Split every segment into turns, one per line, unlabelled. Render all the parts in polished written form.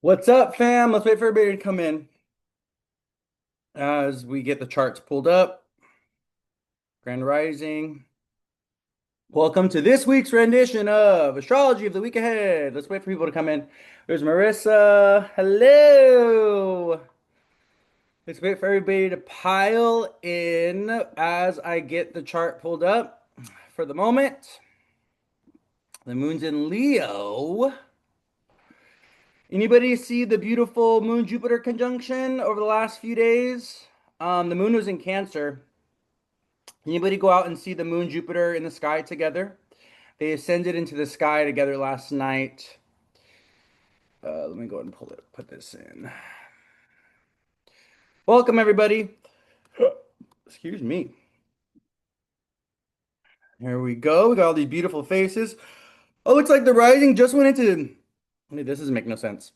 What's up, fam? Let's wait for everybody to come in as we get the charts pulled up. Grand Rising. Welcome to this week's rendition of Astrology of the Week Ahead. Let's wait for people to come in. There's Marissa. Hello. Let's wait for everybody to pile in as I get the chart pulled up. For the moment, the moon's in Leo. Anybody see the beautiful Moon Jupiter conjunction over the last few days? The moon was in Cancer. Anybody go out and see the moon Jupiter in the sky together? They ascended into the sky together last night. Let me go ahead and put this in. Welcome, everybody. Excuse me. Here we go. We got all these beautiful faces. Oh, looks like the rising just went into. Wait, this doesn't make no sense.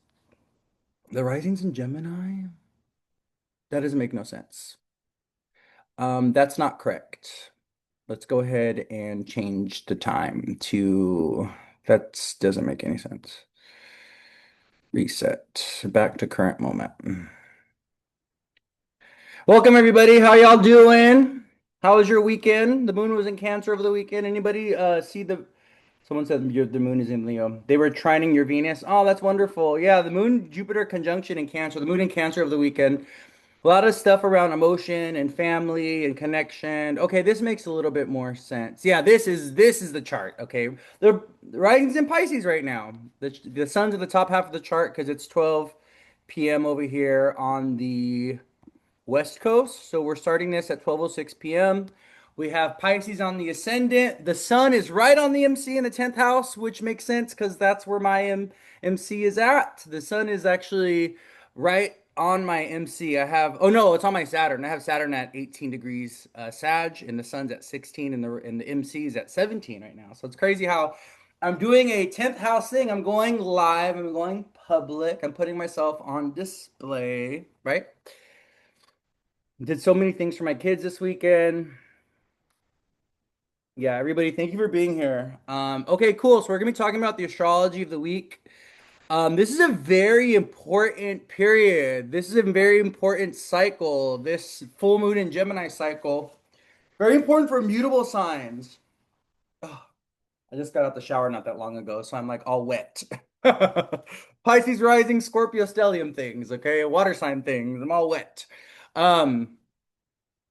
The rising's in Gemini? That doesn't make no sense. That's not correct. Let's go ahead and change the time to. That doesn't make any sense. Reset. Back to current moment. Welcome everybody. How y'all doing? How was your weekend? The moon was in Cancer over the weekend. Anybody see the someone said the moon is in Leo. They were trining your Venus. Oh, that's wonderful. Yeah, the moon Jupiter conjunction in Cancer. The moon in Cancer over the weekend. A lot of stuff around emotion and family and connection. Okay, this makes a little bit more sense. Yeah, this is the chart. Okay, the rising's in Pisces right now. The sun's at the top half of the chart because it's 12 p.m. over here on the West Coast. So we're starting this at 12:06 p.m. We have Pisces on the ascendant. The sun is right on the MC in the 10th house, which makes sense because that's where my MC is at. The sun is actually right on my MC. Oh no, it's on my Saturn. I have Saturn at 18 degrees Sag, and the sun's at 16, and the MC is at 17 right now. So it's crazy how I'm doing a 10th house thing. I'm going live. I'm going public. I'm putting myself on display, right? Did so many things for my kids this weekend. Yeah, everybody, thank you for being here. Okay, cool. So we're gonna be talking about the astrology of the week. This is a very important period. This is a very important cycle. This full moon in Gemini cycle. Very important for mutable signs. Oh, I just got out the shower not that long ago, so I'm like all wet. Pisces rising, Scorpio stellium things, okay? Water sign things. I'm all wet. Um,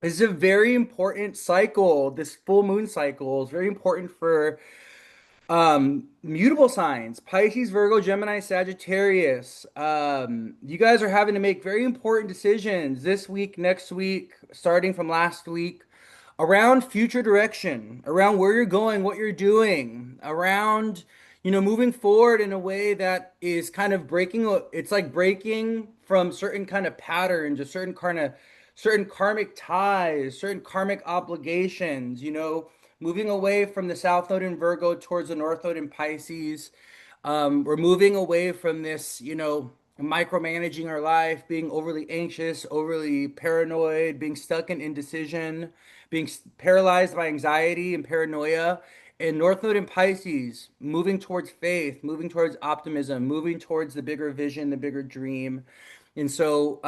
This is a very important cycle. This full moon cycle is very important for mutable signs. Pisces, Virgo, Gemini, Sagittarius. You guys are having to make very important decisions this week, next week, starting from last week, around future direction, around where you're going, what you're doing, around, moving forward in a way that is kind of it's like breaking from certain kind of patterns, a certain karmic ties, certain karmic obligations, moving away from the South Node in Virgo towards the North Node in Pisces. We're moving away from this, micromanaging our life, being overly anxious, overly paranoid, being stuck in indecision, paralyzed by anxiety and paranoia. And North Node in Pisces, moving towards faith, moving towards optimism, moving towards the bigger vision, the bigger dream. And so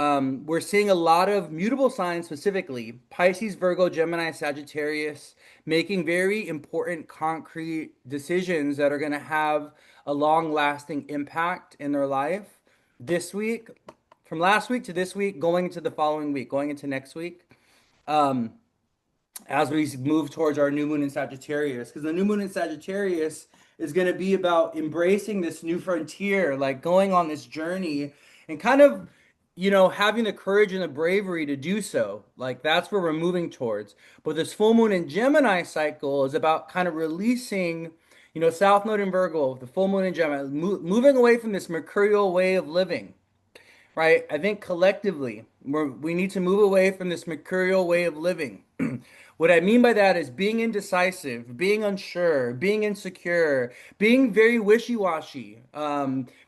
we're seeing a lot of mutable signs, specifically Pisces, Virgo, Gemini, Sagittarius, making very important, concrete decisions that are going to have a long-lasting impact in their life this week, from last week to this week, going into the following week, going into next week. Um, as we move towards our new moon in Sagittarius, because the new moon in Sagittarius is going to be about embracing this new frontier, like going on this journey and kind of, having the courage and the bravery to do so. Like that's where we're moving towards. But this full moon in Gemini cycle is about kind of releasing, South Node in Virgo, the full moon in Gemini, moving away from this mercurial way of living, right? I think collectively we need to move away from this mercurial way of living. What I mean by that is being indecisive, being unsure, being insecure, being very wishy-washy,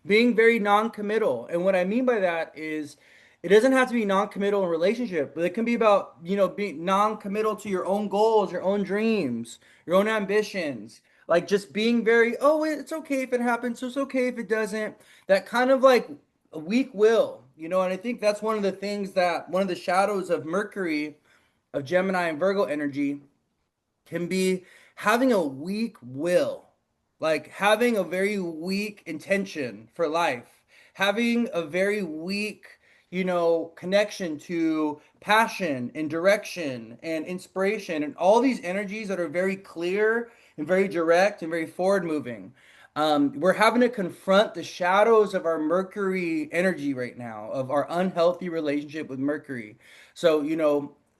being very non-committal. And what I mean by that is it doesn't have to be non-committal in a relationship, but it can be about, being non-committal to your own goals, your own dreams, your own ambitions. Like just being very, oh, it's okay if it happens, it's okay if it doesn't. That kind of like a weak will, and I think that's one of the things that one of the shadows of Mercury, of Gemini and Virgo energy can be having a weak will, like having a very weak intention for life, having a very weak, connection to passion and direction and inspiration and all these energies that are very clear and very direct and very forward moving. We're having to confront the shadows of our Mercury energy right now, of our unhealthy relationship with Mercury. So,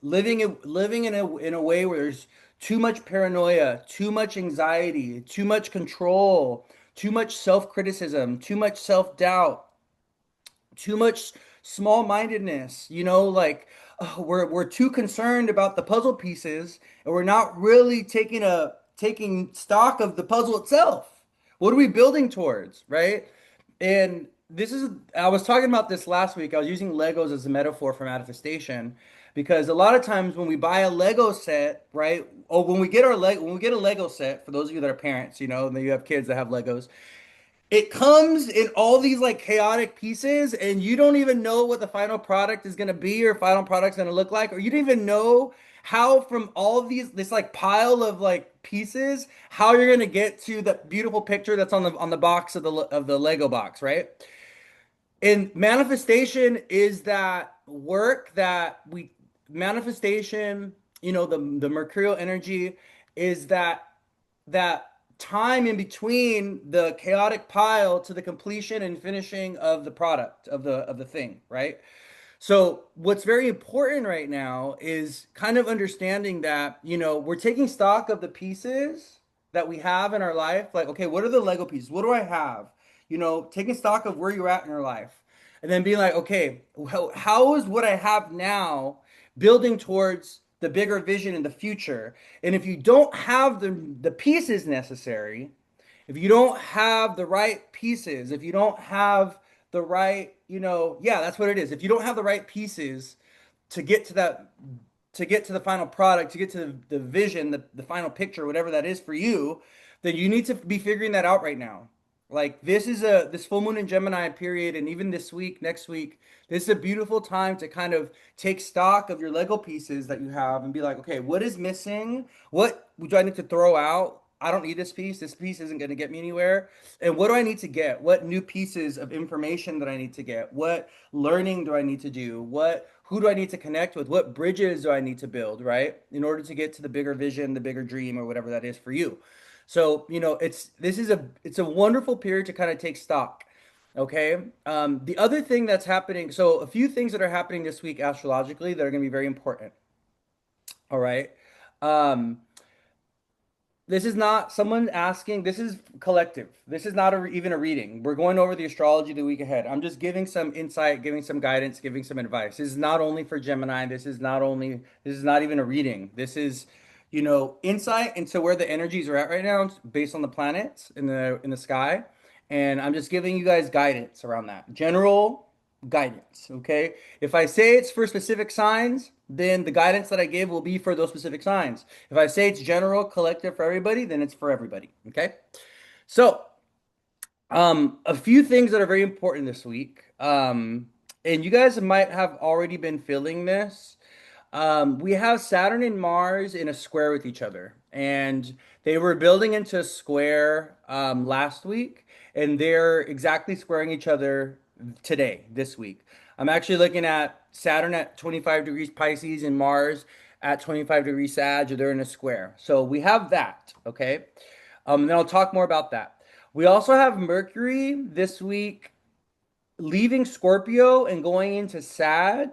living in a way where there's too much paranoia, too much anxiety, too much control, too much self-criticism, too much self-doubt, too much small-mindedness, like we're too concerned about the puzzle pieces and we're not really taking stock of the puzzle itself. What are we building towards, right? And I was talking about this last week. I was using Legos as a metaphor for manifestation because a lot of times when we buy a Lego set, right? Or when we get a Lego set, for those of you that are parents, and you have kids that have Legos, it comes in all these like chaotic pieces, and you don't even know what the final product is going to be or final product's going to look like, or you don't even know how from all of this like pile of like pieces, how you're going to get to the beautiful picture that's on the box of the Lego box, right? And manifestation is that work that we manifestation, the mercurial energy is that time in between the chaotic pile to the completion and finishing of the product of the thing, right? So what's very important right now is kind of understanding that, we're taking stock of the pieces that we have in our life. Like, okay, what are the Lego pieces? What do I have? Taking stock of where you're at in your life. And then being like, okay, how is what I have now building towards the bigger vision in the future? And if you don't have the pieces necessary, if you don't have the right pieces, if you don't have the right, yeah, that's what it is. If you don't have the right pieces to get to that, to get to the final product, to get to the vision, the final picture, whatever that is for you, then you need to be figuring that out right now. Like this full moon in Gemini period, and even this week, next week, this is a beautiful time to kind of take stock of your Lego pieces that you have and be like, okay, what is missing? What do I need to throw out? I don't need this piece. This piece isn't going to get me anywhere. And what do I need to get? What new pieces of information that I need to get? What learning do I need to do? Who do I need to connect with? What bridges do I need to build, right? In order to get to the bigger vision, the bigger dream, or whatever that is for you. So, it's a wonderful period to kind of take stock. Okay. The other thing that's happening, so a few things that are happening this week astrologically that are going to be very important. All right. Um, this is not someone asking, this is collective. This is not even a reading. We're going over the astrology the week ahead. I'm just giving some insight, giving some guidance, giving some advice. This is not only for Gemini. This is not even a reading. This is, insight into where the energies are at right now based on the planets in the sky. And I'm just giving you guys guidance around that. General guidance, okay? If I say it's for specific signs, then the guidance that I give will be for those specific signs. If I say it's general, collective for everybody, then it's for everybody, okay? So, a few things that are very important this week. And you guys might have already been feeling this. We have Saturn and Mars in a square with each other, and they were building into a square last week, and they're exactly squaring each other today, this week. I'm actually looking at Saturn at 25 degrees Pisces and Mars at 25 degrees Sag. They're in a square. So we have that, okay? And then I'll talk more about that. We also have Mercury this week leaving Scorpio and going into Sag.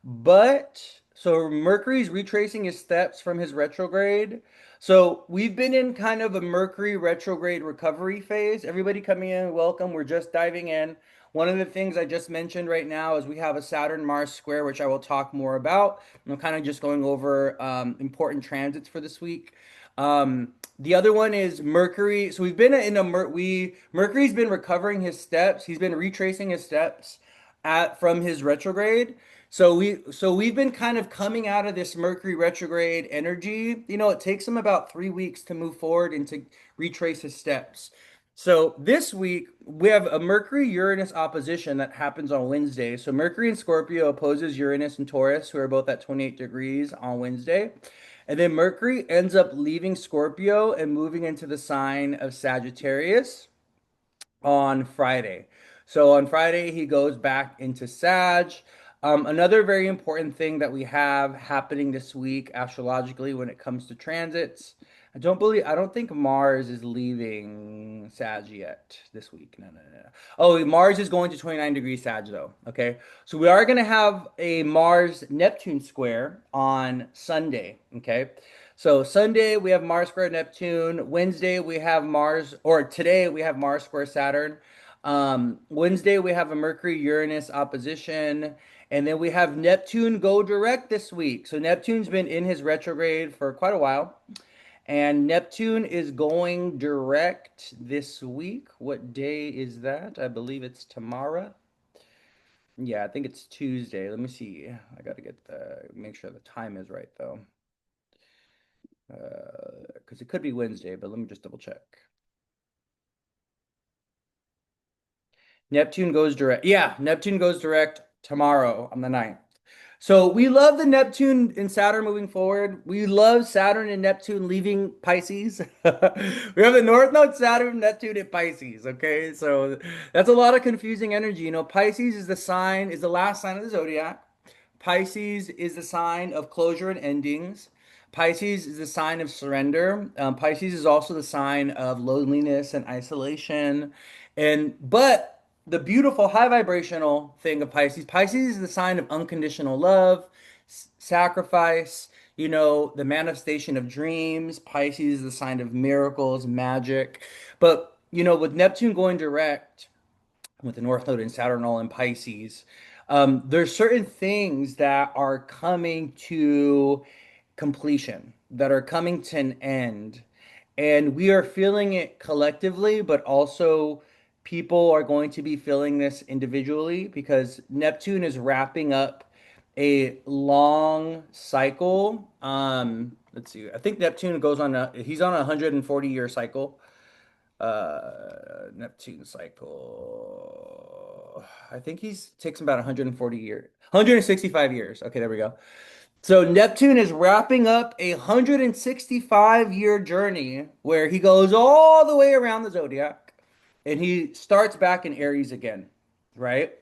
But so Mercury's retracing his steps from his retrograde. So we've been in kind of a Mercury retrograde recovery phase. Everybody coming in, welcome. We're just diving in. One of the things I just mentioned right now is we have a Saturn Mars square, which I will talk more about. I'm kind of just going over important transits for this week. The other one is Mercury. So we've been in a Mercury's been recovering his steps. He's been retracing his steps from his retrograde. So we've been kind of coming out of this Mercury retrograde energy. It takes him about 3 weeks to move forward and to retrace his steps. So this week we have a Mercury Uranus opposition that happens on Wednesday. So Mercury in Scorpio opposes Uranus and Taurus, who are both at 28 degrees on Wednesday. And then Mercury ends up leaving Scorpio and moving into the sign of Sagittarius on Friday. So on Friday, he goes back into Sag. Another very important thing that we have happening this week astrologically when it comes to transits. I don't think Mars is leaving Sag yet this week. No, no, no, no. Oh, Mars is going to 29 degrees Sag though. Okay. So we are going to have a Mars Neptune square on Sunday. Okay. So Sunday we have Mars square Neptune. Wednesday we have Mars, or today we have Mars square Saturn. Wednesday we have a Mercury Uranus opposition, and then we have Neptune go direct this week. So Neptune's been in his retrograde for quite a while, and Neptune is going direct this week. What day is that? I believe it's tomorrow. Yeah, I think it's Tuesday. Let me see. I gotta get the make sure the time is right though. Because it could be Wednesday, but let me just double check. Neptune goes direct. Yeah, Neptune goes direct tomorrow on the 9th. So we love the Neptune and Saturn moving forward. We love Saturn and Neptune leaving Pisces. We have the North Node, Saturn, Neptune, and Pisces. Okay, so that's a lot of confusing energy. You know, Pisces is is the last sign of the zodiac. Pisces is the sign of closure and endings. Pisces is the sign of surrender. Pisces is also the sign of loneliness and isolation. But the beautiful high vibrational thing of Pisces, Pisces is the sign of unconditional love, sacrifice, the manifestation of dreams. Pisces is the sign of miracles, magic. But, with Neptune going direct, with the North Node and Saturn all in Pisces, there's certain things that are coming to completion, that are coming to an end. And we are feeling it collectively, but also people are going to be feeling this individually because Neptune is wrapping up a long cycle. Let's see. I think Neptune he's on a 140-year cycle. Neptune cycle. I think he's takes about 140 years, 165 years. Okay, there we go. So Neptune is wrapping up a 165-year journey where he goes all the way around the zodiac and he starts back in Aries again, right?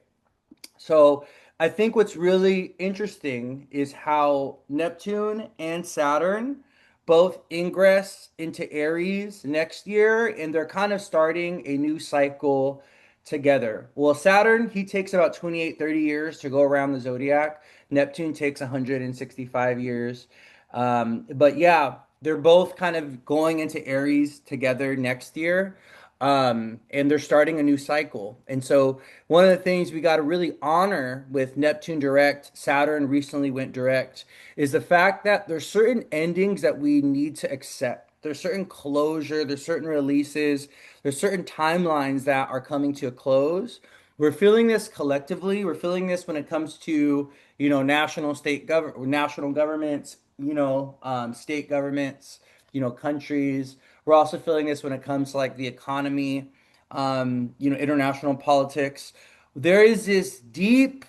So I think what's really interesting is how Neptune and Saturn both ingress into Aries next year, and they're kind of starting a new cycle together. Well, Saturn, he takes about 28, 30 years to go around the zodiac. Neptune takes 165 years. But yeah, they're both kind of going into Aries together next year. And they're starting a new cycle. And so one of the things we got to really honor with Neptune direct, Saturn recently went direct, is the fact that there's certain endings that we need to accept. There's certain closure, there's certain releases, there's certain timelines that are coming to a close. We're feeling this collectively. We're feeling this when it comes to, national governments, state governments, countries. We're also feeling this when it comes to like the economy, international politics. There is this deep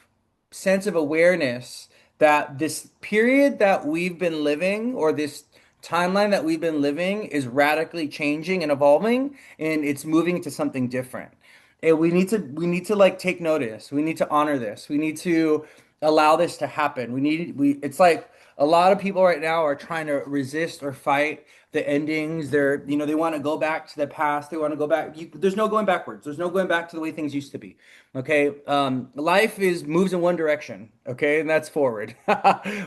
sense of awareness that this period that we've been living, or this timeline that we've been living, is radically changing and evolving, and it's moving to something different. And we need to like take notice. We need to honor this. We need to allow this to happen. It's like a lot of people right now are trying to resist or fight the endings. They want to go back to the past. They want to go back. There's no going backwards. There's no going back to the way things used to be. Okay. Life is moves in one direction. Okay. And that's forward.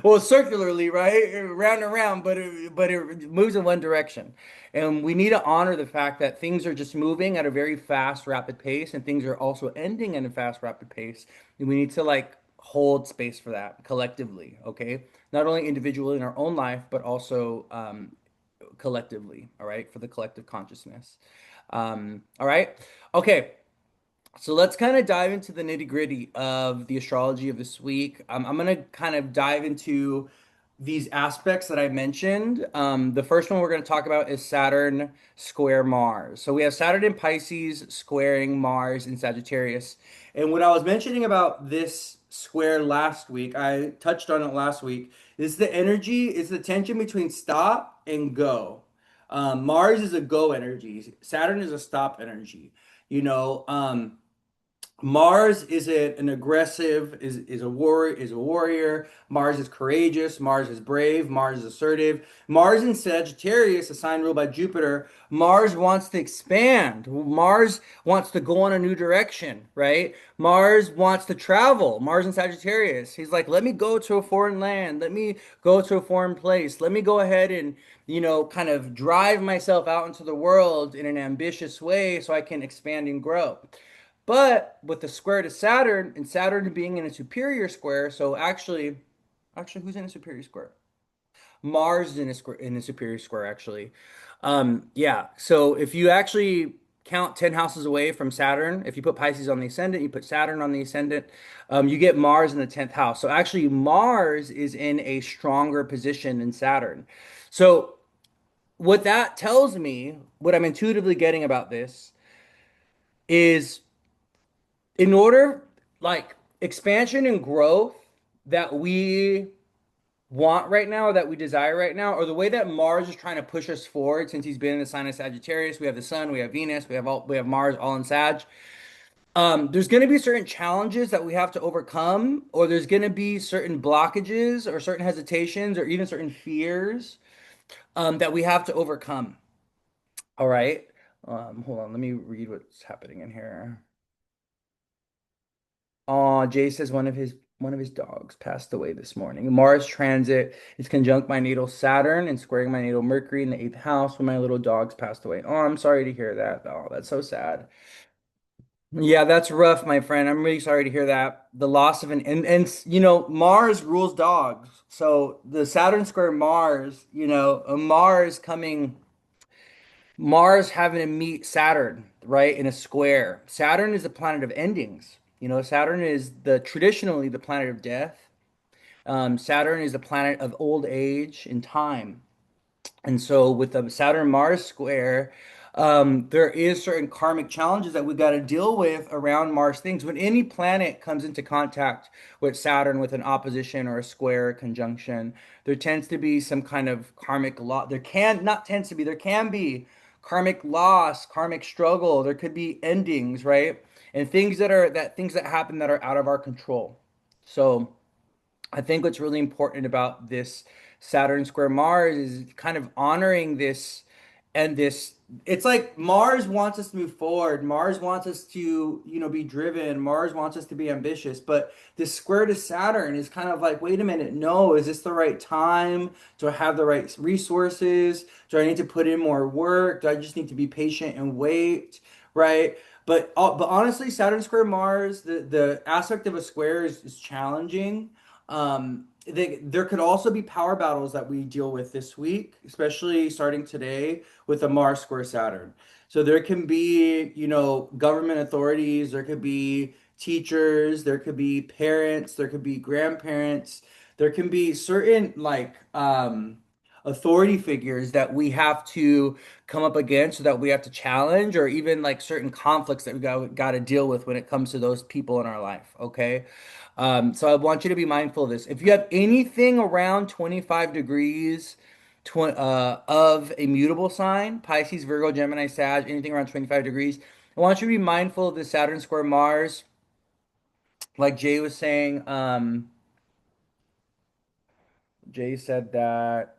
Well, circularly, right? Round and round, but it moves in one direction. And we need to honor the fact that things are just moving at a very fast, rapid pace, and things are also ending at a fast, rapid pace. And we need to like hold space for that collectively, okay? Not only individually in our own life, but also collectively, all right, for the collective consciousness. All right, okay. So let's kind of dive into the nitty gritty of the astrology of this week. I'm going to kind of dive into these aspects that I mentioned. The first one we're going to talk about is Saturn square Mars. So we have Saturn in Pisces squaring Mars in Sagittarius. And what I was mentioning about this square last week, I touched on it last week, is the energy, is the tension between stop and go. Mars is a go energy. Saturn is a stop energy. You know, Mars is an aggressive, is a warrior. Mars is courageous. Mars is brave. Mars is assertive. Mars in Sagittarius, a sign ruled by Jupiter. Mars wants to expand. Mars wants to go on a new direction, right? Mars wants to travel. Mars in Sagittarius. He's like, let me go to a foreign land. Let me go to a foreign place. Let me go ahead and, kind of drive myself out into the world in an ambitious way so I can expand and grow. But with the square to Saturn and Saturn being in a superior square, so actually, who's in a superior square? Mars is in a square in a superior square actually. Yeah. So if you actually count 10 houses away from Saturn, if you put Pisces on the ascendant, you put Saturn on the ascendant, you get Mars in the 10th house. So actually, Mars is in a stronger position than Saturn. So what that tells me, what I'm intuitively getting about this is in order like expansion and growth that we want right now or that we desire right now or the way that Mars is trying to push us forward since he's been in the sign of Sagittarius. We have the sun, we have Venus, we have Mars all in Sag. There's going to be certain challenges that we have to overcome, or there's going to be certain blockages or certain hesitations or even certain fears that we have to overcome. All right. Hold on, let me read what's happening in here. Oh, Jay says one of his dogs passed away this morning. Mars transit is conjunct my natal Saturn and squaring my natal Mercury in the eighth house when my little dogs passed away. Oh, I'm sorry to hear that. Oh, that's so sad. Yeah, that's rough, my friend. I'm really sorry to hear that. The loss of an and Mars rules dogs. So the Saturn square Mars, a Mars having to meet Saturn, right, in a square. Saturn is the planet of endings. Saturn is traditionally the planet of death. Saturn is the planet of old age and time. And so with the Saturn Mars square, there is certain karmic challenges that we got to deal with around Mars things. When any planet comes into contact with Saturn with an opposition or a square or conjunction, there tends to be some kind of karmic law. There can not tends to be, there can be karmic loss, karmic struggle. There could be endings, right? And things that happen that are out of our control. So I think what's really important about this Saturn square Mars is kind of honoring this and this. It's like Mars wants us to move forward. Mars wants us to, be driven. Mars wants us to be ambitious. But this square to Saturn is kind of like, wait a minute, no, is this the right time? Do I have the right resources? Do I need to put in more work? Do I just need to be patient and wait? Right? But honestly, Saturn square Mars, the aspect of a square is challenging. There could also be power battles that we deal with this week, especially starting today with the Mars square Saturn. So there can be, government authorities, there could be teachers, there could be parents, there could be grandparents, there can be certain authority figures that we have to come up against or that we have to challenge, or even like certain conflicts that we got to deal with when it comes to those people in our life. Okay. So I want you to be mindful of this. If you have anything around 25 degrees of a mutable sign, Pisces, Virgo, Gemini, Sag, anything around 25 degrees, I want you to be mindful of the Saturn square Mars. Like Jay was saying, Jay said that.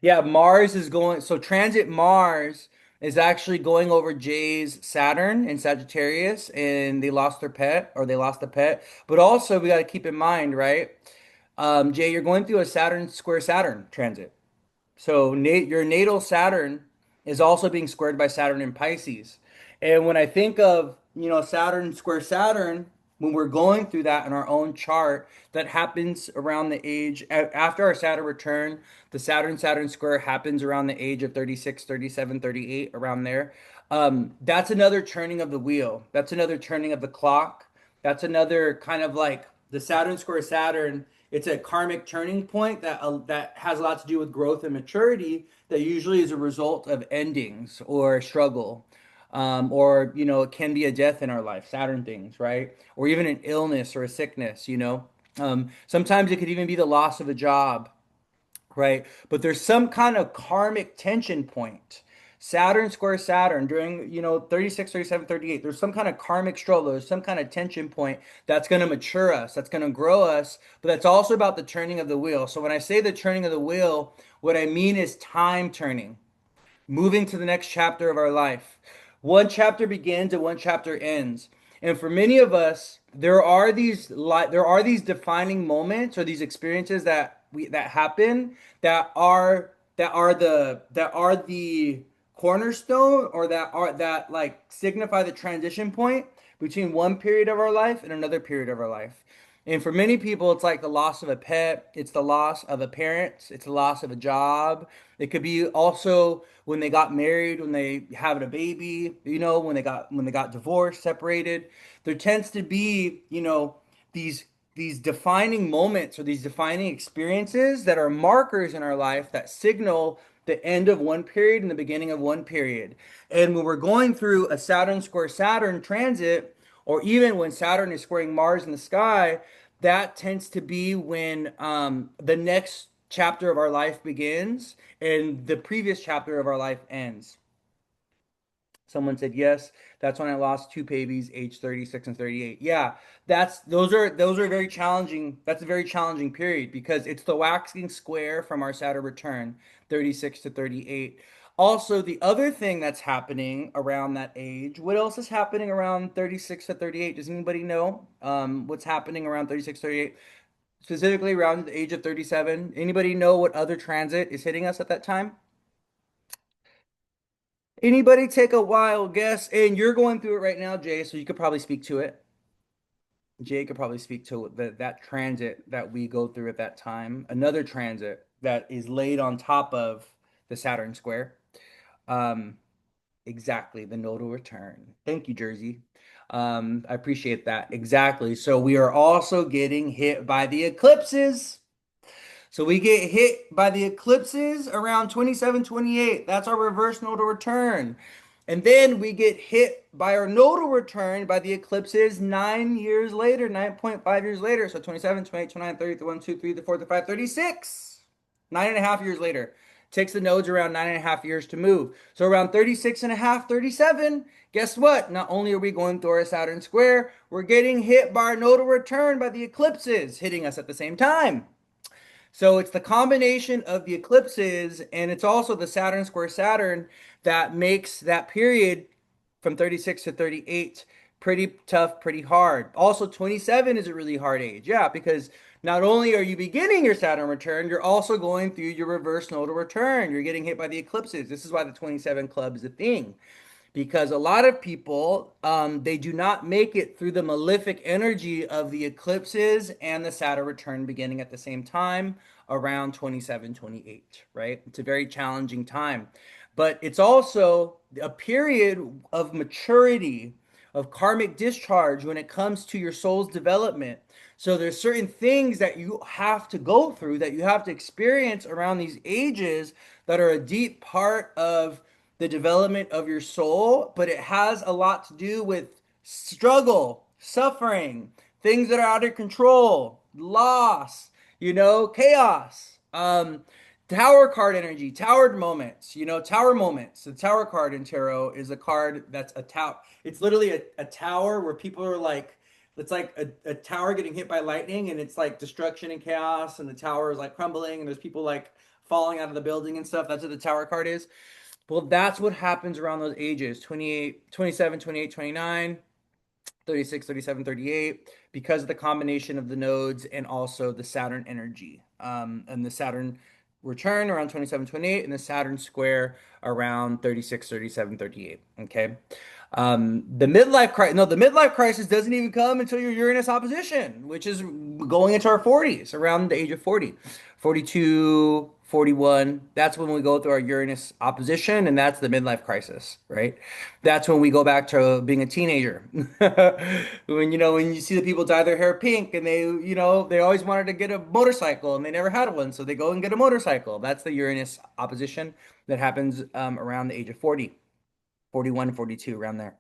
Yeah, Mars is going, so transit Mars is actually going over Jay's Saturn in Sagittarius, and they lost their pet or they lost a pet. But also, we got to keep in mind, right? Jay, you're going through a Saturn square Saturn transit. So your natal Saturn is also being squared by Saturn in Pisces. And when I think of, Saturn square Saturn, when we're going through that in our own chart, that happens around the age after our Saturn return, the Saturn square happens around the age of 36, 37, 38, around there. That's another turning of the wheel. That's another turning of the clock. That's another kind of like The Saturn square Saturn, it's a karmic turning point that has a lot to do with growth and maturity that usually is a result of endings or struggle. Or, it can be a death in our life, Saturn things, right? Or even an illness or a sickness. Sometimes it could even be the loss of a job, right? But there's some kind of karmic tension point. Saturn square Saturn during, 36, 37, 38. There's some kind of karmic struggle. There's some kind of tension point that's going to mature us, that's going to grow us, but that's also about the turning of the wheel. So when I say the turning of the wheel, what I mean is time turning, moving to the next chapter of our life. One chapter begins and one chapter ends. And for many of us, there are these defining moments or these experiences that happen that are the cornerstone, or that like signify the transition point between one period of our life and another period of our life. And for many people, it's like the loss of a pet, it's the loss of a parent, it's the loss of a job. It could be also when they got married, when they had a baby, when they got divorced, separated. There tends to be, these defining moments or these defining experiences that are markers in our life that signal the end of one period and the beginning of one period. And when we're going through a Saturn square Saturn transit, or even when Saturn is squaring Mars in the sky, that tends to be when the next chapter of our life begins and the previous chapter of our life ends. Someone said yes. That's when I lost two babies, age 36 and 38. Yeah, those are very challenging. That's a very challenging period because it's the waxing square from our Saturn return, 36 to 38. Also, the other thing that's happening around that age, what else is happening around 36 to 38? Does anybody know what's happening around 36, 38? Specifically around the age of 37? Anybody know what other transit is hitting us at that time? Anybody take a wild guess? And you're going through it right now, Jay, so you could probably speak to it. Jay could probably speak to that transit that we go through at that time. Another transit that is laid on top of the Saturn square. Um, exactly, the nodal return. Thank you, Jersey. I appreciate that. Exactly. So we are also getting hit by the eclipses. So we get hit by the eclipses around 27, 28. That's our reverse nodal return. And then we get hit by our nodal return by the eclipses 9 years later, 9.5 years later. So 27, 28, 29, 30, 31, 2, 3, 4, 5, 36. 9.5 years later. Takes the nodes around 9.5 years to move. So around 36 and a half, 37. Guess what? Not only are we going through our Saturn square, we're getting hit by our nodal return by the eclipses hitting us at the same time. So it's the combination of the eclipses and it's also the Saturn square Saturn that makes that period from 36 to 38 pretty tough, pretty hard. Also, 27 is a really hard age. Yeah, because not only are you beginning your Saturn return, you're also going through your reverse nodal return. You're getting hit by the eclipses. This is why the 27 club is a thing, because a lot of people they do not make it through the malefic energy of the eclipses and the Saturn return beginning at the same time around 27, 28. Right? It's a very challenging time, but it's also a period of maturity, of karmic discharge when it comes to your soul's development. So there's certain things that you have to go through, that you have to experience around these ages, that are a deep part of the development of your soul, but it has a lot to do with struggle, suffering, things that are out of control, loss, chaos. Tower card energy, towered moments, tower moments. The tower card in tarot is a card that's a tower. It's literally a tower where people are like, it's like a tower getting hit by lightning and it's like destruction and chaos and the tower is like crumbling and there's people like falling out of the building and stuff. That's what the tower card is. Well, that's what happens around those ages 28, 27, 28, 29, 36, 37, 38, because of the combination of the nodes and also the Saturn energy. And the Saturn return around 27, 28, and the Saturn square around 36, 37, 38. Okay. The midlife crisis doesn't even come until your Uranus opposition, which is going into our 40s, around the age of 40, 42, 41, that's when we go through our Uranus opposition, and that's the midlife crisis, right? That's when we go back to being a teenager. When you see the people dye their hair pink and they always wanted to get a motorcycle and they never had one, so they go and get a motorcycle. That's the Uranus opposition that happens around the age of 40, 41, 42, around there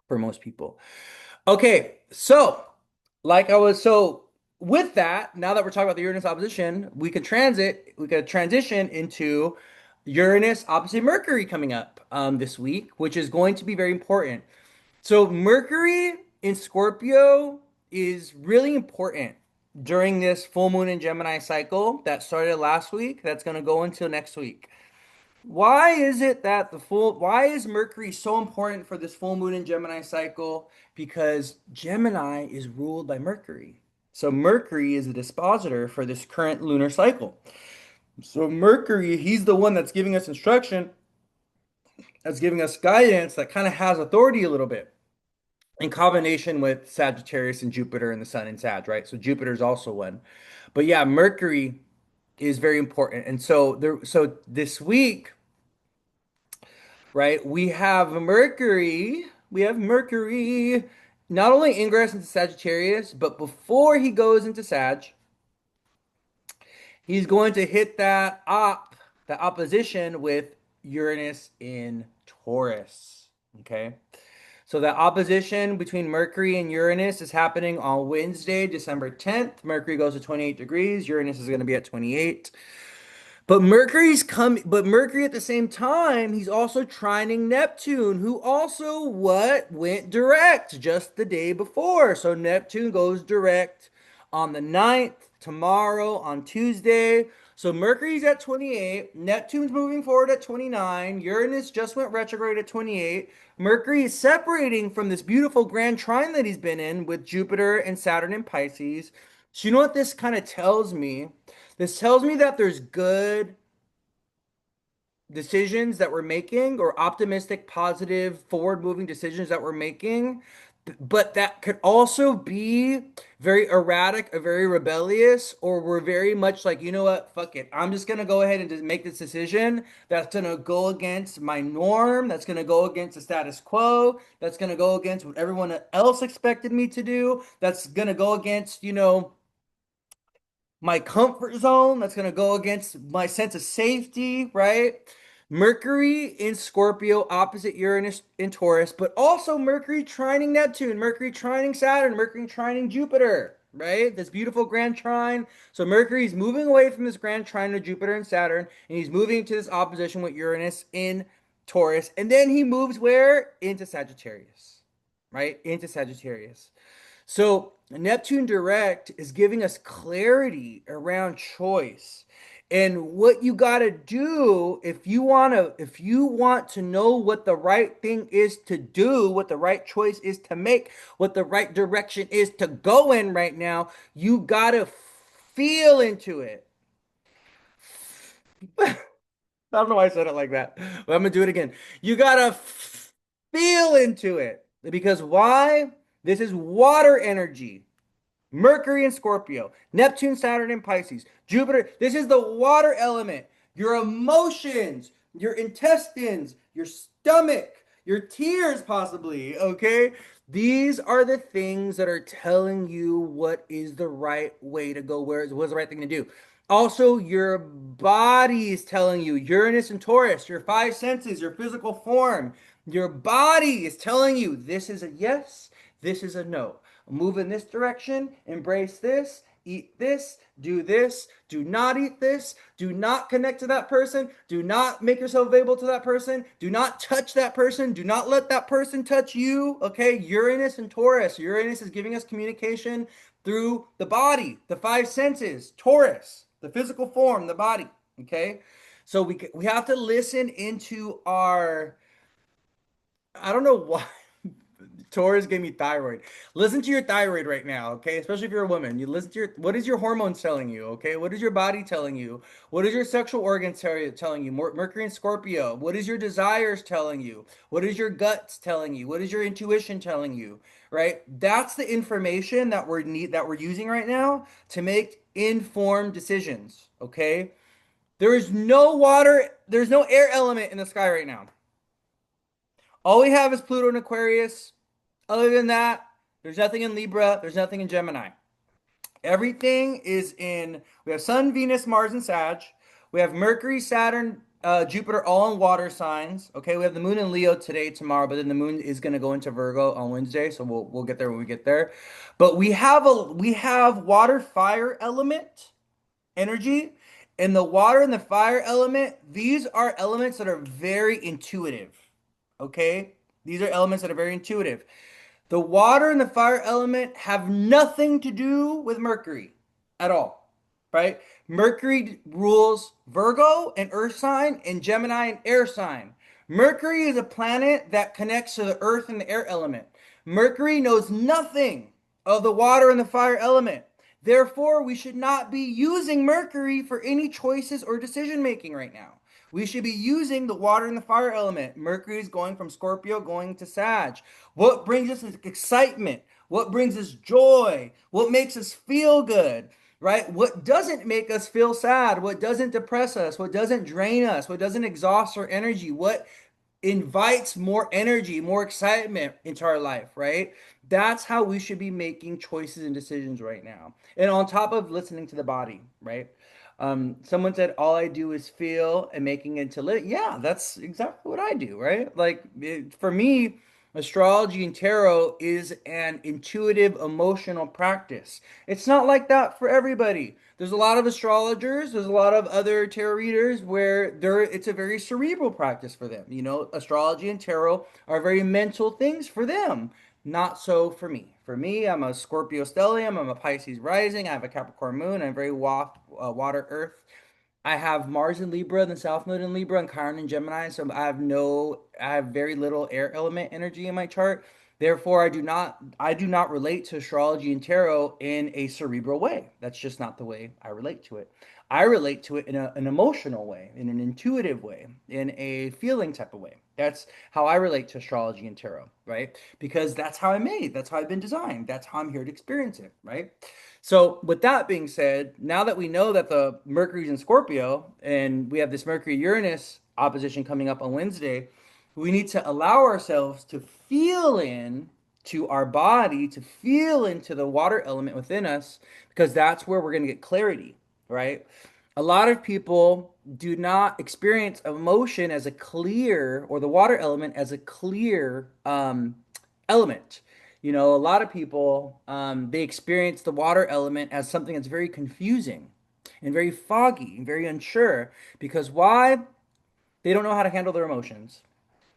for most people. Okay, so with that, now that we're talking about the Uranus opposition, we could transition into Uranus opposite Mercury coming up this week, which is going to be very important. So Mercury in Scorpio is really important during this full moon in Gemini cycle that started last week, that's going to go until next week. Why is Mercury so important for this full moon in Gemini cycle? Because Gemini is ruled by Mercury. So Mercury is the dispositor for this current lunar cycle. So Mercury, he's the one that's giving us instruction, that's giving us guidance, that kind of has authority a little bit in combination with Sagittarius and Jupiter and the Sun in Sag, right? So Jupiter is also one. But yeah, Mercury is very important. And so this week, right? We have Mercury not only ingress into Sagittarius, but before he goes into Sag, he's going to hit the opposition with Uranus in Taurus. Okay. So the opposition between Mercury and Uranus is happening on Wednesday, December 10th. Mercury goes to 28 degrees. Uranus is going to be at 28. But Mercury at the same time, he's also trining Neptune, who also went direct just the day before. So Neptune goes direct on the 9th, tomorrow on Tuesday. So Mercury's at 28, Neptune's moving forward at 29, Uranus just went retrograde at 28. Mercury is separating from this beautiful grand trine that he's been in with Jupiter and Saturn in Pisces. So you know what this kind of tells me? This tells me that there's good decisions that we're making, or optimistic, positive, forward-moving decisions that we're making, but that could also be very erratic or very rebellious, or we're very much like, you know what, fuck it. I'm just gonna go ahead and just make this decision that's gonna go against my norm, that's gonna go against the status quo, that's gonna go against what everyone else expected me to do, that's gonna go against, my comfort zone, that's going to go against my sense of safety, right? Mercury in Scorpio opposite Uranus in Taurus, but also Mercury trining Neptune, Mercury trining Saturn, Mercury trining Jupiter, right? This beautiful grand trine. So Mercury's moving away from this grand trine to Jupiter and Saturn, and he's moving to this opposition with Uranus in Taurus. And then he moves where? Into Sagittarius, right? Into Sagittarius. So Neptune direct is giving us clarity around choice. And what you got to do if you want to know what the right thing is to do, what the right choice is to make, what the right direction is to go in right now, you got to feel into it. I don't know why I said it like that, but I'm gonna do it again. You gotta feel into it. Because why? This is water energy. Mercury in Scorpio, Neptune, Saturn in Pisces, Jupiter. This is the water element. Your emotions, your intestines, your stomach, your tears, possibly. Okay. These are the things that are telling you what is the right way to go, what's the right thing to do. Also, your body is telling you, Uranus and Taurus, your five senses, your physical form, your body is telling you this is a yes, this is a no. Move in this direction, embrace this, eat this, do not eat this, do not connect to that person, do not make yourself available to that person, do not touch that person, do not let that person touch you. Okay, Uranus and Taurus. Uranus is giving us communication through the body, the five senses, Taurus, the physical form, the body. Okay, so we have to listen into our, I don't know why. Taurus gave me thyroid. Listen to your thyroid right now, okay? Especially if you're a woman. You listen to what is your hormones telling you, okay? What is your body telling you? What is your sexual organs telling you? Mercury and Scorpio. What is your desires telling you? What is your guts telling you? What is your intuition telling you? Right? That's the information that we're using right now to make informed decisions, okay? There is no water, there's no air element in the sky right now. All we have is Pluto and Aquarius. Other than that, there's nothing in Libra, there's nothing in Gemini. Everything is in, we have Sun, Venus, Mars, and Sag. We have Mercury, Saturn, Jupiter, all in water signs. Okay, we have the moon in Leo today, tomorrow, but then the moon is going to go into Virgo on Wednesday, so we'll get there when we get there. But we have water fire element energy, and the water and the fire element, these are elements that are very intuitive. Okay? These are elements that are very intuitive. The water and the fire element have nothing to do with Mercury at all, right? Mercury rules Virgo and Earth sign and Gemini and air sign. Mercury is a planet that connects to the Earth and the air element. Mercury knows nothing of the water and the fire element. Therefore, we should not be using Mercury for any choices or decision making right now. We should be using the water and the fire element. Mercury is going from Scorpio going to Sag. What brings us excitement? What brings us joy? What makes us feel good? Right? What doesn't make us feel sad? What doesn't depress us? What doesn't drain us? What doesn't exhaust our energy? What invites more energy, more excitement into our life, right? That's how we should be making choices and decisions right now. And on top of listening to the body, right? Someone said, all I do is feel and making it to live. Yeah, that's exactly what I do, right? For me, astrology and tarot is an intuitive, emotional practice. It's not like that for everybody. There's a lot of astrologers, there's a lot of other tarot readers where it's a very cerebral practice for them. You know, astrology and tarot are very mental things for them. Not so for me. For me, I'm a Scorpio stellium, I'm a Pisces rising, I have a Capricorn moon, I'm very water earth. I have Mars in Libra, the South Node in Libra, and Chiron in Gemini. So I have very little air element energy in my chart. Therefore, I do not relate to astrology and tarot in a cerebral way. That's just not the way I relate to it. I relate to it in an emotional way, in an intuitive way, in a feeling type of way. That's how I relate to astrology and tarot, right? Because that's how I'm made. That's how I've been designed. That's how I'm here to experience it, right? So, with that being said, now that we know that the Mercury's in Scorpio and we have this Mercury Uranus opposition coming up on Wednesday, we need to allow ourselves to feel in to our body, to feel into the water element within us, because that's where we're going to get clarity, right? A lot of people do not experience emotion as a clear, or the water element as a clear element. You know, a lot of people, they experience the water element as something that's very confusing and very foggy and very unsure. Because why? They don't know how to handle their emotions.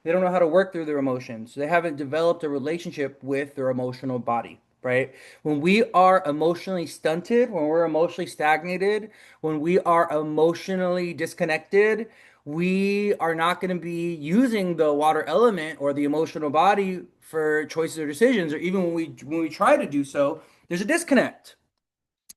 They don't know how to work through their emotions. They haven't developed a relationship with their emotional body, right? When we are emotionally stunted, when we're emotionally stagnated, when we are emotionally disconnected, we are not going to be using the water element or the emotional body for choices or decisions, or even when we try to do so, there's a disconnect,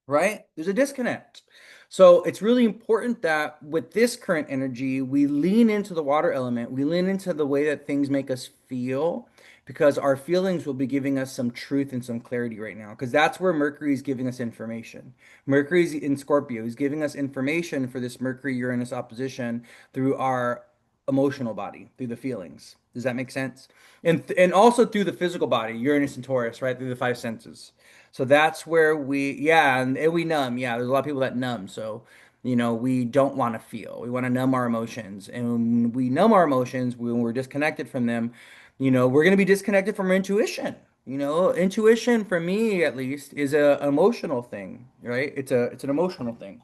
right? There's a disconnect. So it's really important that with this current energy, we lean into the water element. We lean into the way that things make us feel, because our feelings will be giving us some truth and some clarity right now. Because that's where Mercury is giving us information. Mercury's in Scorpio. He's giving us information for this Mercury Uranus opposition through our emotional body, through the feelings. Does that make sense? And also through the physical body, Uranus and Taurus, right? Through the five senses. So that's where and we numb. Yeah, there's a lot of people that numb. So, we don't want to feel. We want to numb our emotions. And when we numb our emotions, when we're disconnected from them, we're going to be disconnected from our intuition. Intuition for me at least is a emotional thing, right? It's an emotional thing.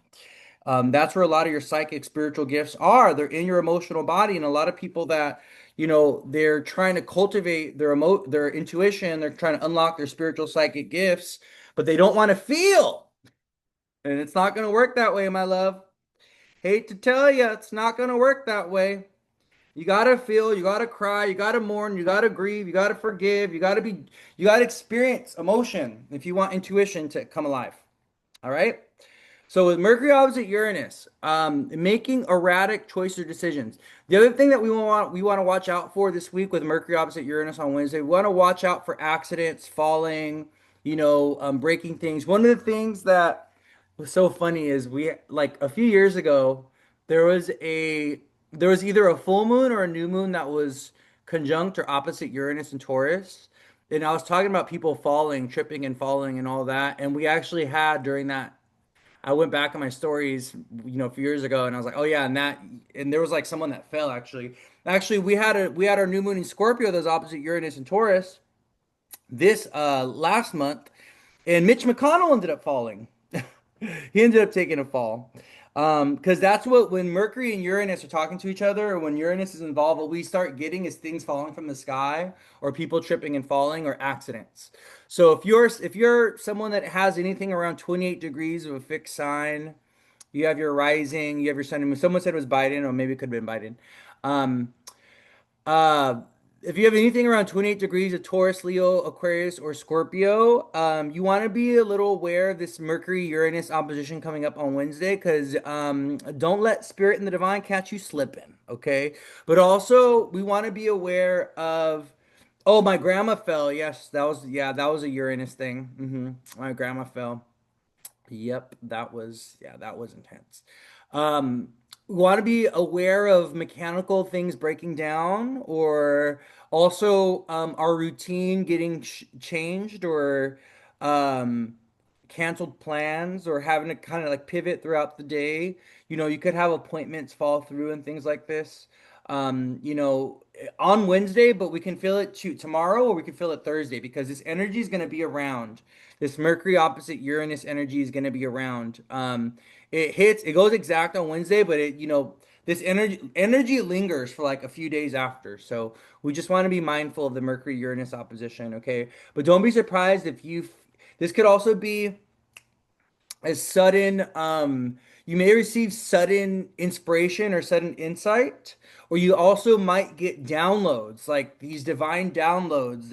That's where a lot of your psychic spiritual gifts are. They're in your emotional body, and a lot of people that, they're trying to cultivate their intuition, they're trying to unlock their spiritual psychic gifts, but they don't want to feel. And it's not going to work that way, my love. Hate to tell you, it's not going to work that way. You got to feel, you got to cry, you got to mourn, you got to grieve, you got to forgive, you got to experience emotion if you want intuition to come alive. All right? So with Mercury opposite Uranus, making erratic choices or decisions. The other thing that we want to watch out for this week with Mercury opposite Uranus on Wednesday, we want to watch out for accidents, falling, breaking things. One of the things that was so funny is we like a few years ago. there was a there was either a full moon or a new moon that was conjunct or opposite Uranus and Taurus. And I was talking about people falling, tripping and falling and all that. And we actually had during that, I went back on my stories, a few years ago, and I was like, oh yeah, and there was like someone that fell actually. Actually, we had our new moon in Scorpio that was opposite Uranus and Taurus this last month, and Mitch McConnell ended up falling. He ended up taking a fall. Because that's what when Mercury and Uranus are talking to each other, or when Uranus is involved, what we start getting is things falling from the sky, or people tripping and falling, or accidents. So if you're someone that has anything around 28 degrees of a fixed sign, you have your rising, you have your sun and moon. Someone said it was Biden, or maybe it could have been Biden. Um, uh, if you have anything around 28 degrees of Taurus, Leo, Aquarius, or Scorpio, you want to be a little aware of this Mercury Uranus opposition coming up on Wednesday because don't let spirit and the divine catch you slipping, okay? But also, we want to be aware of. Oh, my grandma fell. Yes, that was a Uranus thing. My grandma fell. Yep, that was intense. Um, we want to be aware of mechanical things breaking down, or also our routine getting changed, or um, canceled plans, or having to kind of like pivot throughout the day. You could have appointments fall through and things like this. On Wednesday, but we can feel it tomorrow, or we can feel it Thursday because this energy is going to be around. This Mercury opposite Uranus energy is going to be around. It goes exact on Wednesday, but this energy lingers for like a few days after. So we just want to be mindful of the Mercury Uranus opposition, okay? But don't be surprised if this could also be as sudden you may receive sudden inspiration or sudden insight, or you also might get downloads, like these divine downloads.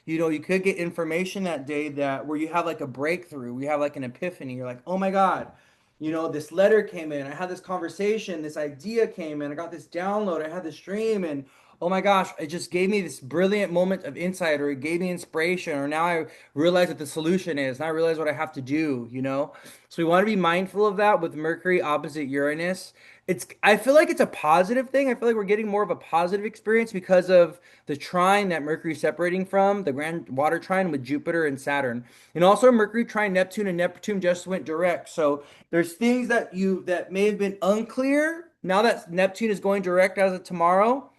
You could get information that day that where you have like a breakthrough, we have like an epiphany. You're like, oh my God, this letter came in, I had this conversation, this idea came in, I got this download, I had this dream, and oh my gosh, it just gave me this brilliant moment of insight, or it gave me inspiration, or now I realize what the solution is, and I realize what I have to do. So we want to be mindful of that with Mercury opposite Uranus. I feel like it's a positive thing. I feel like we're getting more of a positive experience because of the trine that Mercury's separating from, the grand water trine with Jupiter and Saturn. And also Mercury trine Neptune, and Neptune just went direct. So there's things that may have been unclear. Now that Neptune is going direct as of tomorrow,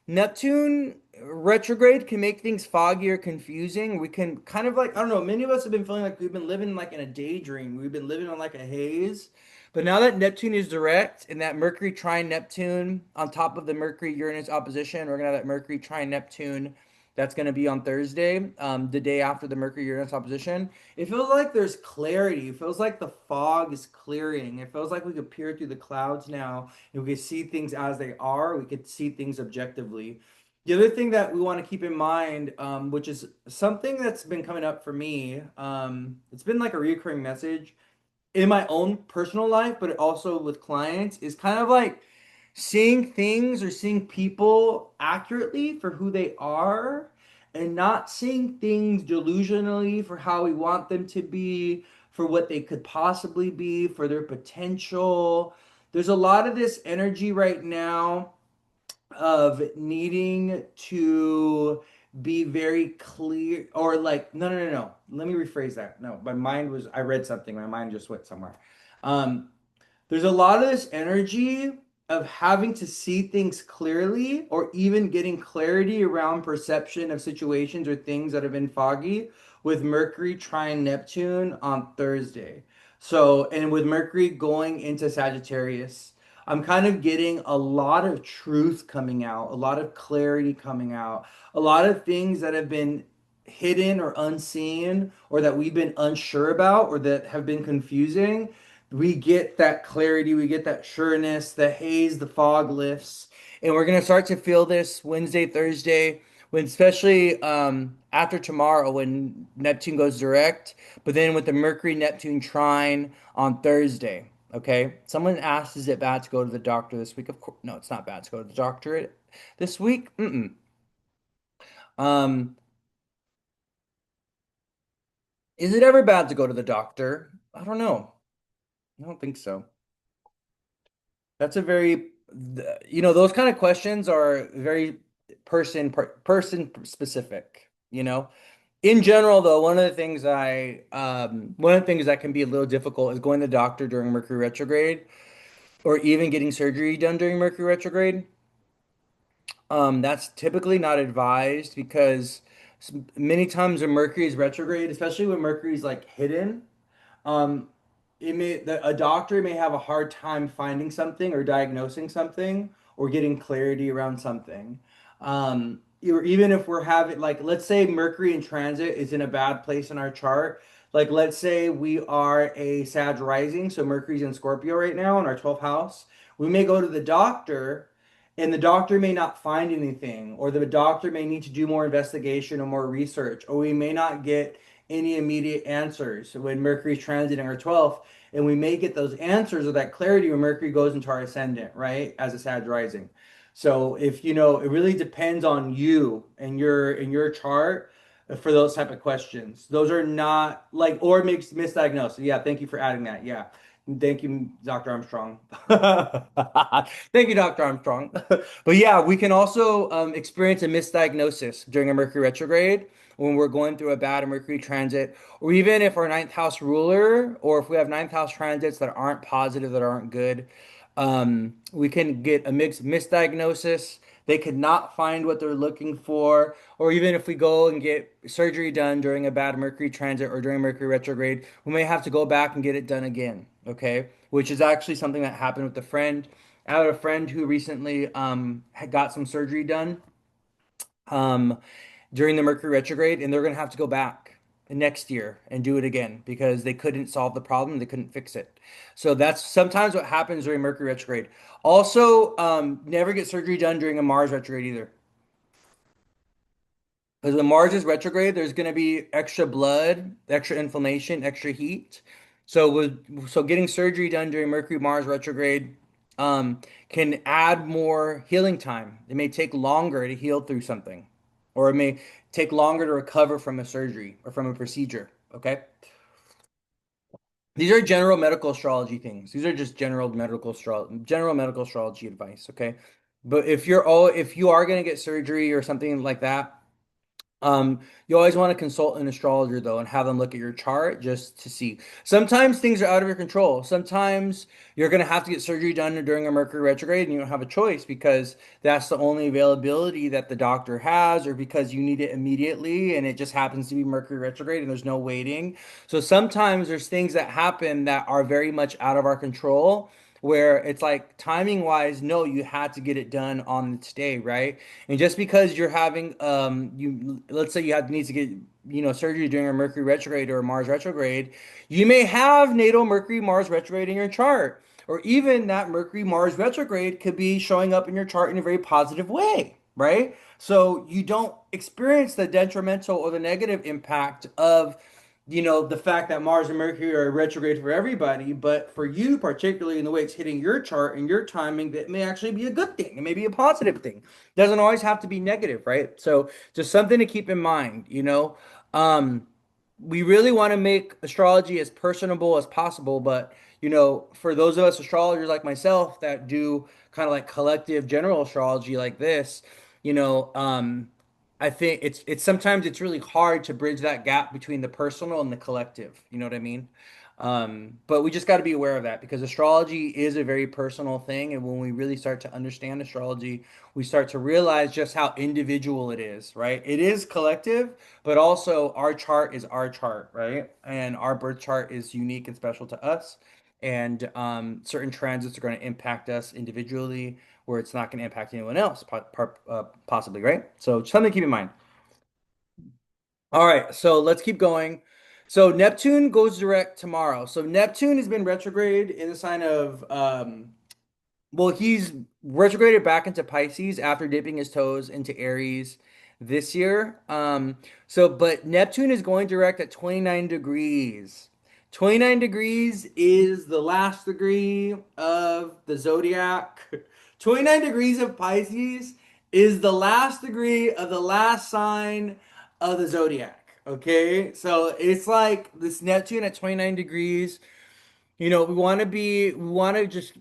Neptune retrograde can make things foggy or confusing. We can kind of like, I don't know, many of us have been feeling like we've been living like in a daydream. We've been living on like a haze. But now that Neptune is direct and that Mercury trine Neptune on top of the Mercury Uranus opposition, we're gonna have that Mercury trine Neptune that's gonna be on Thursday, the day after the Mercury Uranus opposition. It feels like there's clarity. It feels like the fog is clearing. It feels like we could peer through the clouds now and we could see things as they are. We could see things objectively. The other thing that we want to keep in mind, which is something that's been coming up for me, it's been like a recurring message in my own personal life, but also with clients, is kind of like seeing things or seeing people accurately for who they are, and not seeing things delusionally for how we want them to be, for what they could possibly be, for their potential. There's a lot of this energy right now of needing to be very clear, or like, no, let me rephrase that. No, I read something, my mind just went somewhere. um there's a lot of this energy of having to see things clearly, or even getting clarity around perception of situations or things that have been foggy, with Mercury trine Neptune on Thursday. So, and with Mercury going into Sagittarius, I'm kind of getting a lot of truth coming out, a lot of clarity coming out, a lot of things that have been hidden or unseen, or that we've been unsure about, or that have been confusing. We get that clarity, we get that sureness, the haze, the fog lifts, and we're gonna start to feel this Wednesday, Thursday, when especially after tomorrow when Neptune goes direct, but then with the Mercury Neptune trine on Thursday. Okay, someone asked, "Is it bad to go to the doctor this week?" Of course, no, it's not bad to go to the doctor this week. Mm-mm. Um, is it ever bad to go to the doctor? I don't know. I don't think so. That's a very, those kind of questions are very person specific, you know. In general, though, one of the things that can be a little difficult is going to the doctor during Mercury retrograde or even getting surgery done during Mercury retrograde. That's typically not advised because many times when Mercury is retrograde, especially when Mercury is like hidden, um, a doctor may have a hard time finding something or diagnosing something or getting clarity around something. Or even if we're having like, let's say Mercury in transit is in a bad place in our chart. Like, let's say we are a Sag rising, so Mercury's in Scorpio right now in our 12th house. We may go to the doctor, and the doctor may not find anything, or the doctor may need to do more investigation or more research, or we may not get any immediate answers when Mercury's transiting our 12th, and we may get those answers or that clarity when Mercury goes into our ascendant, right? As a Sag rising. So if you know, it really depends on you and your chart for those type of questions. Those are not like or makes misdiagnosed. Yeah, thank you for adding that. Yeah. Thank you, Dr. Armstrong. Thank you, Dr. Armstrong. But yeah, we can also experience a misdiagnosis during a Mercury retrograde when we're going through a bad Mercury transit, or even if our ninth house ruler, or if we have ninth house transits that aren't positive, that aren't good, we can get a mixed misdiagnosis. They could not find what they're looking for, or even if we go and get surgery done during a bad Mercury transit or during Mercury retrograde, we may have to go back and get it done again. Okay, which is actually something that happened with a friend. I had a friend who recently had got some surgery done um, during the Mercury retrograde, and they're going to have to go back next year and do it again because they couldn't solve the problem, they couldn't fix it. So that's sometimes what happens during Mercury retrograde. Also, never get surgery done during a Mars retrograde either. Because when Mars is retrograde, there's going to be extra blood, extra inflammation, extra heat. So getting surgery done during Mercury Mars retrograde can add more healing time. It may take longer to heal through something, or it may take longer to recover from a surgery or from a procedure. Okay, these are general medical astrology things. These are just general medical astrology advice. Okay, but if you are going to get surgery or something like that. You always want to consult an astrologer though and have them look at your chart just to see. Sometimes things are out of your control. Sometimes you're going to have to get surgery done during a Mercury retrograde and you don't have a choice because that's the only availability that the doctor has or because you need it immediately and it just happens to be Mercury retrograde and there's no waiting. So sometimes there's things that happen that are very much out of our control where it's like timing wise, no, you had to get it done on this day, right? And just because you're having you let's say you have needs to get surgery during a Mercury retrograde or a Mars retrograde, you may have natal Mercury Mars retrograde in your chart. Or even that Mercury Mars retrograde could be showing up in your chart in a very positive way, right? So you don't experience the detrimental or the negative impact of the fact that Mars and Mercury are retrograde for everybody, but for you, particularly in the way it's hitting your chart and your timing, that may actually be a good thing. It may be a positive thing. Doesn't always have to be negative, right? So just something to keep in mind. We really want to make astrology as personable as possible, but for those of us astrologers like myself that do kind of like collective general astrology like this, you know, um, I think it's sometimes it's really hard to bridge that gap between the personal and the collective. You know what I mean? But we just got to be aware of that because astrology is a very personal thing, and when we really start to understand astrology, we start to realize just how individual it is, right? It is collective, but also our chart is our chart, right? And our birth chart is unique and special to us. And certain transits are going to impact us individually, where it's not going to impact anyone else, possibly, right? So something to keep in mind. All right, so let's keep going. So Neptune goes direct tomorrow. So Neptune has been retrograde in the sign of well, he's retrograded back into Pisces after dipping his toes into Aries this year. But Neptune is going direct at 29 degrees. 29 degrees is the last degree of the zodiac. 29 degrees of Pisces is the last degree of the last sign of the zodiac. Okay, so it's like this Neptune at 29 degrees. We want to just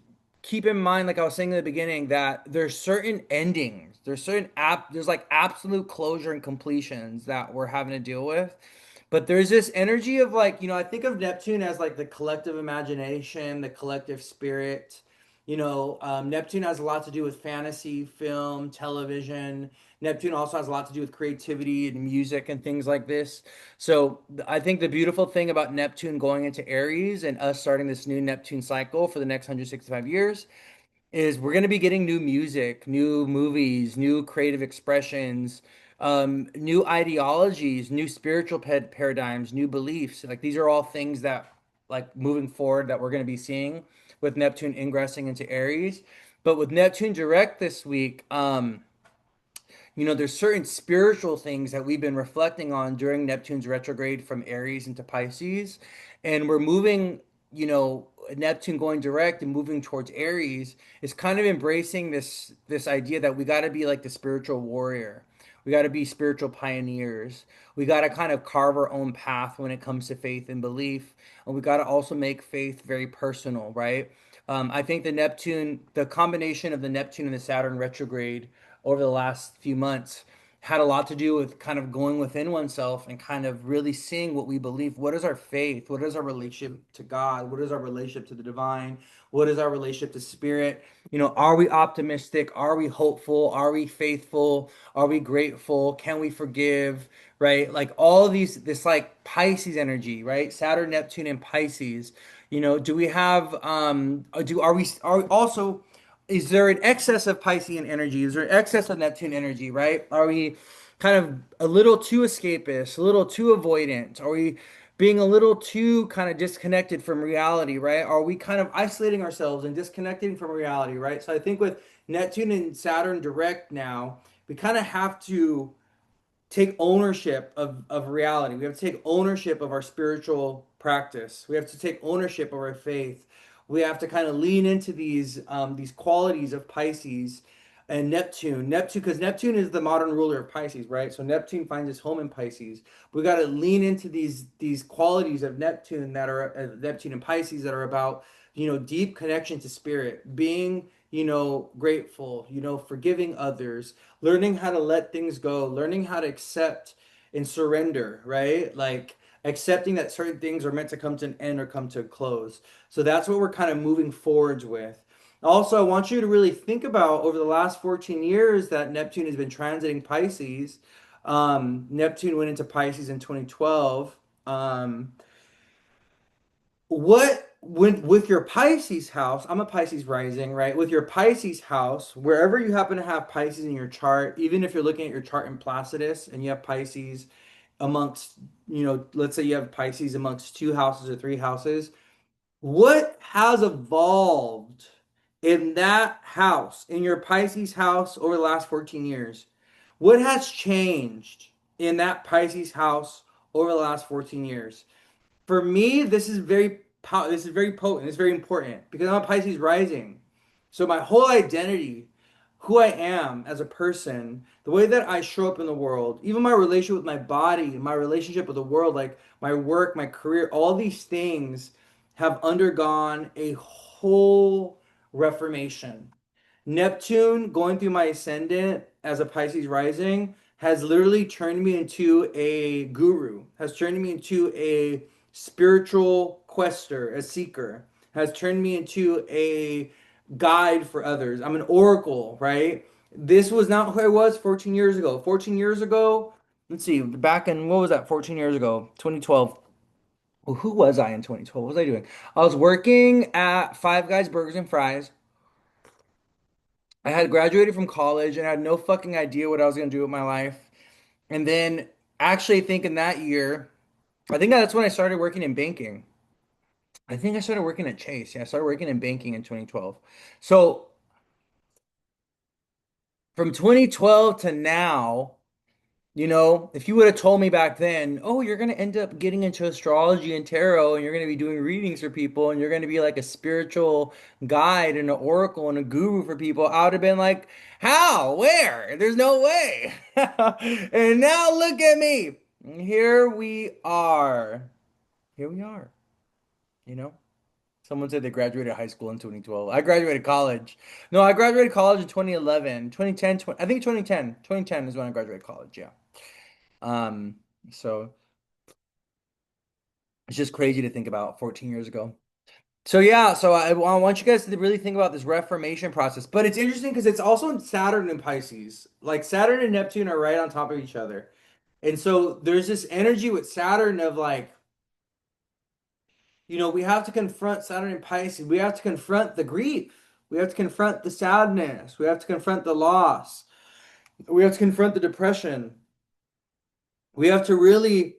keep in mind, like I was saying in the beginning, that there's certain endings, there's like absolute closure and completions that we're having to deal with. But there's this energy of like, I think of Neptune as like the collective imagination, the collective spirit. Neptune has a lot to do with fantasy, film, television. Neptune also has a lot to do with creativity and music and things like this. So I think the beautiful thing about Neptune going into Aries and us starting this new Neptune cycle for the next 165 years is we're going to be getting new music, new movies, new creative expressions, new ideologies, new spiritual paradigms, new beliefs. Like these are all things that, like moving forward, that we're going to be seeing with Neptune ingressing into Aries. But with Neptune direct this week, there's certain spiritual things that we've been reflecting on during Neptune's retrograde from Aries into Pisces. And we're moving, Neptune going direct and moving towards Aries is kind of embracing this idea that we got to be like the spiritual warrior. We got to be spiritual pioneers. We got to kind of carve our own path when it comes to faith and belief. And we got to also make faith very personal, right? I think the combination of the Neptune and the Saturn retrograde over the last few months had a lot to do with kind of going within oneself and kind of really seeing what we believe. What is our faith? What is our relationship to God? What is our relationship to the divine? What is our relationship to spirit? Are we optimistic? Are we hopeful? Are we faithful? Are we grateful? Can we forgive? Right? Like all these, this like Pisces energy, right? Saturn, Neptune, and Pisces. Do we have, are we also, is there an excess of Piscean energy? Is there an excess of Neptune energy, right? Are we kind of a little too escapist, a little too avoidant? Are we being a little too kind of disconnected from reality, right? Are we kind of isolating ourselves and disconnecting from reality, right? So I think with Neptune and Saturn direct now, we kind of have to take ownership of reality. We have to take ownership of our spiritual practice. We have to take ownership of our faith. We have to kind of lean into these qualities of Pisces and Neptune. Neptune, because Neptune is the modern ruler of Pisces, right? So Neptune finds its home in Pisces. We got to lean into these qualities of Neptune that are Neptune and Pisces that are about deep connection to spirit, being grateful, forgiving others, learning how to let things go, learning how to accept and surrender, right? Like accepting that certain things are meant to come to an end or come to a close. So that's what we're kind of moving forwards with. Also, I want you to really think about over the last 14 years that Neptune has been transiting Pisces. Neptune went into Pisces in 2012. What with your Pisces house, I'm a Pisces rising, right? With your Pisces house, wherever you happen to have Pisces in your chart, even if you're looking at your chart in Placidus and you have Pisces amongst, let's say you have Pisces amongst two houses or three houses, what has evolved in that house, in your Pisces house over the last 14 years? What has changed in that Pisces house over the last 14 years? For me, this is very potent. It's very important because I'm a Pisces rising. So my whole identity, who I am as a person, the way that I show up in the world, even my relationship with my body, my relationship with the world, like my work, my career, all these things have undergone a whole reformation. Neptune going through my ascendant as a Pisces rising has literally turned me into a guru, has turned me into a spiritual quester, a seeker, has turned me into a guide for others. I'm an oracle, right? This was not who I was 14 years ago. 14 years ago, let's see, back in, what was that, 14 years ago? 2012. Well, who was I in 2012? What was I doing? I was working at Five Guys Burgers and Fries. I had graduated from college and I had no fucking idea what I was going to do with my life. And then actually thinking that year, I think that's when I started working in banking. I think I started working at Chase. Yeah, I started working in banking in 2012. So from 2012 to now, if you would have told me back then, oh, you're going to end up getting into astrology and tarot and you're going to be doing readings for people and you're going to be like a spiritual guide and an oracle and a guru for people, I would have been like, how? Where? There's no way. And now look at me. Here we are. Here we are, you know? Someone said they graduated high school in 2012. I graduated college. No, I graduated college in 2011, 2010, 20, I think 2010. 2010 is when I graduated college, yeah. Um, so it's just crazy to think about 14 years ago. So yeah, so I want you guys to really think about this reformation process. But it's interesting because it's also in Saturn and Pisces. Like Saturn and Neptune are right on top of each other. And so there's this energy with Saturn of like, we have to confront Saturn and Pisces. We have to confront the grief. We have to confront the sadness. We have to confront the loss. We have to confront the depression. We have to really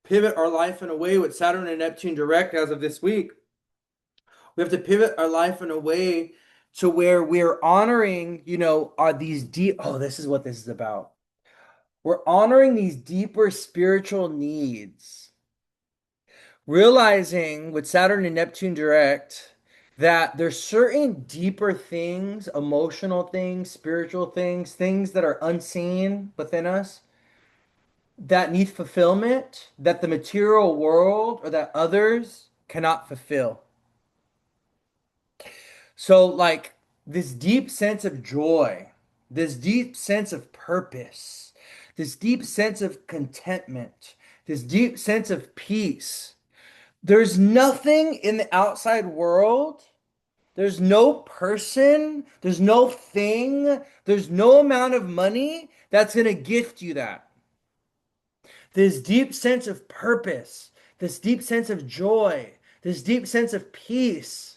pivot our life in a way with Saturn and Neptune direct as of this week. We have to pivot our life in a way to where we're honoring, are these deep, oh, this is what this is about. We're honoring these deeper spiritual needs, realizing with Saturn and Neptune direct that there's certain deeper things, emotional things, spiritual things, things that are unseen within us that need fulfillment that the material world or that others cannot fulfill. So, like this deep sense of joy, this deep sense of purpose, this deep sense of contentment, this deep sense of peace. There's nothing in the outside world. There's no person, there's no thing, there's no amount of money that's going to gift you that. This deep sense of purpose, this deep sense of joy, this deep sense of peace,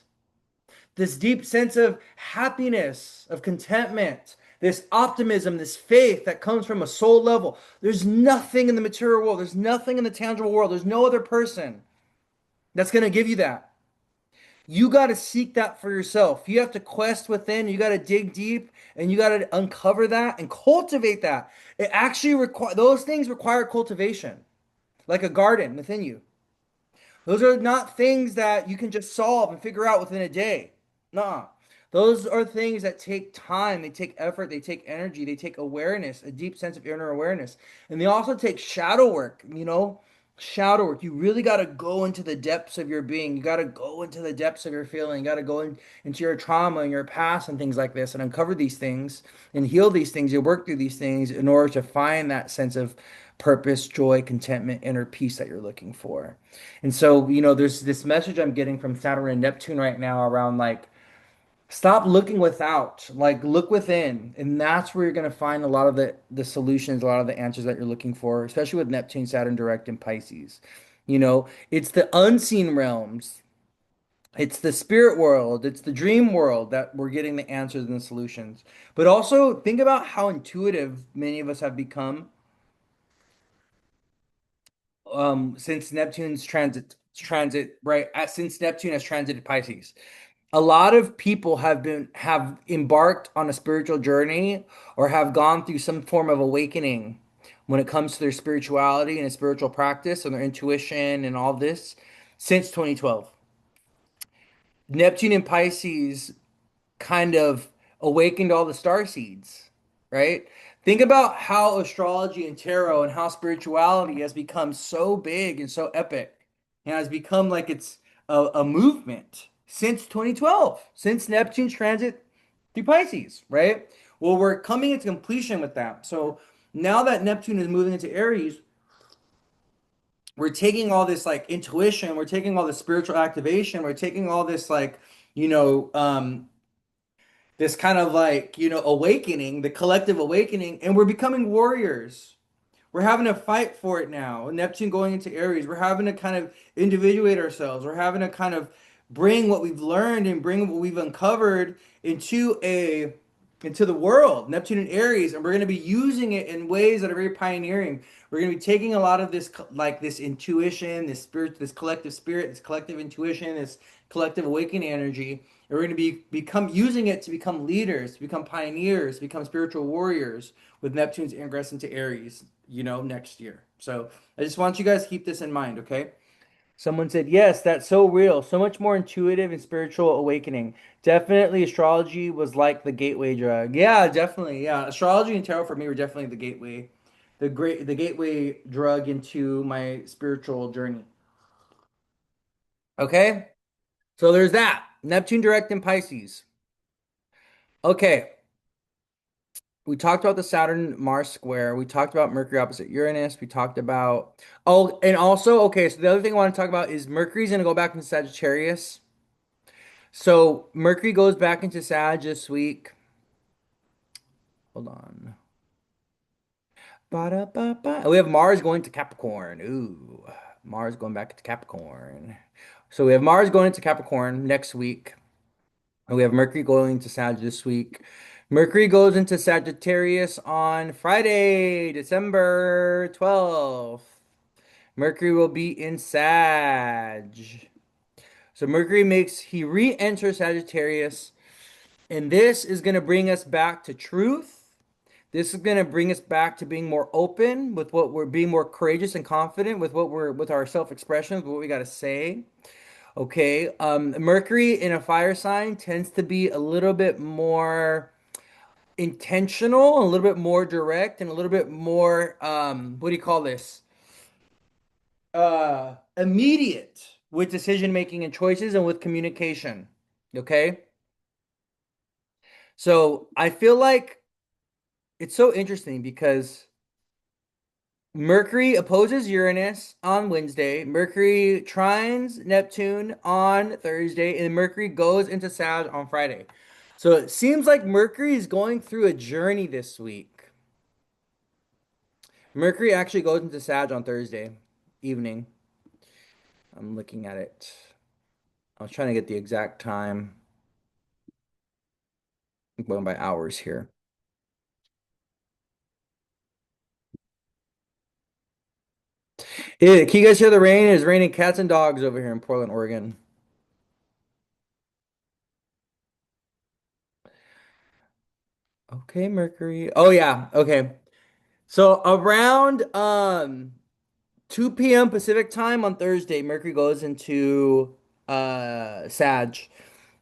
this deep sense of happiness, of contentment, this optimism, this faith that comes from a soul level. There's nothing in the material world, there's nothing in the tangible world, there's no other person that's going to give you that. You got to seek that for yourself. You have to quest within, you got to dig deep, and you got to uncover that and cultivate that. It actually require those things require cultivation, like a garden within you. Those are not things that you can just solve and figure out within a day. Nah. Those are things that take time, they take effort, they take energy, they take awareness, a deep sense of inner awareness. And they also take shadow work, shadow work. You really got to go into the depths of your being. You got to go into the depths of your feeling. You got to go into your trauma and your past and things like this and uncover these things and heal these things. You work through these things in order to find that sense of purpose, joy, contentment, inner peace that you're looking for. And so, there's this message I'm getting from Saturn and Neptune right now around like, stop looking without, like look within. And that's where you're going to find a lot of the solutions, a lot of the answers that you're looking for, especially with Neptune, Saturn direct in Pisces. It's the unseen realms. It's the spirit world, it's the dream world that we're getting the answers and the solutions. But also think about how intuitive many of us have become since Neptune's transit right since Neptune has transited Pisces. A lot of people have embarked on a spiritual journey or have gone through some form of awakening when it comes to their spirituality and a spiritual practice and their intuition and all this since 2012. Neptune and Pisces kind of awakened all the star seeds, right? Think about how astrology and tarot and how spirituality has become so big and so epic and has become like it's a movement since 2012, since Neptune's transit through Pisces, right? Well, we're coming into completion with that. So now that Neptune is moving into Aries, we're taking all this like intuition, we're taking all this spiritual activation, we're taking all this like, you know, um, this kind of like, awakening, the collective awakening, and we're becoming warriors. We're having to fight for it now. Neptune going into Aries, we're having to kind of individuate ourselves. We're having to kind of bring what we've learned and bring what we've uncovered into the world. Neptune and Aries, and we're going to be using it in ways that are very pioneering. We're going to be taking a lot of this like this intuition, this spirit, this collective spirit, this collective intuition, this collective awakening energy, and we're going to become using it to become leaders, to become pioneers, to become spiritual warriors with Neptune's ingress into Aries, next year. So I just want you guys to keep this in mind, okay? Someone said, yes, that's so real. So much more intuitive and spiritual awakening. Definitely astrology was like the gateway drug. Yeah, definitely. Yeah. Astrology and tarot for me were definitely the gateway, the gateway drug into my spiritual journey. Okay? So there's that. Neptune direct in Pisces. Okay. We talked about the Saturn Mars square. We talked about Mercury opposite Uranus. We talked about, oh, and also, okay, so the other thing I want to talk about is Mercury's going to go back into Sagittarius. So Mercury goes back into Sag this week. Hold on. Ba-da-ba-ba. We have Mars going to Capricorn. Ooh, Mars going back to Capricorn. So we have Mars going into Capricorn next week. And we have Mercury going to Sag this week. Mercury goes into Sagittarius on Friday, December 12th. Mercury will be in Sag. So Mercury he re-enters Sagittarius, and this is going to bring us back to truth. This is going to bring us back to being more open with what we're being more courageous and confident with with our self-expression, with what we got to say. Okay. Mercury in a fire sign tends to be a little bit more intentional, a little bit more direct, and a little bit more, what do you call this? Immediate with decision making and choices and with communication. Okay. So I feel like it's so interesting because Mercury opposes Uranus on Wednesday. Mercury trines Neptune on Thursday, and Mercury goes into Sag on Friday. So it seems like Mercury is going through a journey this week. Mercury actually goes into Sag on Thursday evening. I'm looking at it. I was trying to get the exact time. I'm going by hours here. Can you guys hear the rain? It's raining cats and dogs over here in Portland, Oregon. Okay, Mercury. Oh yeah. Okay. So around 2 p.m. Pacific time on Thursday, Mercury goes into Sag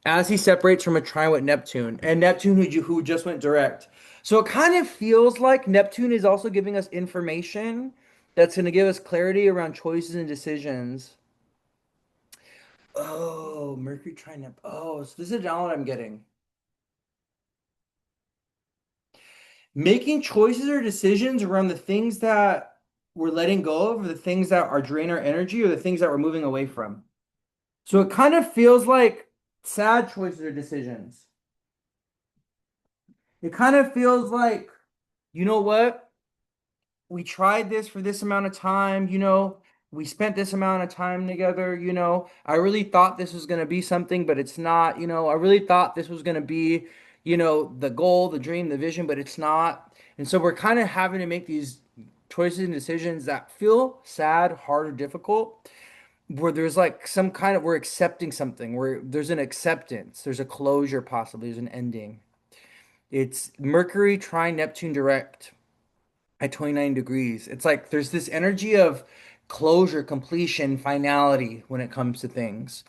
as he separates from a trine with Neptune, and Neptune who just went direct. So it kind of feels like Neptune is also giving us information that's going to give us clarity around choices and decisions. Oh, Mercury trine Neptune. Oh, so this is the download I'm getting. Making choices or decisions around the things that we're letting go of, or the things that are drain our energy, or the things that we're moving away from. So it kind of feels like sad choices or decisions. It kind of feels like, you know what? We tried this for this amount of time, we spent this amount of time together, I really thought this was going to be something, but it's not, I really thought this was going to be, the goal, the dream, the vision, but it's not. And so we're kind of having to make these choices and decisions that feel sad, hard, or difficult, where there's like some kind of, we're accepting something, where there's an acceptance, there's a closure, possibly, there's an ending. It's Mercury trine Neptune direct at 29 degrees. It's like there's this energy of closure, completion, finality when it comes to things.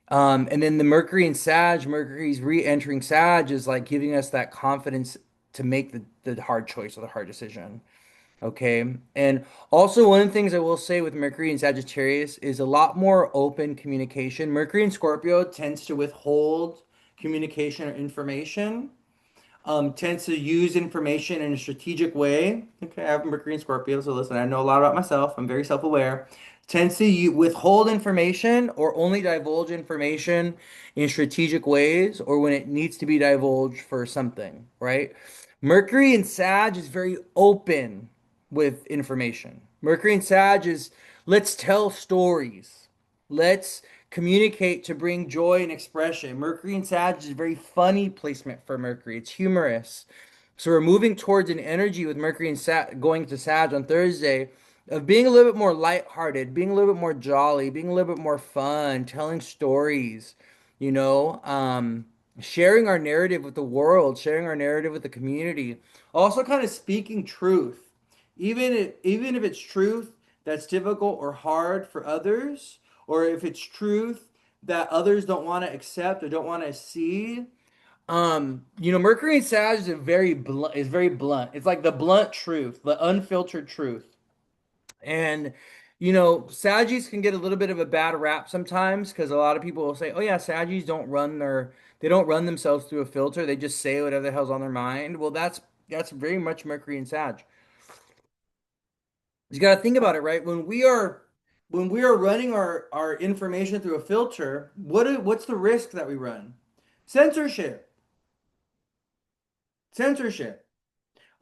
And then the Mercury in Sag, Mercury's re-entering Sag is like giving us that confidence to make the hard choice or the hard decision. Okay. And also, one of the things I will say with Mercury and Sagittarius is a lot more open communication. Mercury in Scorpio tends to withhold communication or information, tends to use information in a strategic way. Okay, I have Mercury and Scorpio, so listen, I know a lot about myself. I'm very self-aware. Tends to withhold information or only divulge information in strategic ways or when it needs to be divulged for something, right? Mercury in Sag is very open with information. Mercury in Sag is let's tell stories. Let's communicate to bring joy and expression. Mercury and Sag is a very funny placement for Mercury. It's humorous. So we're moving towards an energy with Mercury and going to Sag on Thursday of being a little bit more lighthearted, being a little bit more jolly, being a little bit more fun, telling stories, you know, sharing our narrative with the world, sharing our narrative with the community. Also kind of speaking truth. Even if it's truth that's difficult or hard for others, or if it's truth that others don't want to accept or don't want to see. Mercury and Sag is very blunt. It's like the blunt truth, the unfiltered truth. And Saggies can get a little bit of a bad rap sometimes because a lot of people will say, "Oh yeah, Saggies they don't run themselves through a filter. They just say whatever the hell's on their mind." Well, that's very much Mercury and Sag. You got to think about it, right? When we are running our information through a filter, what's the risk that we run? Censorship. Censorship.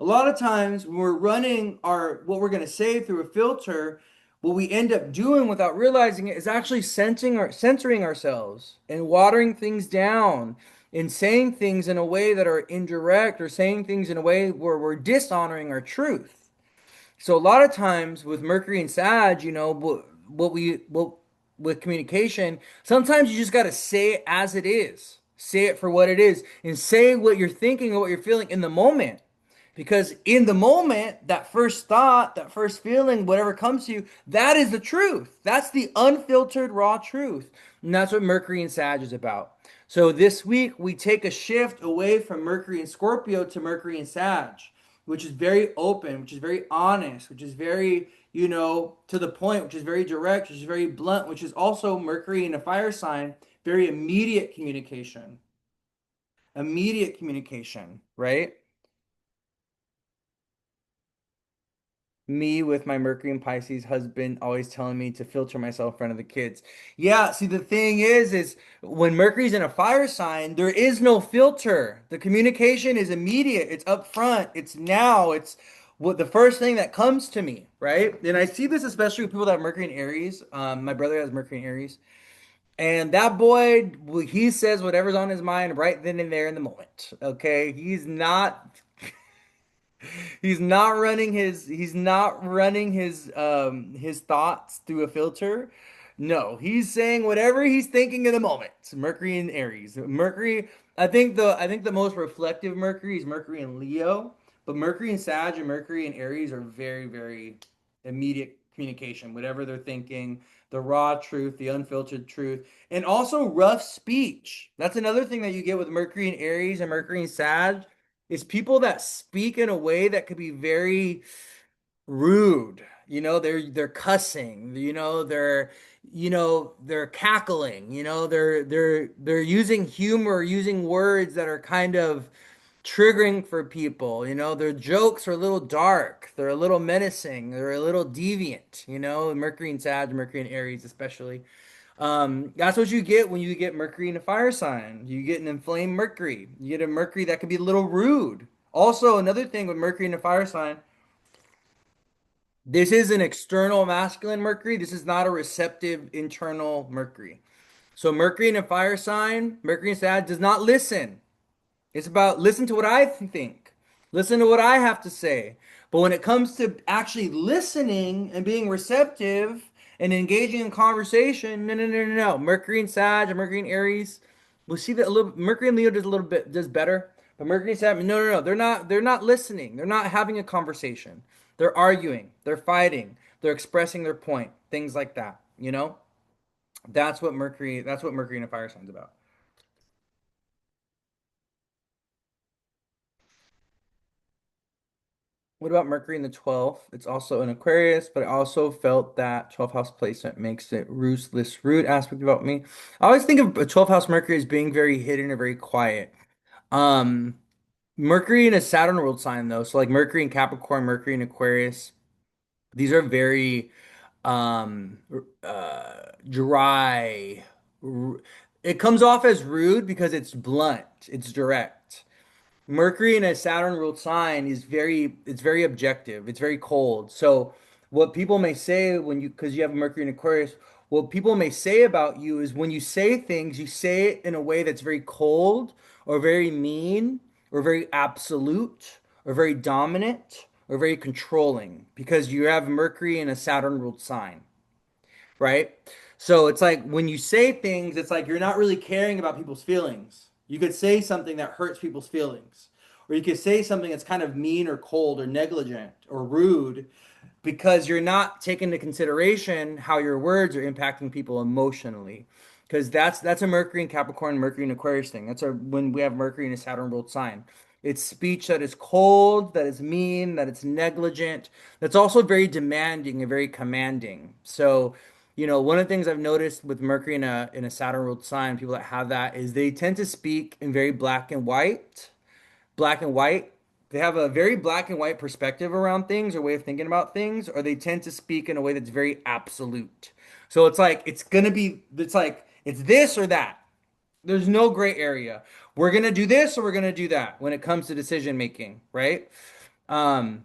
A lot of times when we're running our what we're going to say through a filter, what we end up doing without realizing it is actually censoring ourselves and watering things down and saying things in a way that are indirect or saying things in a way where we're dishonoring our truth. So a lot of times with Mercury and Sag, what with communication, sometimes you just got to say it as it is. Say it for what it is and say what you're thinking or what you're feeling in the moment. Because in the moment, that first thought, that first feeling, whatever comes to you, that is the truth. That's the unfiltered, raw truth. And that's what Mercury and Sag is about. So this week, we take a shift away from Mercury and Scorpio to Mercury and Sag, which is very open, which is very honest, which is very, to the point, which is very direct, which is very blunt, which is also Mercury in a fire sign, very immediate communication. Immediate communication, right? Me with my Mercury and Pisces husband always telling me to filter myself in front of the kids. Yeah, see the thing is when Mercury's in a fire sign, there is no filter. The communication is immediate, it's upfront, it's now, it's what the first thing that comes to me, right? And I see this especially with people that have Mercury and Aries. My brother has Mercury and Aries. And that boy, he says whatever's on his mind right then and there in the moment. Okay. He's not running his thoughts through a filter. No, he's saying whatever he's thinking in the moment. Mercury and Aries. Mercury, I think the most reflective Mercury is Mercury and Leo, but Mercury and Sag and Mercury and Aries are very, very immediate communication. Whatever they're thinking, the raw truth, the unfiltered truth, and also rough speech. That's another thing that you get with Mercury and Aries and Mercury and Sag is people that speak in a way that could be very rude. They're cussing, they're cackling, they're using humor, using words that are kind of triggering for people. Their jokes are a little dark, they're a little menacing, they're a little deviant, Mercury and Sag, Mercury and Aries especially. That's what you get when you get Mercury in a fire sign. You get an inflamed Mercury. You get a Mercury that can be a little rude. Also, another thing with Mercury in a fire sign, this is an external masculine Mercury. This is not a receptive internal Mercury. So Mercury in a fire sign, Mercury in Sag does not listen. It's about listen to what I think, listen to what I have to say. But when it comes to actually listening and being receptive and engaging in conversation, no, no, no, no, no. Mercury and Sag and Mercury and Aries, we'll see that a little. Mercury and Leo does better, but Mercury and Sag, no, no, no. They're not listening. They're not having a conversation. They're arguing. They're fighting. They're expressing their point. Things like that. That's what Mercury in a fire sign's about. What about Mercury in the 12th? It's also in Aquarius, but I also felt that 12th house placement makes it ruthless, rude aspect about me. I always think of a 12th house Mercury as being very hidden or very quiet. Um, Mercury in a Saturn ruled sign though, so like Mercury in Capricorn, Mercury in Aquarius, these are very um dry. R- It comes off as rude because it's blunt, it's direct. Mercury in a Saturn ruled sign it's very objective. It's very cold. So what people may say because you have Mercury in Aquarius, what people may say about you is when you say things, you say it in a way that's very cold or very mean or very absolute or very dominant or very controlling because you have Mercury in a Saturn ruled sign, right? So it's like when you say things, it's like you're not really caring about people's feelings. You could say something that hurts people's feelings, or you could say something that's kind of mean or cold or negligent or rude because you're not taking into consideration how your words are impacting people emotionally. Because that's a Mercury in Capricorn, Mercury in Aquarius thing. That's when we have Mercury in a Saturn ruled sign. It's speech that is cold, that is mean, that it's negligent, that's also very demanding and very commanding. So, one of the things I've noticed with Mercury in a Saturn ruled sign, people that have that is they tend to speak in very black and white. Black and white. They have a very black and white perspective around things or way of thinking about things, or they tend to speak in a way that's very absolute. So it's like it's this or that. There's no gray area. We're gonna do this or we're gonna do that when it comes to decision making, right? Um,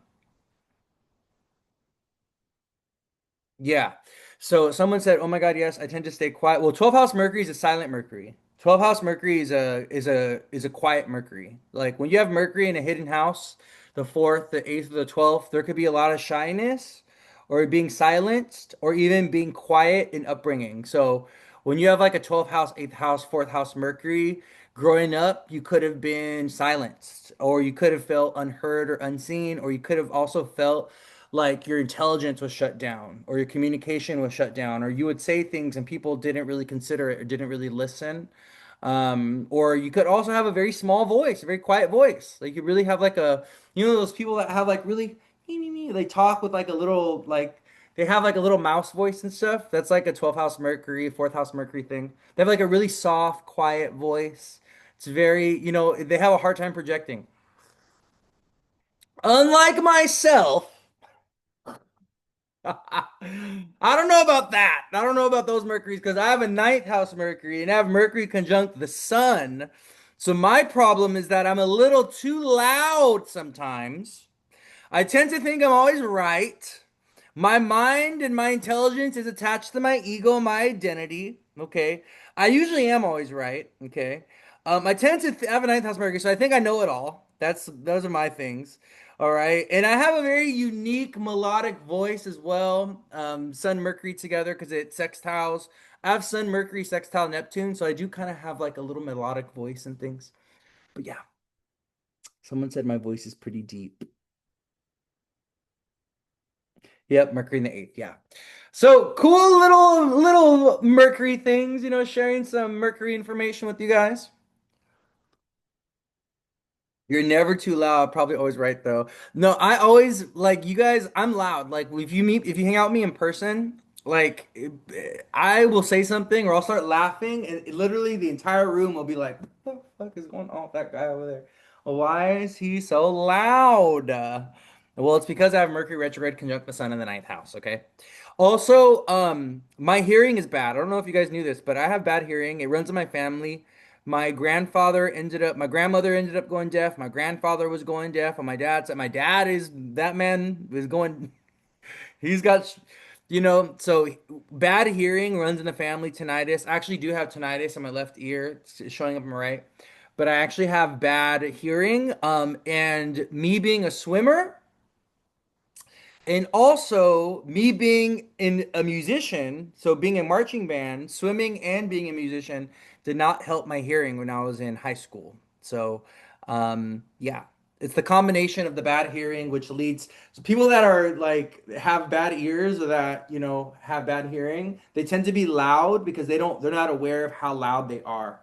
Yeah. So someone said, "Oh my God, yes, I tend to stay quiet." Well, 12th house Mercury is a silent Mercury. 12th house Mercury is a quiet Mercury. Like when you have Mercury in a hidden house, the fourth, the eighth, or the 12th, there could be a lot of shyness or being silenced or even being quiet in upbringing. So when you have like a 12th house, eighth house, fourth house Mercury, growing up, you could have been silenced or you could have felt unheard or unseen, or you could have also felt like your intelligence was shut down or your communication was shut down, or you would say things and people didn't really consider it or didn't really listen. Or you could also have a very small voice, a very quiet voice. Like you really have like those people that have like really, me, me, me, they talk with like a little, like, they have like a little mouse voice and stuff. That's like a 12th house Mercury, fourth house Mercury thing. They have like a really soft, quiet voice. It's very, they have a hard time projecting. Unlike myself, I don't know about that. I don't know about those Mercuries because I have a ninth house Mercury and I have Mercury conjunct the sun. So my problem is that I'm a little too loud sometimes. I tend to think I'm always right. My mind and my intelligence is attached to my ego, my identity. Okay. I usually am always right. Okay. I tend to have a ninth house Mercury, so I think I know it all. Those are my things. All right. And I have a very unique melodic voice as well. Sun Mercury together because it sextiles. I have Sun Mercury sextile Neptune, so I do kind of have like a little melodic voice and things. But yeah, someone said my voice is pretty deep. Yep, Mercury in the eighth. Yeah. So cool little Mercury things, sharing some Mercury information with you guys. You're never too loud. Probably always right though. No, I always like you guys. I'm loud. Like if you hang out with me in person, like I will say something or I'll start laughing, and literally the entire room will be like, "What the fuck is going on with that guy over there? Why is he so loud?" Well, it's because I have Mercury retrograde conjunct the sun in the ninth house. Okay. Also, my hearing is bad. I don't know if you guys knew this, but I have bad hearing. It runs in my family. My grandmother ended up going deaf. My grandfather was going deaf. And my dad is, that man is going, he's got, so bad hearing runs in the family, tinnitus. I actually do have tinnitus in my left ear. It's showing up on my right. But I actually have bad hearing. And me being a swimmer, and also, me being a musician, so being a marching band, swimming, and being a musician did not help my hearing when I was in high school. So, yeah, it's the combination of the bad hearing, which leads so people that are like have bad ears or that, have bad hearing, they tend to be loud because they're not aware of how loud they are.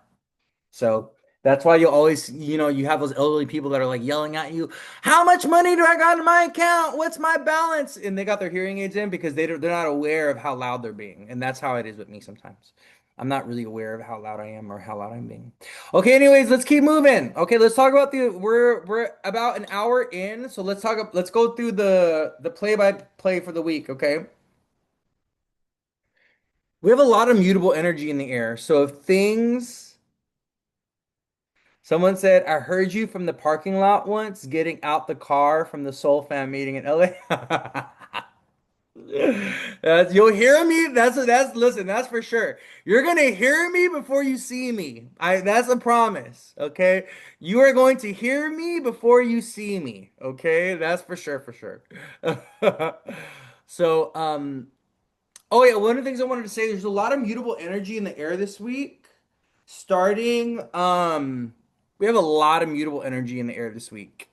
So that's why you always, you have those elderly people that are like yelling at you, "How much money do I got in my account? What's my balance?" And they got their hearing aids in because they're not aware of how loud they're being. And that's how it is with me sometimes. I'm not really aware of how loud I am or how loud I'm being. Okay, anyways, let's keep moving. Okay, let's talk about we're about an hour in, so let's go through the play by play for the week, okay? We have a lot of mutable energy in the air. So if things Someone said, I heard you from the parking lot once getting out the car from the Soul Fam meeting in LA. You'll hear me. Listen, that's for sure. You're gonna hear me before you see me. That's a promise. Okay. You are going to hear me before you see me. Okay. That's for sure. So, oh yeah, one of the things I wanted to say, there's a lot of mutable energy in the air this week. Starting, we have a lot of mutable energy in the air this week.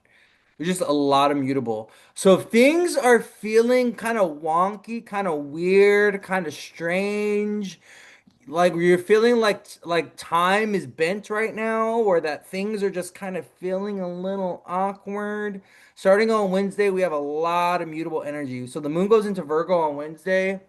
There's just a lot of mutable. So if things are feeling kind of wonky, kind of weird, kind of strange, like you're feeling like time is bent right now, or that things are just kind of feeling a little awkward. Starting on Wednesday, we have a lot of mutable energy. So the moon goes into Virgo on Wednesday.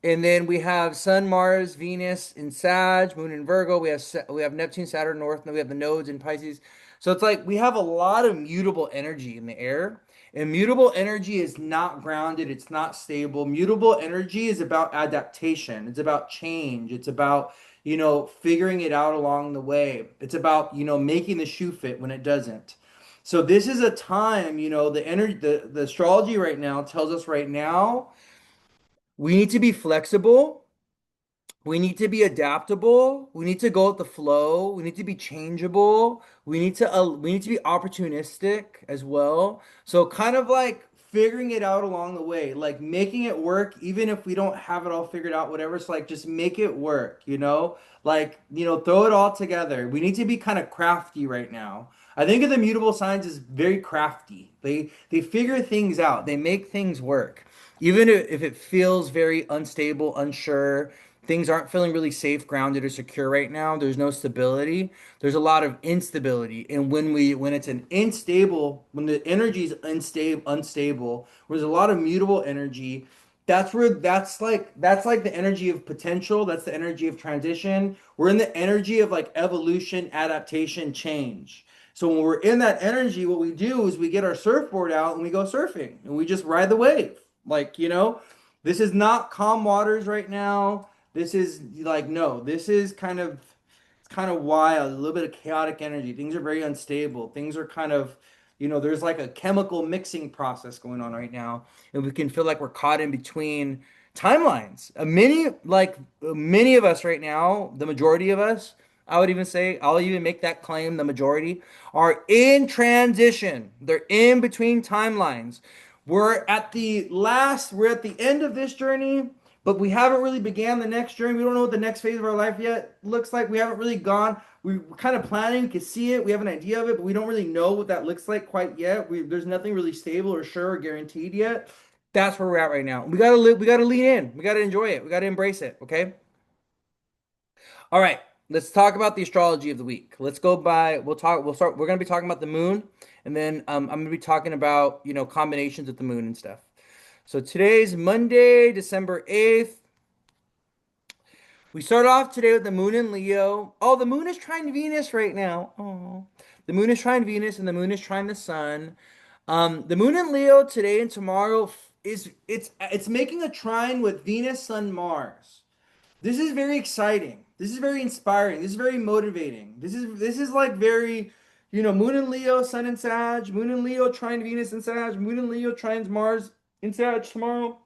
And then we have Sun, Mars, Venus in Sag, Moon in Virgo. We have Neptune, Saturn, North, and then we have the nodes in Pisces. So it's like we have a lot of mutable energy in the air. And mutable energy is not grounded, it's not stable. Mutable energy is about adaptation. It's about change. It's about, figuring it out along the way. It's about, making the shoe fit when it doesn't. So this is a time, the energy the astrology right now tells us right now we need to be flexible. We need to be adaptable. We need to go with the flow. We need to be changeable. We need to be opportunistic as well. So kind of like figuring it out along the way, like making it work even if we don't have it all figured out, whatever. It's like just make it work, Like, throw it all together. We need to be kind of crafty right now. I think of the mutable signs as very crafty. They figure things out. They make things work. Even if it feels very unstable, unsure, things aren't feeling really safe, grounded, or secure right now. There's no stability. There's a lot of instability. And when it's an unstable, when the energy is unstable, where there's a lot of mutable energy, that's like the energy of potential. That's the energy of transition. We're in the energy of like evolution, adaptation, change. So when we're in that energy, what we do is we get our surfboard out and we go surfing and we just ride the wave. Like, this is not calm waters right now. This is like, no, this is it's kind of wild, a little bit of chaotic energy. Things are very unstable. Things are kind of, there's like a chemical mixing process going on right now, and we can feel like we're caught in between timelines. Many of us right now, the majority of us, I would even say, I'll even make that claim, the majority are in transition. They're in between timelines. We're at the end of this journey, but we haven't really began the next journey. We don't know what the next phase of our life yet looks like. We haven't really gone. We're kind of planning, we can see it, we have an idea of it, but we don't really know what that looks like quite yet. There's nothing really stable or sure or guaranteed yet. That's where we're at right now. We gotta live, we gotta lean in, we gotta enjoy it, we gotta embrace it, okay? All right, let's talk about the astrology of the week. We're gonna be talking about the moon, and then I'm gonna be talking about, combinations with the moon and stuff. So today's Monday, December 8th. We start off today with the moon in Leo. Oh, the moon is trying Venus right now. Oh, the moon is trying Venus and the moon is trying the sun. The moon in Leo today and tomorrow it's making a trine with Venus, Sun, Mars. This is very exciting. This is very inspiring. This is very motivating. This is like very, moon in Leo, Sun in Sag, moon in Leo, trine Venus in Sag, moon in Leo, trines Mars in Sag tomorrow.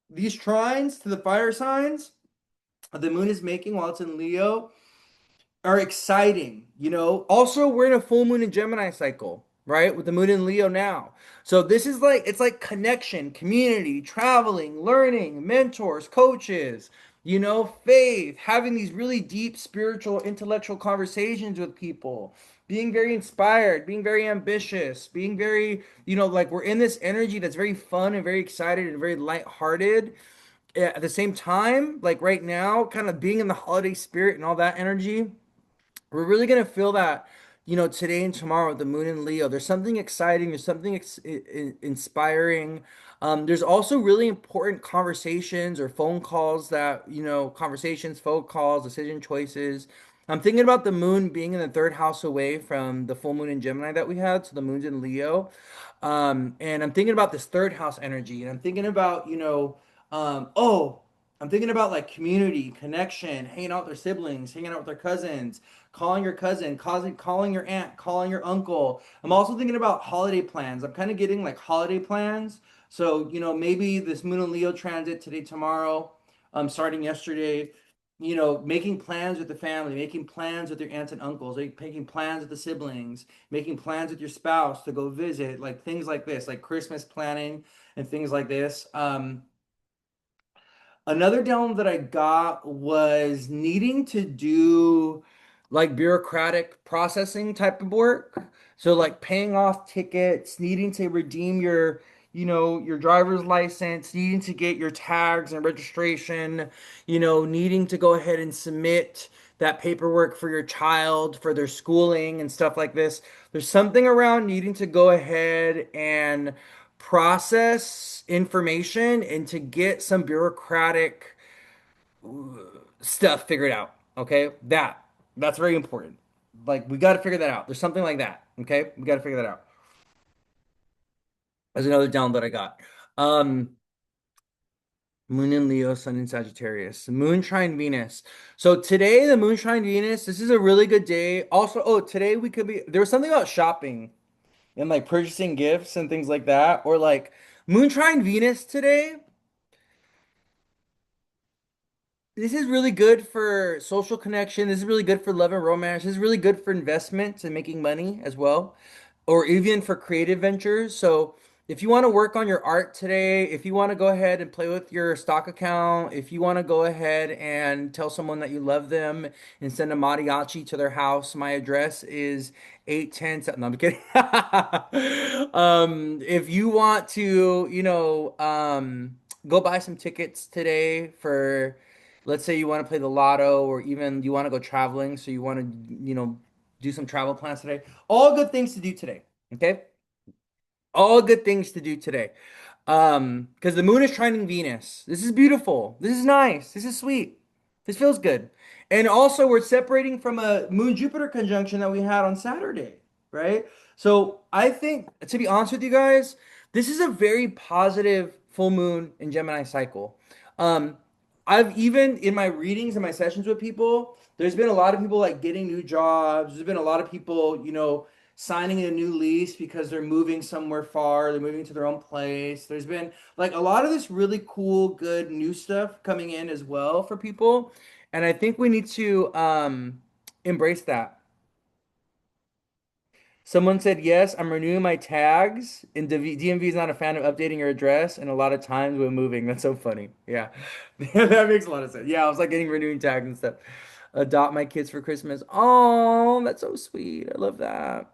These trines to the fire signs the moon is making while it's in Leo are exciting, Also, we're in a full moon in Gemini cycle, right? With the moon in Leo now. So this is like it's like connection, community, traveling, learning, mentors, coaches, faith, having these really deep spiritual, intellectual conversations with people, being very inspired, being very ambitious, being very, like we're in this energy that's very fun and very excited and very lighthearted at the same time, like right now, kind of being in the holiday spirit and all that energy, we're really gonna feel that, today and tomorrow with the moon in Leo. There's something exciting. There's something inspiring. There's also really important conversations or phone calls that, conversations, phone calls, decision choices. I'm thinking about the moon being in the third house away from the full moon in Gemini that we had. So the moon's in Leo. And I'm thinking about this third house energy, and I'm thinking about, I'm thinking about like community, connection, hanging out with their siblings, hanging out with their cousins, calling your cousin, calling your aunt, calling your uncle. I'm also thinking about holiday plans. I'm kind of getting like holiday plans. So, maybe this Moon and Leo transit today, tomorrow, starting yesterday, making plans with the family, making plans with your aunts and uncles, like making plans with the siblings, making plans with your spouse to go visit, like things like this, like Christmas planning and things like this. Another down that I got was needing to do like bureaucratic processing type of work. So like paying off tickets, needing to redeem your driver's license, needing to get your tags and registration, needing to go ahead and submit that paperwork for your child for their schooling and stuff like this. There's something around needing to go ahead and process information and to get some bureaucratic stuff figured out. Okay, that's very important. Like we got to figure that out. There's something like that. Okay, we got to figure that out. There's another down that I got. Um, Moon in Leo, Sun in Sagittarius, Moon trine Venus. So today, the Moon trine Venus. This is a really good day. Also, oh, today we could be. There was something about shopping and like purchasing gifts and things like that, or like Moon trine Venus today. This is really good for social connection. This is really good for love and romance. This is really good for investments and making money as well, or even for creative ventures. So, if you want to work on your art today, if you want to go ahead and play with your stock account, if you want to go ahead and tell someone that you love them and send a mariachi to their house, my address is 810. No, I'm kidding. If you want to, go buy some tickets today for, let's say you want to play the lotto, or even you want to go traveling, so you want to, do some travel plans today. All good things to do today. Okay? All good things to do today. Because the moon is trining Venus. This is beautiful. This is nice. This is sweet. This feels good. And also, we're separating from a moon Jupiter conjunction that we had on Saturday, right? So, I think, to be honest with you guys, this is a very positive full moon in Gemini cycle. Um, I've even in my readings and my sessions with people, there's been a lot of people like getting new jobs. There's been a lot of people, signing a new lease because they're moving somewhere far, they're moving to their own place. There's been like a lot of this really cool, good new stuff coming in as well for people. And I think we need to embrace that. Someone said, yes, I'm renewing my tags. And DMV is not a fan of updating your address, and a lot of times when moving. That's so funny. Yeah. That makes a lot of sense. Yeah, I was like getting renewing tags and stuff. Adopt my kids for Christmas. Oh, that's so sweet. I love that.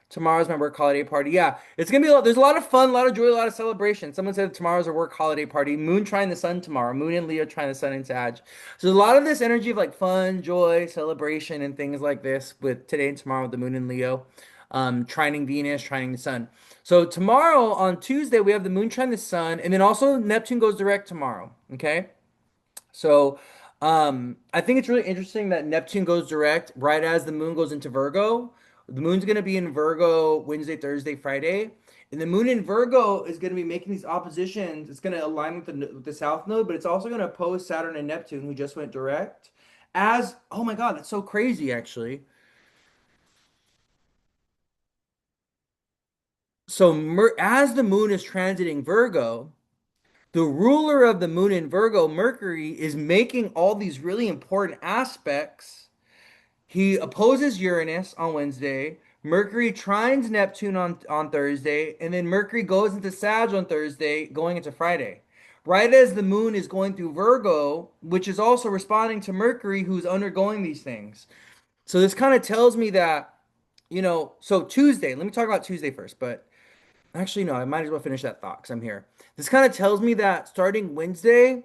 Tomorrow's my work holiday party. Yeah, it's gonna be there's a lot of fun, a lot of joy, a lot of celebration. Someone said tomorrow's a work holiday party. Moon trying the sun tomorrow. Moon and Leo trying the sun in Sag. So there's a lot of this energy of like fun, joy, celebration, and things like this with today and tomorrow with the moon and Leo. Trining Venus, trining the sun. So tomorrow on Tuesday we have the moon trine the sun, and then also Neptune goes direct tomorrow. Okay. So, I think it's really interesting that Neptune goes direct right as the moon goes into Virgo. The moon's going to be in Virgo Wednesday, Thursday, Friday. And the moon in Virgo is going to be making these oppositions. It's going to align with the South Node, but it's also going to oppose Saturn and Neptune, who just went direct. Oh my God, that's so crazy, actually. So, as the moon is transiting Virgo, the ruler of the moon in Virgo, Mercury, is making all these really important aspects. He opposes Uranus on Wednesday. Mercury trines Neptune on Thursday. And then Mercury goes into Sag on Thursday, going into Friday. Right as the moon is going through Virgo, which is also responding to Mercury, who's undergoing these things. So this kind of tells me that, so Tuesday, let me talk about Tuesday first, but actually, no, I might as well finish that thought because I'm here. This kind of tells me that starting Wednesday,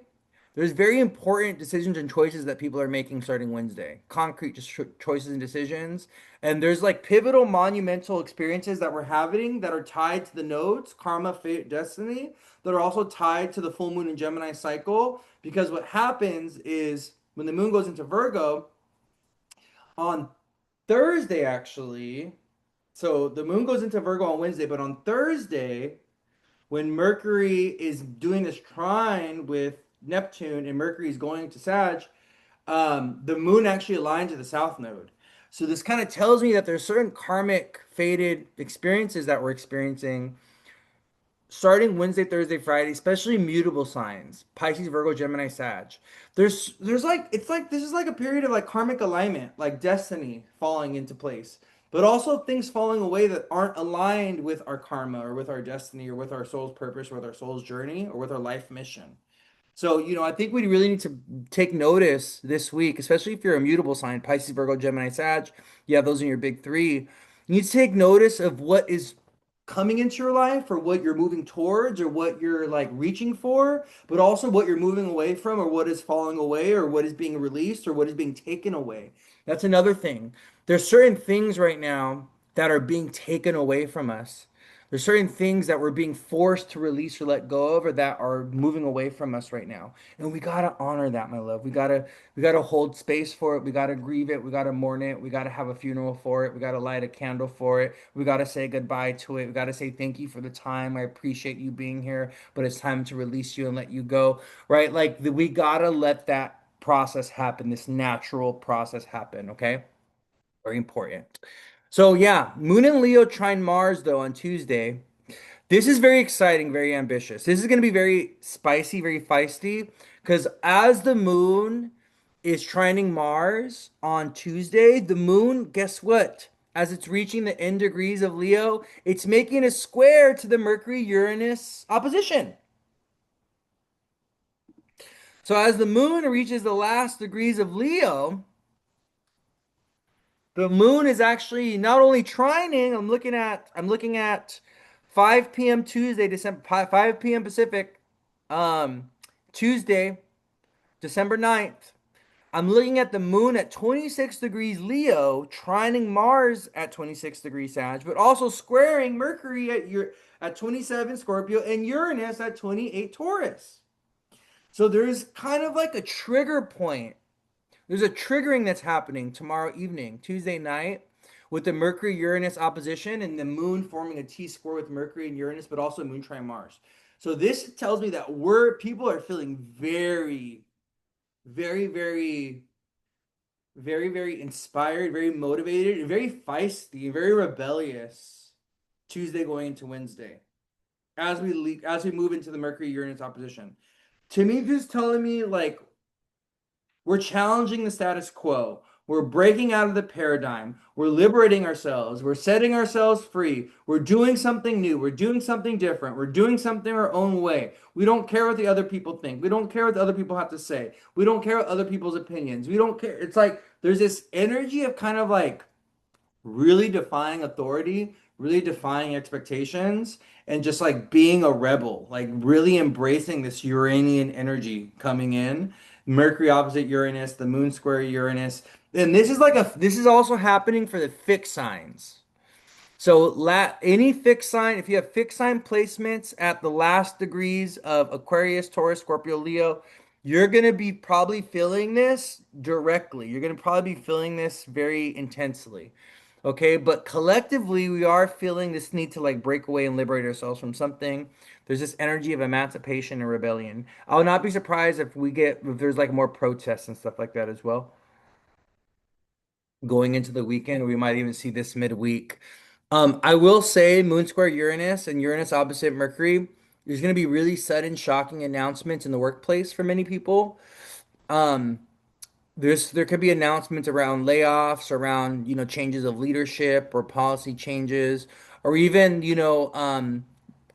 there's very important decisions and choices that people are making starting Wednesday. Concrete just choices and decisions. And there's like pivotal, monumental experiences that we're having that are tied to the nodes, karma, fate, destiny, that are also tied to the full moon and Gemini cycle. Because what happens is when the moon goes into Virgo on Thursday, actually, so the moon goes into Virgo on Wednesday, but on Thursday, when Mercury is doing this trine with Neptune and Mercury is going to Sag, the moon actually aligns to the south node. So this kind of tells me that there's certain karmic fated experiences that we're experiencing starting Wednesday, Thursday, Friday, especially mutable signs, Pisces, Virgo, Gemini, Sag. There's like it's like this is like a period of like karmic alignment, like destiny falling into place, but also things falling away that aren't aligned with our karma or with our destiny or with our soul's purpose or with our soul's journey or with our life mission. So, I think we really need to take notice this week, especially if you're a mutable sign, Pisces, Virgo, Gemini, Sag. You have those in your big three. You need to take notice of what is coming into your life or what you're moving towards or what you're like reaching for, but also what you're moving away from or what is falling away or what is being released or what is being taken away. That's another thing. There's certain things right now that are being taken away from us. There's certain things that we're being forced to release or let go of or that are moving away from us right now. And we gotta honor that, my love. We gotta hold space for it. We gotta grieve it. We gotta mourn it. We gotta have a funeral for it. We gotta light a candle for it. We gotta say goodbye to it. We gotta say thank you for the time. I appreciate you being here, but it's time to release you and let you go. Right? We gotta let that process happen, this natural process happen, okay? Very important. So yeah, Moon and Leo trine Mars though on Tuesday. This is very exciting, very ambitious. This is going to be very spicy, very feisty because as the moon is trining Mars on Tuesday, the moon, guess what? As it's reaching the end degrees of Leo, it's making a square to the Mercury Uranus opposition. So as the moon reaches the last degrees of Leo, the moon is actually not only trining, I'm looking at 5 p.m. Tuesday, December 5 p.m. Pacific, um, Tuesday, December 9th. I'm looking at the moon at 26 degrees Leo, trining Mars at 26 degrees Sag, but also squaring Mercury at 27 Scorpio and Uranus at 28 Taurus. So there's kind of like a trigger point. There's a triggering that's happening tomorrow evening, Tuesday night, with the Mercury Uranus opposition and the moon forming a T square with Mercury and Uranus, but also moon trine Mars. So this tells me that people are feeling very, very, very, very, very inspired, very motivated, and very feisty, very rebellious Tuesday going into Wednesday as we move into the Mercury Uranus opposition. To me, this is telling me like we're challenging the status quo. We're breaking out of the paradigm. We're liberating ourselves. We're setting ourselves free. We're doing something new. We're doing something different. We're doing something our own way. We don't care what the other people think. We don't care what the other people have to say. We don't care what other people's opinions. We don't care. It's like there's this energy of kind of like really defying authority, really defying expectations, and just like being a rebel, like really embracing this Uranian energy coming in. Mercury opposite Uranus, the moon square Uranus. And this is also happening for the fixed signs. So any fixed sign, if you have fixed sign placements at the last degrees of Aquarius, Taurus, Scorpio, Leo, you're going to be probably feeling this directly. You're going to probably be feeling this very intensely. Okay, but collectively we are feeling this need to like break away and liberate ourselves from something. There's this energy of emancipation and rebellion. I'll not be surprised if there's like more protests and stuff like that as well going into the weekend. We might even see this midweek. I will say Moon Square Uranus and Uranus opposite Mercury, there's going to be really sudden, shocking announcements in the workplace for many people. Um, there could be announcements around layoffs, around, changes of leadership or policy changes, or even,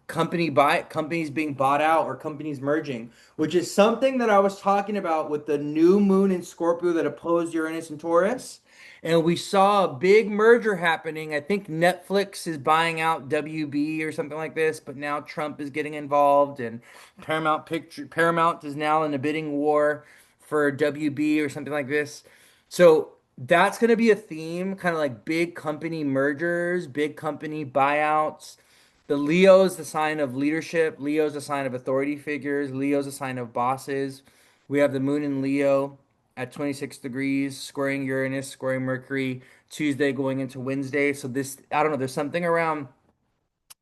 companies being bought out or companies merging, which is something that I was talking about with the new moon in Scorpio that opposed Uranus and Taurus. And we saw a big merger happening. I think Netflix is buying out WB or something like this, but now Trump is getting involved and Paramount is now in a bidding war for WB or something like this. So that's going to be a theme, kind of like big company mergers, big company buyouts. The Leo is the sign of leadership. Leo is the sign of authority figures. Leo is the sign of bosses. We have the moon in Leo at 26 degrees, squaring Uranus, squaring Mercury, Tuesday going into Wednesday. So I don't know, there's something around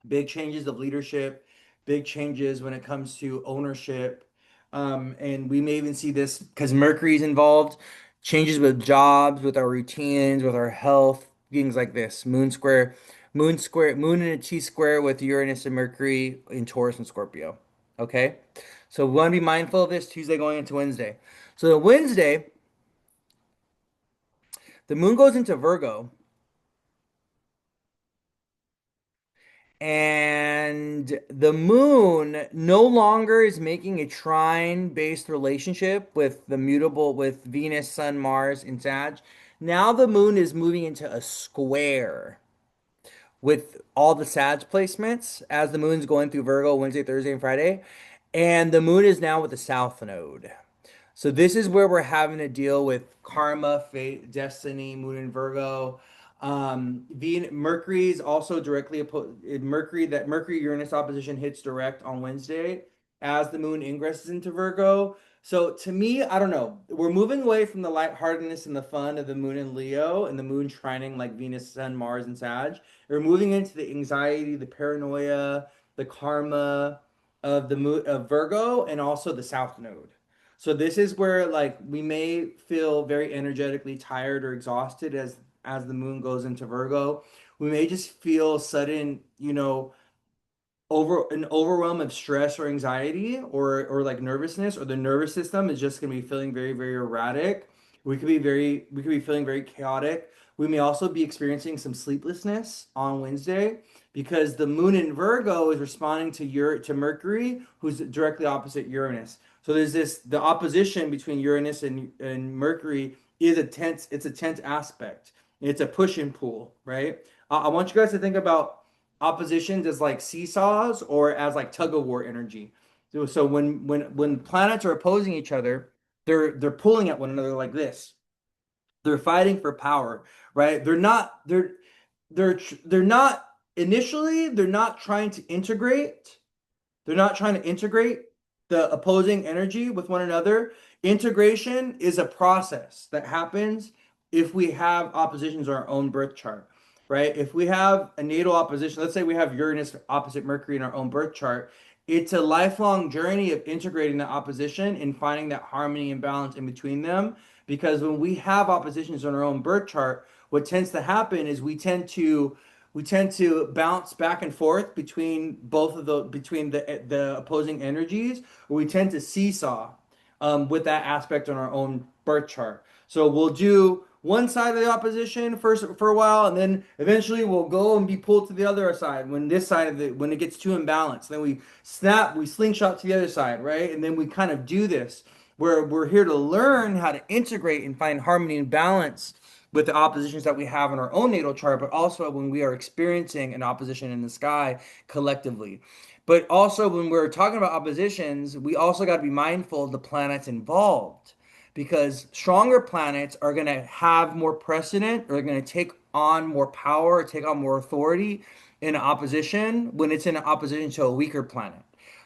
big changes of leadership, big changes when it comes to ownership. And we may even see this because Mercury's involved, changes with jobs, with our routines, with our health, things like this. Moon in a T square with Uranus and Mercury in Taurus and Scorpio. Okay. So we want to be mindful of this Tuesday going into Wednesday. So the Wednesday, the moon goes into Virgo. And the moon no longer is making a trine based relationship with with Venus, Sun, Mars, and Sag. Now the moon is moving into a square with all the Sag placements as the moon's going through Virgo Wednesday, Thursday, and Friday. And the moon is now with the South Node. So this is where we're having to deal with karma, fate, destiny, moon in Virgo. Mercury is also directly opposed. Mercury Uranus opposition hits direct on Wednesday as the moon ingresses into Virgo. So to me, I don't know. We're moving away from the lightheartedness and the fun of the moon in Leo and the moon trining like Venus, Sun, Mars, and Sag. We're moving into the anxiety, the paranoia, the karma of the moon of Virgo and also the South Node. So this is where like we may feel very energetically tired or exhausted as the moon goes into Virgo. We may just feel sudden, over an overwhelm of stress or anxiety or like nervousness, or the nervous system is just going to be feeling very, very erratic. We could be feeling very chaotic. We may also be experiencing some sleeplessness on Wednesday because the moon in Virgo is responding to Mercury, who's directly opposite Uranus. So there's the opposition between Uranus and Mercury is it's a tense aspect. It's a push and pull, right? I want you guys to think about oppositions as like seesaws or as like tug of war energy. So when planets are opposing each other, they're pulling at one another like this. They're fighting for power, right? They're not initially they're not trying to integrate. They're not trying to integrate the opposing energy with one another. Integration is a process that happens if we have oppositions in our own birth chart, right? If we have a natal opposition, let's say we have Uranus opposite Mercury in our own birth chart, it's a lifelong journey of integrating that opposition and finding that harmony and balance in between them. Because when we have oppositions in our own birth chart, what tends to happen is we tend to bounce back and forth between the opposing energies, or we tend to seesaw with that aspect on our own birth chart. So we'll do one side of the opposition first for a while, and then eventually we'll go and be pulled to the other side when it gets too imbalanced. Then we slingshot to the other side, right? And then we kind of do this where we're here to learn how to integrate and find harmony and balance with the oppositions that we have in our own natal chart, but also when we are experiencing an opposition in the sky collectively. But also, when we're talking about oppositions, we also got to be mindful of the planets involved because stronger planets are going to have more precedent, or they're going to take on more power, take on more authority in opposition when it's in opposition to a weaker planet.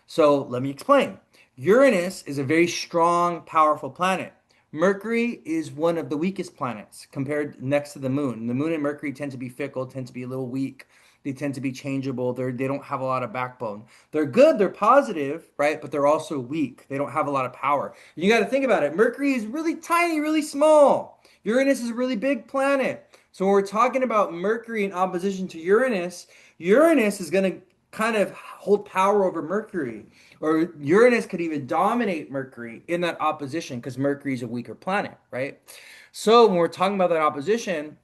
So let me explain. Uranus is a very strong, powerful planet. Mercury is one of the weakest planets compared next to the moon. The moon and Mercury tend to be fickle, tend to be a little weak. They tend to be changeable. They don't have a lot of backbone. They're good, they're positive, right? But they're also weak. They don't have a lot of power. You got to think about it. Mercury is really tiny, really small. Uranus is a really big planet. So when we're talking about Mercury in opposition to Uranus, Uranus is going to kind of hold power over Mercury, or Uranus could even dominate Mercury in that opposition because Mercury is a weaker planet, right? So when we're talking about that opposition,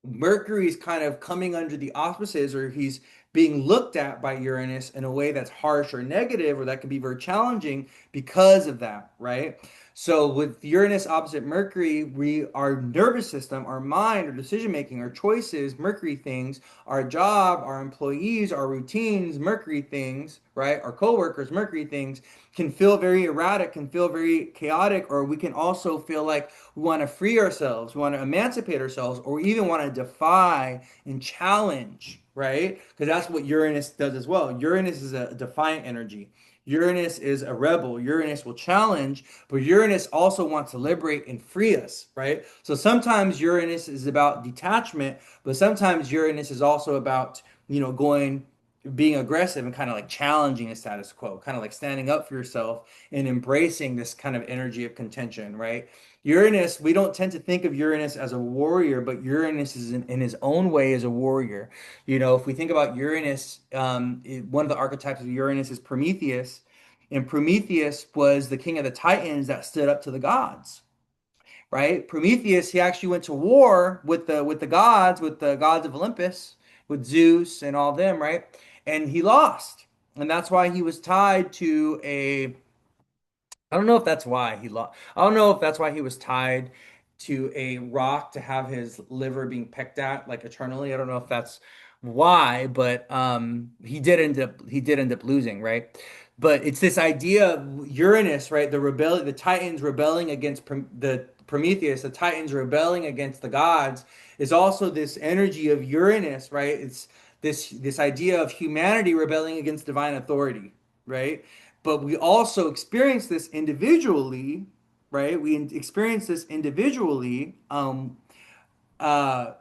Mercury's kind of coming under the auspices, or he's being looked at by Uranus in a way that's harsh or negative, or that can be very challenging because of that, right? So with Uranus opposite Mercury, our nervous system, our mind, our decision making, our choices, Mercury things, our job, our employees, our routines, Mercury things, right? Our coworkers, Mercury things can feel very erratic, can feel very chaotic, or we can also feel like we want to free ourselves, we want to emancipate ourselves, or we even want to defy and challenge, right? Because that's what Uranus does as well. Uranus is a defiant energy. Uranus is a rebel. Uranus will challenge, but Uranus also wants to liberate and free us, right? So sometimes Uranus is about detachment, but sometimes Uranus is also about, being aggressive and kind of like challenging the status quo, kind of like standing up for yourself and embracing this kind of energy of contention, right? Uranus, we don't tend to think of Uranus as a warrior, but Uranus is in his own way as a warrior. If we think about Uranus, one of the archetypes of Uranus is Prometheus, and Prometheus was the king of the Titans that stood up to the gods, right? Prometheus, he actually went to war with the gods of Olympus, with Zeus and all them, right? And he lost. And that's why he was tied to a I don't know if that's why he lost. I don't know if that's why he was tied to a rock to have his liver being pecked at like eternally. I don't know if that's why, but he did end up losing, right? But it's this idea of Uranus, right? The Titans rebelling against the Prometheus, the Titans rebelling against the gods is also this energy of Uranus, right? It's this idea of humanity rebelling against divine authority, right? But we also experience this individually, right? Experience this individually, uh,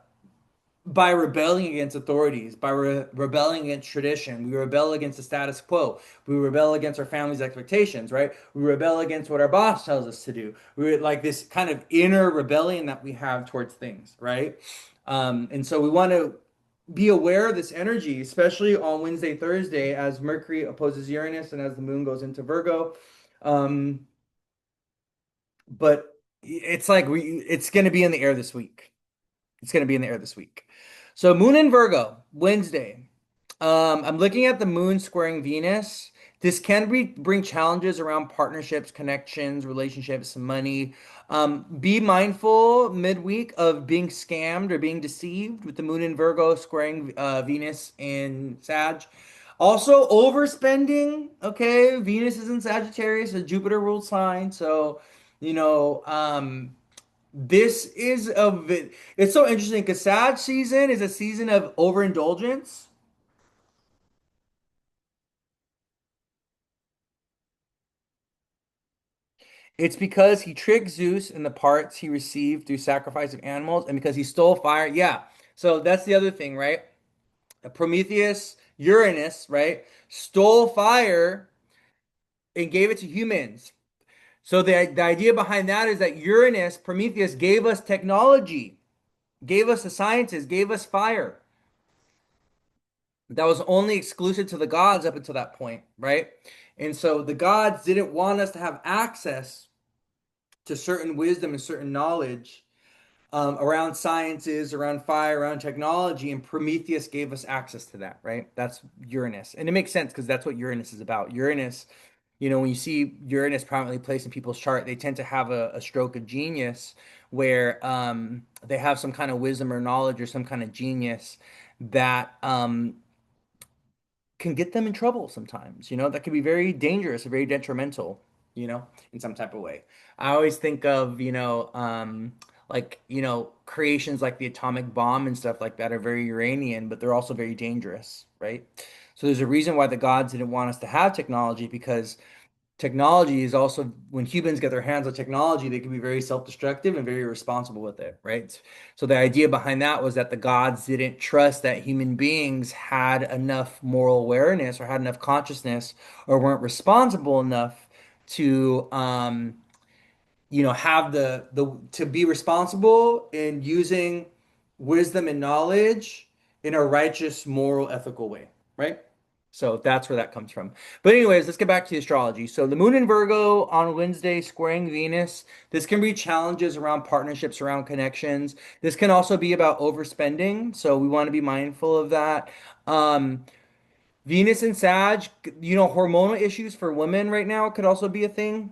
by rebelling against authorities, by rebelling against tradition. We rebel against the status quo. We rebel against our family's expectations, right? We rebel against what our boss tells us to do. We're like this kind of inner rebellion that we have towards things, right? And so we want to be aware of this energy, especially on Wednesday, Thursday, as Mercury opposes Uranus and as the moon goes into Virgo. Um, but it's going to be in the air this week. It's going to be in the air this week. So Moon in Virgo, Wednesday. I'm looking at the Moon squaring Venus. This can bring challenges around partnerships, connections, relationships, money. Be mindful midweek of being scammed or being deceived with the Moon in Virgo squaring Venus in Sag. Also, overspending. Okay, Venus is in Sagittarius, a Jupiter ruled sign. So, you know, this is it's so interesting because Sag season is a season of overindulgence. It's because he tricked Zeus in the parts he received through sacrifice of animals, and because he stole fire. Yeah. So that's the other thing, right? Prometheus, Uranus, right, stole fire and gave it to humans. So the idea behind that is that Uranus, Prometheus, gave us technology, gave us the sciences, gave us fire. That was only exclusive to the gods up until that point, right? And so the gods didn't want us to have access to certain wisdom and certain knowledge around sciences, around fire, around technology, and Prometheus gave us access to that, right? That's Uranus. And it makes sense because that's what Uranus is about. Uranus, when you see Uranus prominently placed in people's chart, they tend to have a stroke of genius where they have some kind of wisdom or knowledge or some kind of genius that can get them in trouble sometimes, that can be very dangerous, very detrimental, in some type of way. I always think of, like, creations like the atomic bomb and stuff like that are very Uranian, but they're also very dangerous, right? So there's a reason why the gods didn't want us to have technology because technology is also when humans get their hands on technology, they can be very self-destructive and very irresponsible with it, right? So the idea behind that was that the gods didn't trust that human beings had enough moral awareness or had enough consciousness or weren't responsible enough to have the to be responsible in using wisdom and knowledge in a righteous, moral, ethical way, right? So that's where that comes from. But anyways, let's get back to the astrology. So the moon in Virgo on Wednesday squaring Venus. This can be challenges around partnerships, around connections. This can also be about overspending. So we want to be mindful of that. Um, Venus and Sag, hormonal issues for women right now could also be a thing.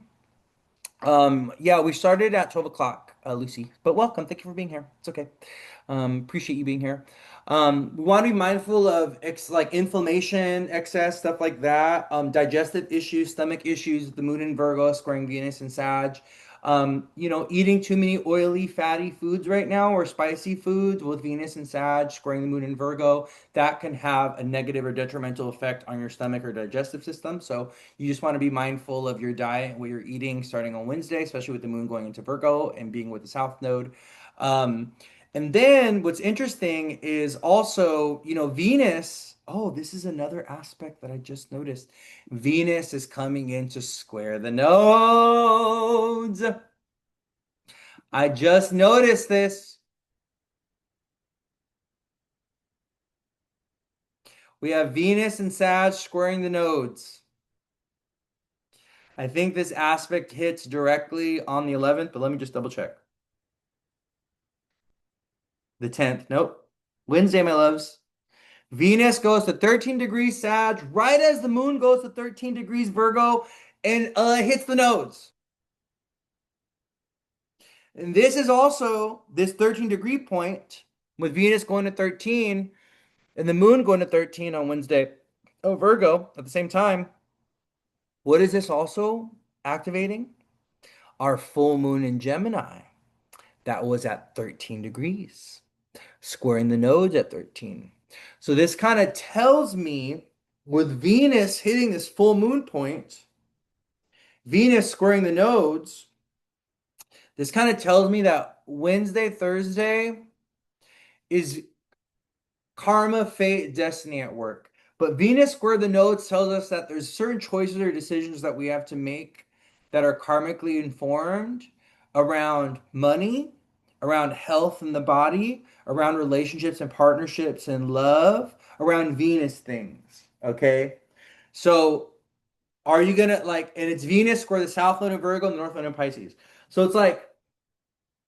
Yeah, we started at 12 o'clock, Lucy, but welcome. Thank you for being here. It's okay. Appreciate you being here. We want to be mindful of like inflammation, excess, stuff like that. Digestive issues, stomach issues, the moon in Virgo, squaring Venus and Sag. Eating too many oily, fatty foods right now or spicy foods with Venus and Sag, squaring the moon in Virgo, that can have a negative or detrimental effect on your stomach or digestive system. So you just want to be mindful of your diet, what you're eating starting on Wednesday, especially with the moon going into Virgo and being with the South Node. And then what's interesting is also, Venus. Oh, this is another aspect that I just noticed. Venus is coming in to square the nodes. I just noticed this. We have Venus and Sag squaring the nodes. I think this aspect hits directly on the 11th, but let me just double check. The 10th. Nope. Wednesday, my loves. Venus goes to 13 degrees Sag right as the moon goes to 13 degrees Virgo and hits the nodes. And this is also this 13-degree point with Venus going to 13. and the moon going to 13 on Wednesday. Oh, Virgo at the same time. What is this also activating? Our full moon in Gemini. That was at 13 degrees, squaring the nodes at 13. So this kind of tells me with Venus hitting this full moon point, Venus squaring the nodes, this kind of tells me that Wednesday, Thursday is karma, fate, destiny at work. But Venus square the nodes tells us that there's certain choices or decisions that we have to make that are karmically informed around money, around health in the body, around relationships and partnerships and love, around Venus things. Okay. So are you gonna like, and it's Venus square the South Node in Virgo and the North Node in Pisces. So it's like,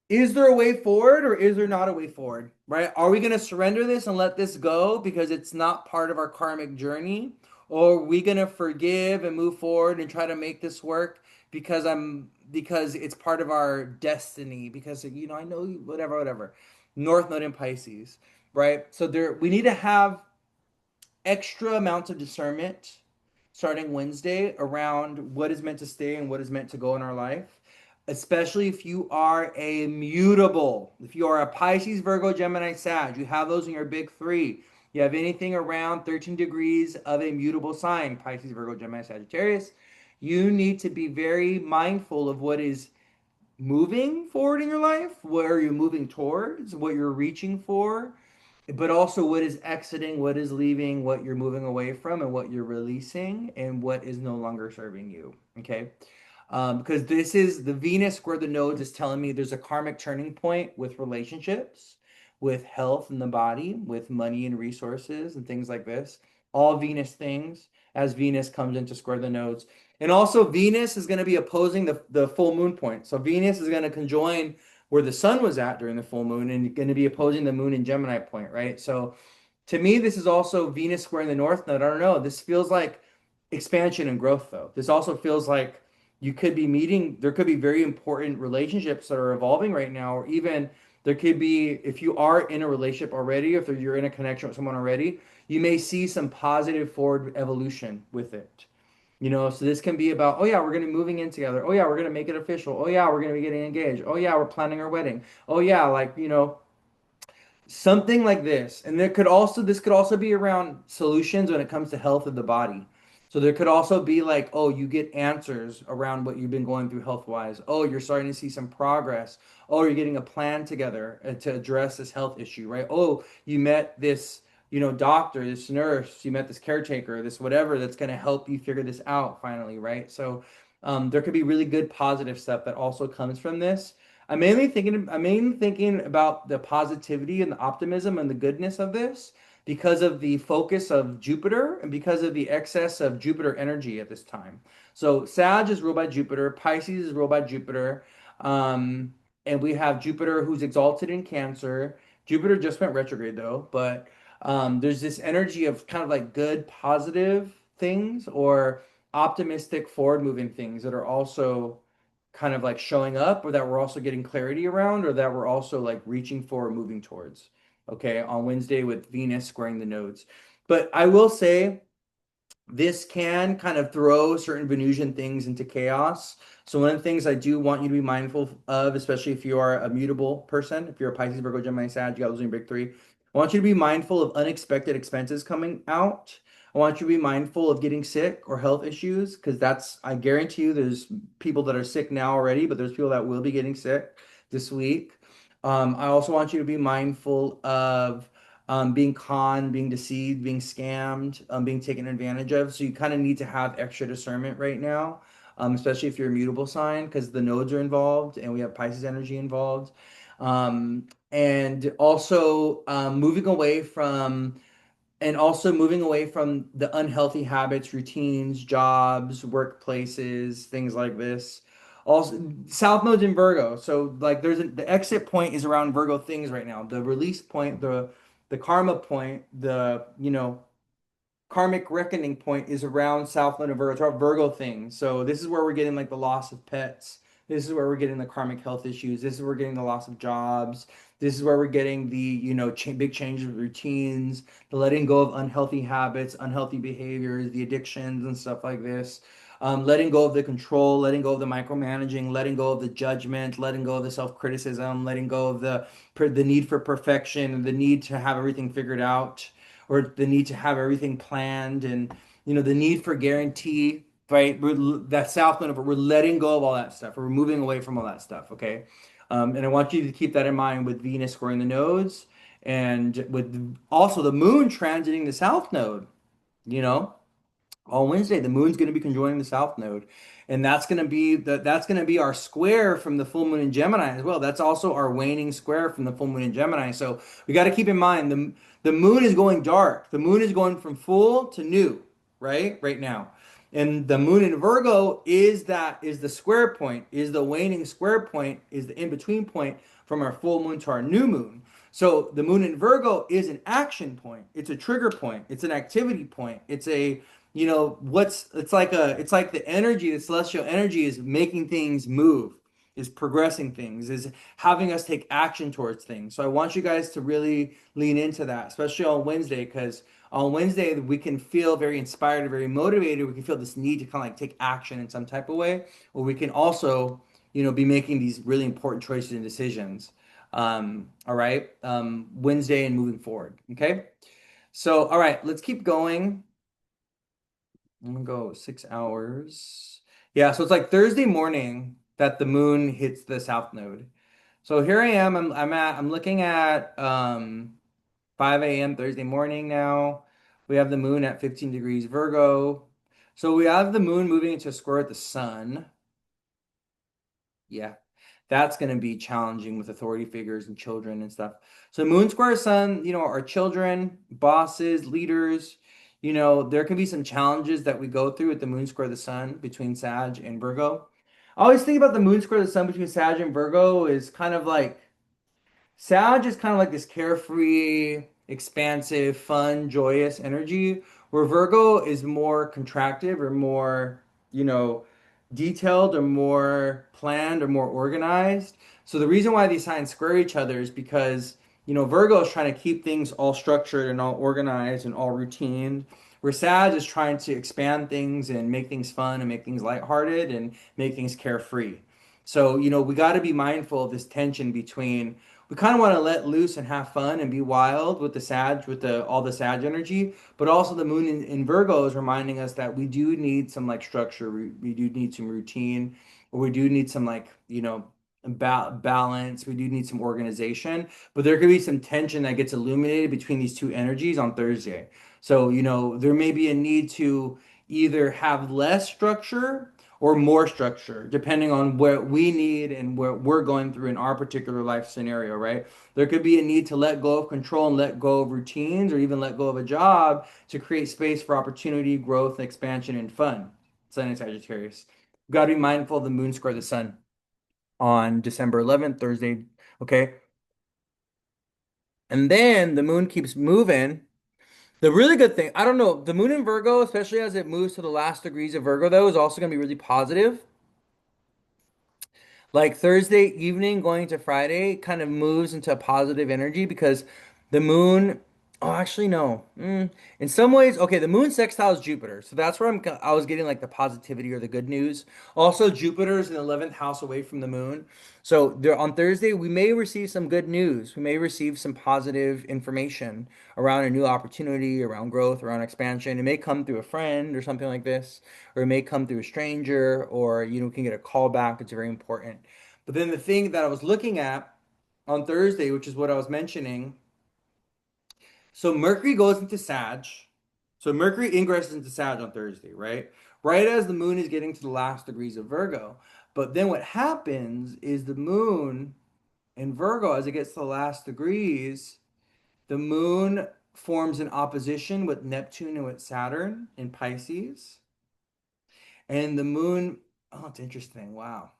is there a way forward or is there not a way forward, right? Are we going to surrender this and let this go because it's not part of our karmic journey? Or are we going to forgive and move forward and try to make this work because it's part of our destiny because I know whatever. North Node in Pisces, right? So there we need to have extra amounts of discernment starting Wednesday around what is meant to stay and what is meant to go in our life, especially if you are a mutable. If you are a Pisces, Virgo, Gemini, Sag, you have those in your big three. You have anything around 13 degrees of a mutable sign, Pisces, Virgo, Gemini, Sagittarius, you need to be very mindful of what is moving forward in your life, where you're moving towards, what you're reaching for, but also what is exiting, what is leaving, what you're moving away from, and what you're releasing, and what is no longer serving you. Okay. Because this is the Venus square the nodes is telling me there's a karmic turning point with relationships, with health in the body, with money and resources and things like this. All Venus things as Venus comes into square the nodes. And also Venus is going to be opposing the full moon point. So Venus is going to conjoin where the sun was at during the full moon and going to be opposing the moon in Gemini point, right? So to me, this is also Venus squaring the North Node. I don't know. This feels like expansion and growth, though. This also feels like you could be meeting, there could be very important relationships that are evolving right now, or even there could be, if you are in a relationship already, if you're in a connection with someone already, you may see some positive forward evolution with it. So this can be about, oh yeah, we're gonna be moving in together. Oh yeah, we're gonna make it official. Oh yeah, we're gonna be getting engaged. Oh yeah, we're planning our wedding. Oh yeah, like, something like this. And this could also be around solutions when it comes to health of the body. So there could also be like, oh, you get answers around what you've been going through health wise. Oh, you're starting to see some progress. Oh, you're getting a plan together to address this health issue, right? Oh, you met this, doctor, this nurse, you met this caretaker, this whatever that's going to help you figure this out finally, right? So there could be really good positive stuff that also comes from this. I'm mainly thinking about the positivity and the optimism and the goodness of this because of the focus of Jupiter and because of the excess of Jupiter energy at this time. So Sag is ruled by Jupiter, Pisces is ruled by Jupiter, and we have Jupiter who's exalted in Cancer. Jupiter just went retrograde though, but there's this energy of kind of like good, positive things or optimistic, forward-moving things that are also kind of like showing up or that we're also getting clarity around or that we're also like reaching for or moving towards. Okay, on Wednesday with Venus squaring the nodes. But I will say this can kind of throw certain Venusian things into chaos. So one of the things I do want you to be mindful of, especially if you are a mutable person, if you're a Pisces, Virgo, Gemini, Sag, you got those in your big three. I want you to be mindful of unexpected expenses coming out. I want you to be mindful of getting sick or health issues because I guarantee you, there's people that are sick now already, but there's people that will be getting sick this week. I also want you to be mindful of being conned, being deceived, being scammed, being taken advantage of. So you kind of need to have extra discernment right now, especially if you're a mutable sign, because the nodes are involved and we have Pisces energy involved. And also moving away from the unhealthy habits, routines, jobs, workplaces, things like this. Also, South Node's in Virgo, so like the exit point is around Virgo things right now. The release point, the karma point, the karmic reckoning point is around South Node and Virgo. It's around Virgo things. So this is where we're getting like the loss of pets. This is where we're getting the karmic health issues. This is where we're getting the loss of jobs. This is where we're getting the, big changes of routines, the letting go of unhealthy habits, unhealthy behaviors, the addictions and stuff like this. Letting go of the control, letting go of the micromanaging, letting go of the judgment, letting go of the self-criticism, letting go of the need for perfection, the need to have everything figured out, or the need to have everything planned, and the need for guarantee, right? That South Node, but we're letting go of all that stuff. We're moving away from all that stuff, okay? And I want you to keep that in mind with Venus squaring the nodes and with also the moon transiting the South Node, you know? On Wednesday, the moon's going to be conjoining the south node, and that's going to be our square from the full moon in Gemini as well. That's also our waning square from the full moon in Gemini. So we got to keep in mind the moon is going dark. The moon is going from full to new, right now. And the moon in Virgo is the square point, is the waning square point, is the in-between point from our full moon to our new moon. So the moon in Virgo is an action point. It's a trigger point. It's an activity point. It's a what's it's like the energy, the celestial energy is making things move, is progressing things, is having us take action towards things. So I want you guys to really lean into that, especially on Wednesday, because on Wednesday we can feel very inspired, very motivated. We can feel this need to kind of like take action in some type of way, or we can also, be making these really important choices and decisions. All right. Wednesday and moving forward. Okay. So, all right, let's keep going. I'm gonna go 6 hours. Yeah, so it's like Thursday morning that the moon hits the south node. So here I am. I'm looking at 5 a.m. Thursday morning now. We have the moon at 15 degrees Virgo. So we have the moon moving into a square with the sun. Yeah, that's going to be challenging with authority figures and children and stuff. So Moon Square Sun, our children, bosses, leaders, there can be some challenges that we go through with the Moon Square the Sun between Sag and Virgo. I always think about the Moon Square the Sun between Sag and Virgo is kind of like Sag is kind of like this carefree, expansive, fun, joyous energy, where Virgo is more contractive or more, you know, detailed or more planned or more organized. So the reason why these signs square each other is because, Virgo is trying to keep things all structured and all organized and all routine, where Sag is trying to expand things and make things fun and make things lighthearted and make things carefree. So, we got to be mindful of this tension between we kind of want to let loose and have fun and be wild with the Sag, with the all the Sag energy, but also the moon in Virgo is reminding us that we do need some like structure, we do need some routine, or we do need some like, balance, we do need some organization, but there could be some tension that gets illuminated between these two energies on Thursday. So, there may be a need to either have less structure or more structure, depending on what we need and what we're going through in our particular life scenario, right? There could be a need to let go of control and let go of routines or even let go of a job to create space for opportunity, growth, expansion, and fun. Sun and Sagittarius. We've got to be mindful of the moon square the sun on December 11th, Thursday. Okay. And then the moon keeps moving. The really good thing, I don't know, the moon in Virgo, especially as it moves to the last degrees of Virgo, though, is also going to be really positive. Like Thursday evening going to Friday kind of moves into a positive energy because the moon, oh, actually, no. In some ways, okay, the moon sextiles Jupiter. So that's where I was getting like the positivity or the good news. Also, Jupiter's in the 11th house away from the moon. So there on Thursday, we may receive some good news. We may receive some positive information around a new opportunity, around growth, around expansion. It may come through a friend or something like this, or it may come through a stranger, or we can get a call back. It's very important. But then the thing that I was looking at on Thursday, which is what I was mentioning, so Mercury goes into Sag. So Mercury ingresses into Sag on Thursday, right? Right as the moon is getting to the last degrees of Virgo. But then what happens is the moon in Virgo, as it gets to the last degrees, the moon forms an opposition with Neptune and with Saturn in Pisces. And the moon, oh, it's interesting. Wow.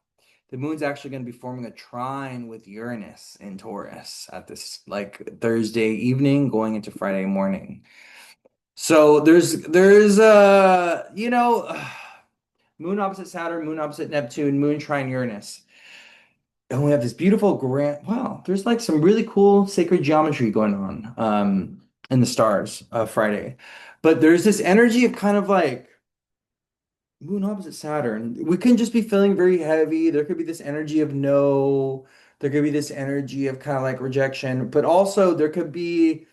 The moon's actually going to be forming a trine with Uranus in Taurus at this like Thursday evening going into Friday morning. So there's moon opposite Saturn, moon opposite Neptune, moon trine Uranus. And we have this beautiful grand, wow, there's like some really cool sacred geometry going on in the stars Friday. But there's this energy of kind of like moon opposite Saturn. We can just be feeling very heavy. There could be this energy of no, there could be this energy of kind of like rejection, but also there could be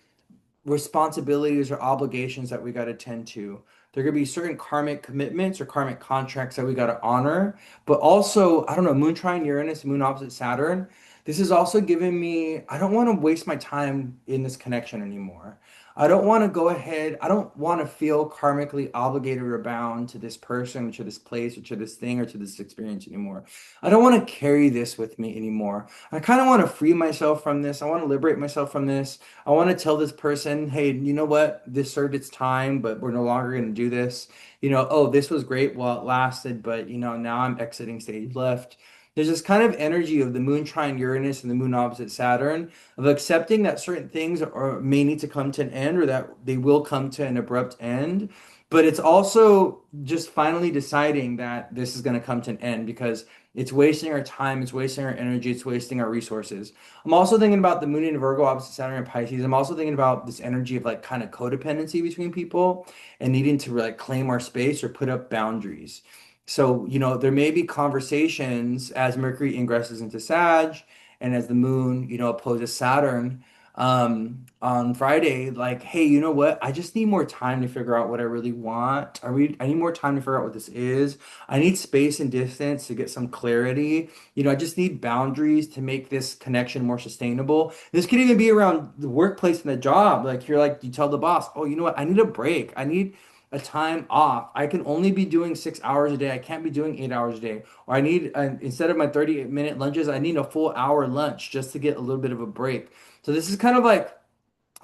responsibilities or obligations that we got to tend to. There could be certain karmic commitments or karmic contracts that we got to honor. But also, I don't know, Moon trine Uranus, Moon opposite Saturn. This is also giving me, I don't want to waste my time in this connection anymore. I don't want to go ahead. I don't want to feel karmically obligated or bound to this person, or to this place, or to this thing, or to this experience anymore. I don't want to carry this with me anymore. I kind of want to free myself from this. I want to liberate myself from this. I want to tell this person, hey, you know what? This served its time, but we're no longer going to do this. Oh, this was great while it lasted, but now I'm exiting stage left. There's this kind of energy of the moon trine Uranus and the moon opposite Saturn of accepting that certain things may need to come to an end or that they will come to an abrupt end. But it's also just finally deciding that this is going to come to an end because it's wasting our time, it's wasting our energy, it's wasting our resources. I'm also thinking about the moon in Virgo opposite Saturn and Pisces. I'm also thinking about this energy of like kind of codependency between people and needing to like claim our space or put up boundaries. So, there may be conversations as Mercury ingresses into Sag and as the moon, opposes Saturn on Friday, like, hey, you know what? I just need more time to figure out what I really want. I need more time to figure out what this is. I need space and distance to get some clarity. I just need boundaries to make this connection more sustainable. This could even be around the workplace and the job. Like you tell the boss, oh, you know what? I need a break. I need a time off. I can only be doing 6 hours a day. I can't be doing 8 hours a day. Or I need, instead of my 30-minute lunches, I need a full hour lunch just to get a little bit of a break. So this is kind of like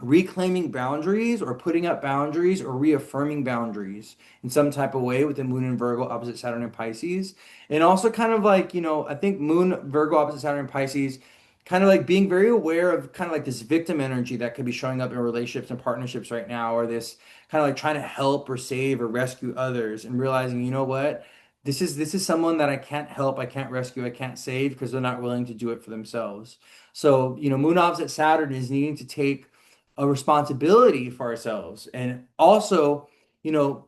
reclaiming boundaries or putting up boundaries or reaffirming boundaries in some type of way with the moon in Virgo opposite Saturn and Pisces. And also kind of like, I think moon Virgo opposite Saturn and Pisces kind of like being very aware of kind of like this victim energy that could be showing up in relationships and partnerships right now, or this kind of like trying to help or save or rescue others and realizing, you know what? This is someone that I can't help, I can't rescue, I can't save because they're not willing to do it for themselves. So, moon opposite Saturn is needing to take a responsibility for ourselves and also you know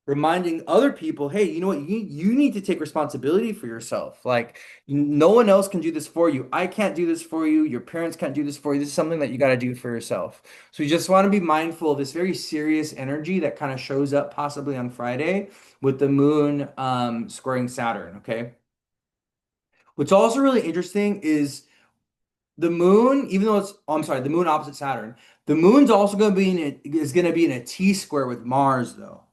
reminding other people, hey, you know what, you need to take responsibility for yourself. Like, no one else can do this for you. I can't do this for you. Your parents can't do this for you. This is something that you got to do for yourself. So you just want to be mindful of this very serious energy that kind of shows up possibly on Friday with the moon squaring Saturn. Okay, what's also really interesting is the moon, even though I'm sorry, the moon opposite Saturn, the moon's also going to be is going to be in a T square with Mars, though.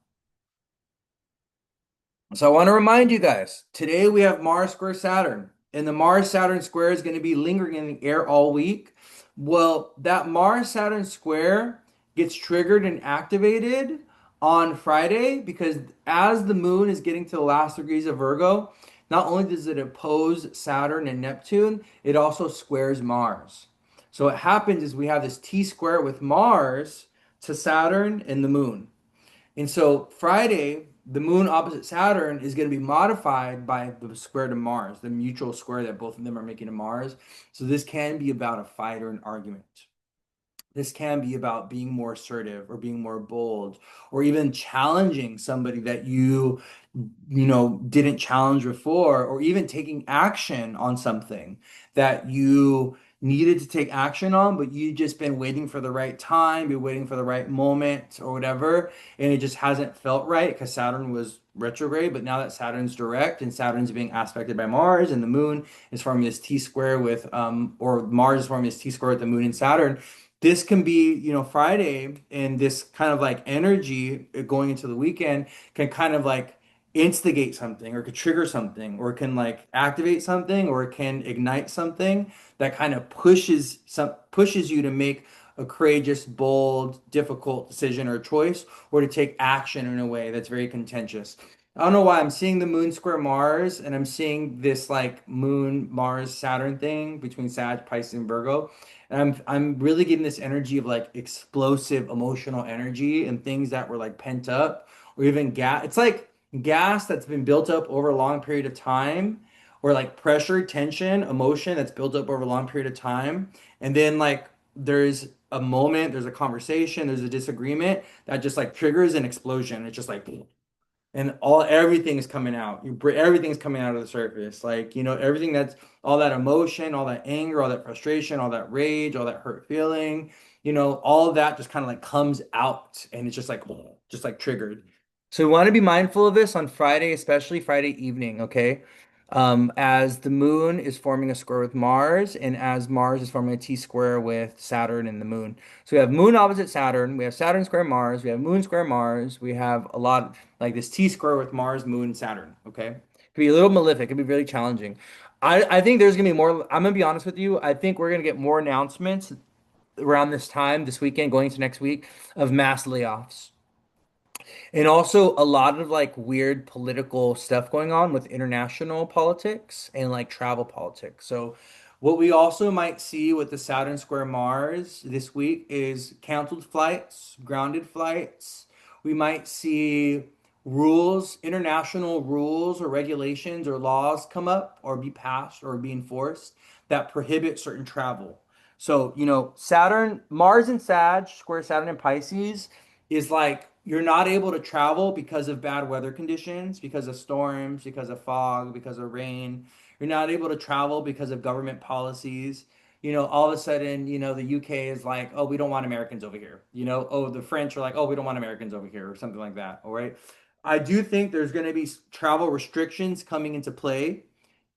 So I want to remind you guys, today we have Mars square Saturn, and the Mars Saturn square is going to be lingering in the air all week. Well, that Mars Saturn square gets triggered and activated on Friday because as the moon is getting to the last degrees of Virgo, not only does it oppose Saturn and Neptune, it also squares Mars. So what happens is we have this T square with Mars to Saturn and the moon. And so Friday, the moon opposite Saturn is going to be modified by the square to Mars, the mutual square that both of them are making to Mars. So this can be about a fight or an argument. This can be about being more assertive or being more bold or even challenging somebody that you didn't challenge before, or even taking action on something that you needed to take action on, but you just been waiting for the right time, been waiting for the right moment or whatever, and it just hasn't felt right because Saturn was retrograde. But now that Saturn's direct and Saturn's being aspected by Mars and the moon is forming this T square with or Mars is forming this T square with the moon and Saturn, this can be, Friday, and this kind of like energy going into the weekend can kind of like instigate something or could trigger something or can like activate something or can ignite something that kind of pushes you to make a courageous, bold, difficult decision or choice, or to take action in a way that's very contentious. I don't know why I'm seeing the moon square Mars and I'm seeing this like moon Mars Saturn thing between Sag, Pisces, and Virgo. And I'm really getting this energy of like explosive emotional energy and things that were like pent up or even gas. It's like gas that's been built up over a long period of time or like pressure, tension, emotion that's built up over a long period of time. And then like there's a moment, there's a conversation, there's a disagreement that just like triggers an explosion. It's just like and all everything is coming out. Everything's coming out of the surface. Like, everything that's all that emotion, all that anger, all that frustration, all that rage, all that hurt feeling, all of that just kind of like comes out and it's just like triggered. So we want to be mindful of this on Friday, especially Friday evening, okay? As the moon is forming a square with Mars, and as Mars is forming a T-square with Saturn and the moon. So we have moon opposite Saturn, we have Saturn square Mars, we have moon square Mars, we have a lot like this T-square with Mars, moon, Saturn, okay? It could be a little malefic, it could be really challenging. I think there's gonna be more, I'm gonna be honest with you, I think we're gonna get more announcements around this time, this weekend, going into next week, of mass layoffs. And also a lot of like weird political stuff going on with international politics and like travel politics. So what we also might see with the Saturn square Mars this week is canceled flights, grounded flights. We might see rules, international rules or regulations or laws come up or be passed or be enforced that prohibit certain travel. So, Saturn, Mars and Sag, square Saturn and Pisces is like you're not able to travel because of bad weather conditions, because of storms, because of fog, because of rain. You're not able to travel because of government policies. All of a sudden, the UK is like, oh, we don't want Americans over here. Oh, the French are like, oh, we don't want Americans over here, or something like that. All right. I do think there's going to be travel restrictions coming into play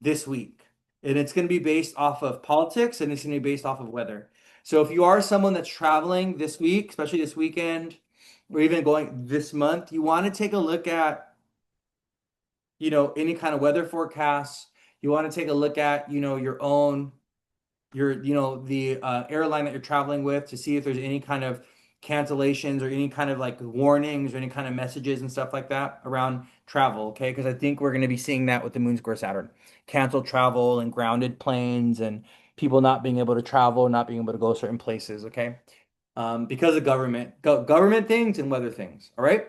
this week. And it's going to be based off of politics and it's going to be based off of weather. So if you are someone that's traveling this week, especially this weekend, or even going this month, you want to take a look at, any kind of weather forecasts. You want to take a look at, the airline that you're traveling with to see if there's any kind of cancellations or any kind of like warnings or any kind of messages and stuff like that around travel, okay? Because I think we're going to be seeing that with the Moon Square Saturn. Canceled travel and grounded planes and people not being able to travel, not being able to go certain places, okay? Because of government things and weather things. All right.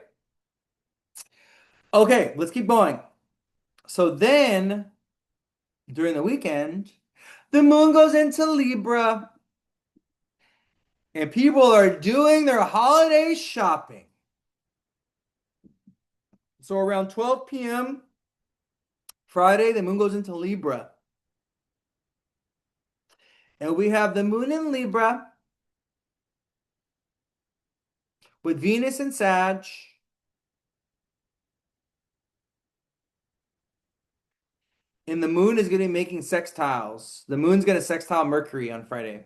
Okay, let's keep going. So then during the weekend, the moon goes into Libra and people are doing their holiday shopping. So around 12 p.m. Friday, the moon goes into Libra. And we have the moon in Libra with Venus and Sag. And the moon is going to be making sextiles. The moon's going to sextile Mercury on Friday.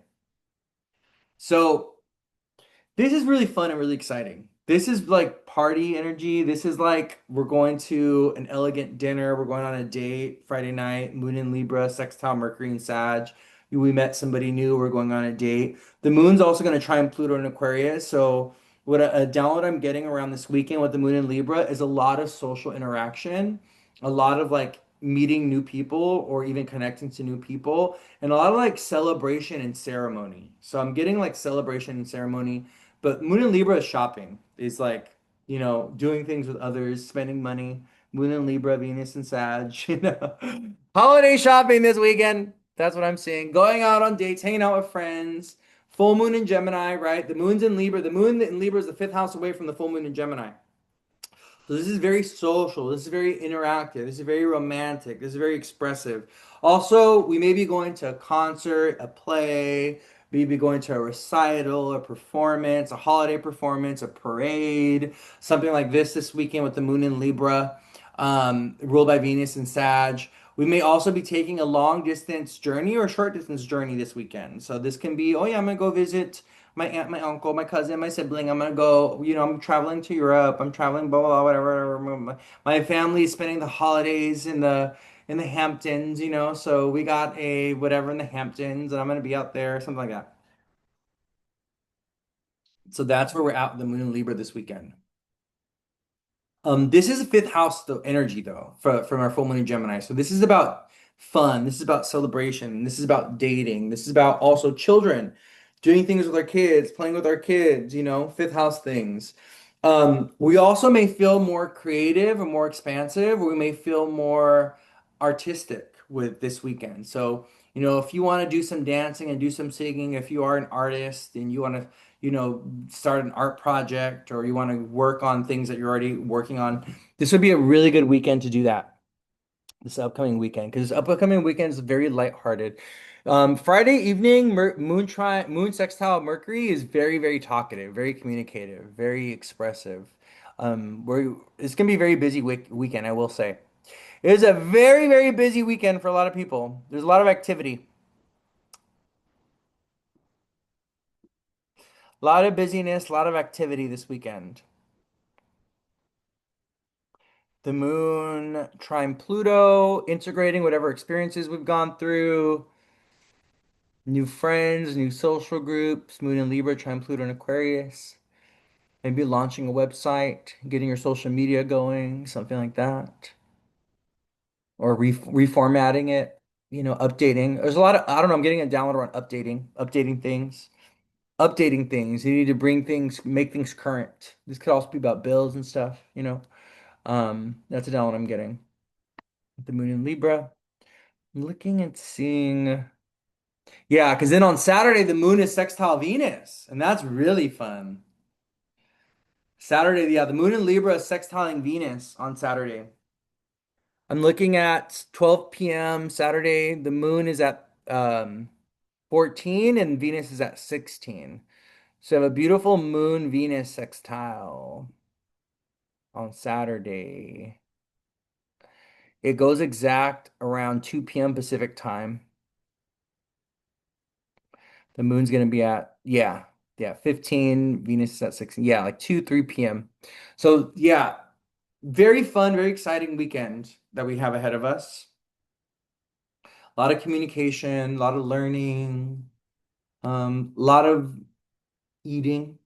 So this is really fun and really exciting. This is like party energy. This is like we're going to an elegant dinner. We're going on a date Friday night, Moon in Libra, sextile Mercury and Sag. We met somebody new. We're going on a date. The moon's also going to try and Pluto in Aquarius. So what a download I'm getting around this weekend with the moon in Libra is a lot of social interaction, a lot of like meeting new people or even connecting to new people, and a lot of like celebration and ceremony. So I'm getting like celebration and ceremony, but Moon in Libra is shopping. Is like, doing things with others, spending money. Moon in Libra, Venus and Sag, Holiday shopping this weekend. That's what I'm seeing. Going out on dates, hanging out with friends. Full moon in Gemini, right? The moon's in Libra. The moon in Libra is the fifth house away from the full moon in Gemini. So this is very social. This is very interactive. This is very romantic. This is very expressive. Also, we may be going to a concert, a play, maybe going to a recital, a performance, a holiday performance, a parade, something like this weekend with the moon in Libra, ruled by Venus and Sag. We may also be taking a long distance journey or a short distance journey this weekend. So this can be, oh yeah, I'm gonna go visit my aunt, my uncle, my cousin, my sibling. I'm gonna go, I'm traveling to Europe. I'm traveling, blah, blah, blah, whatever. My family is spending the holidays in the Hamptons, so we got a whatever in the Hamptons, and I'm gonna be out there, something like that. So that's where we're at with the Moon in Libra this weekend. This is a fifth house though energy though from our full moon in Gemini. So this is about fun. This is about celebration. This is about dating. This is about also children, doing things with our kids, playing with our kids, fifth house things. We also may feel more creative or more expansive, or we may feel more artistic. with this weekend. So, if you want to do some dancing and do some singing, if you are an artist and you want to, start an art project or you want to work on things that you're already working on, this would be a really good weekend to do that this upcoming weekend because this upcoming weekend is very lighthearted. Friday evening, moon sextile Mercury is very, very talkative, very communicative, very expressive. It's gonna be a very busy weekend, I will say. It is a very, very busy weekend for a lot of people. There's a lot of activity, a lot of busyness, a lot of activity this weekend. The moon trine Pluto, integrating whatever experiences we've gone through, new friends, new social groups, moon in Libra, trine Pluto in Aquarius, maybe launching a website, getting your social media going, something like that, or reformatting it, updating. There's a lot of, I don't know, I'm getting a download around updating things. Updating things. You need to bring things, make things current. This could also be about bills and stuff. That's a download I'm getting. The moon in Libra. I'm looking and seeing. Yeah, because then on Saturday the moon is sextile Venus, and that's really fun. Saturday, yeah, the moon in Libra is sextiling Venus on Saturday. I'm looking at 12 p.m. Saturday. The moon is at 14 and Venus is at 16. So I have a beautiful moon Venus sextile on Saturday. It goes exact around 2 p.m. Pacific time. The moon's gonna be at, yeah, 15. Venus is at 16. Yeah, like 2, 3 p.m. So yeah, very fun, very exciting weekend that we have ahead of us. A lot of communication, a lot of learning, a lot of eating.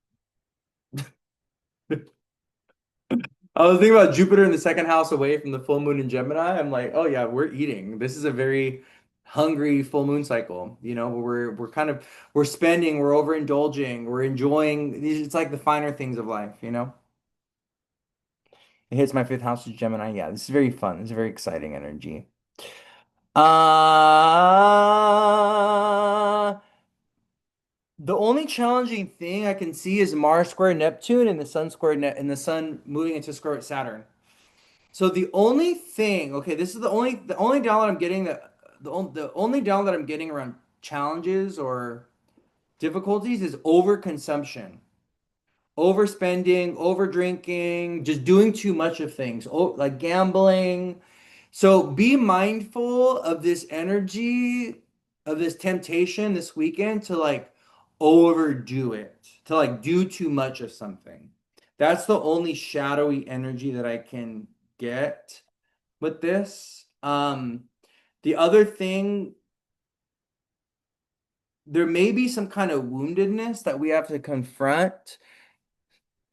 I was thinking about Jupiter in the second house away from the full moon in Gemini. I'm like, oh yeah, we're eating. This is a very hungry full moon cycle. We're kind of we're spending, we're overindulging, we're enjoying these. It's like the finer things of life. It hits my fifth house with Gemini. Yeah, this is very fun. It's a very exciting energy. Uh, the only challenging thing I can see is Mars square Neptune and the Sun square Net and the Sun moving into square with Saturn. So the only thing, okay, this is the only down that I'm getting the only down that I'm getting around challenges or difficulties is overconsumption, overspending, over drinking, just doing too much of things, like gambling. So be mindful of this energy, of this temptation this weekend to like overdo it, to like do too much of something. That's the only shadowy energy that I can get with this. The other thing, there may be some kind of woundedness that we have to confront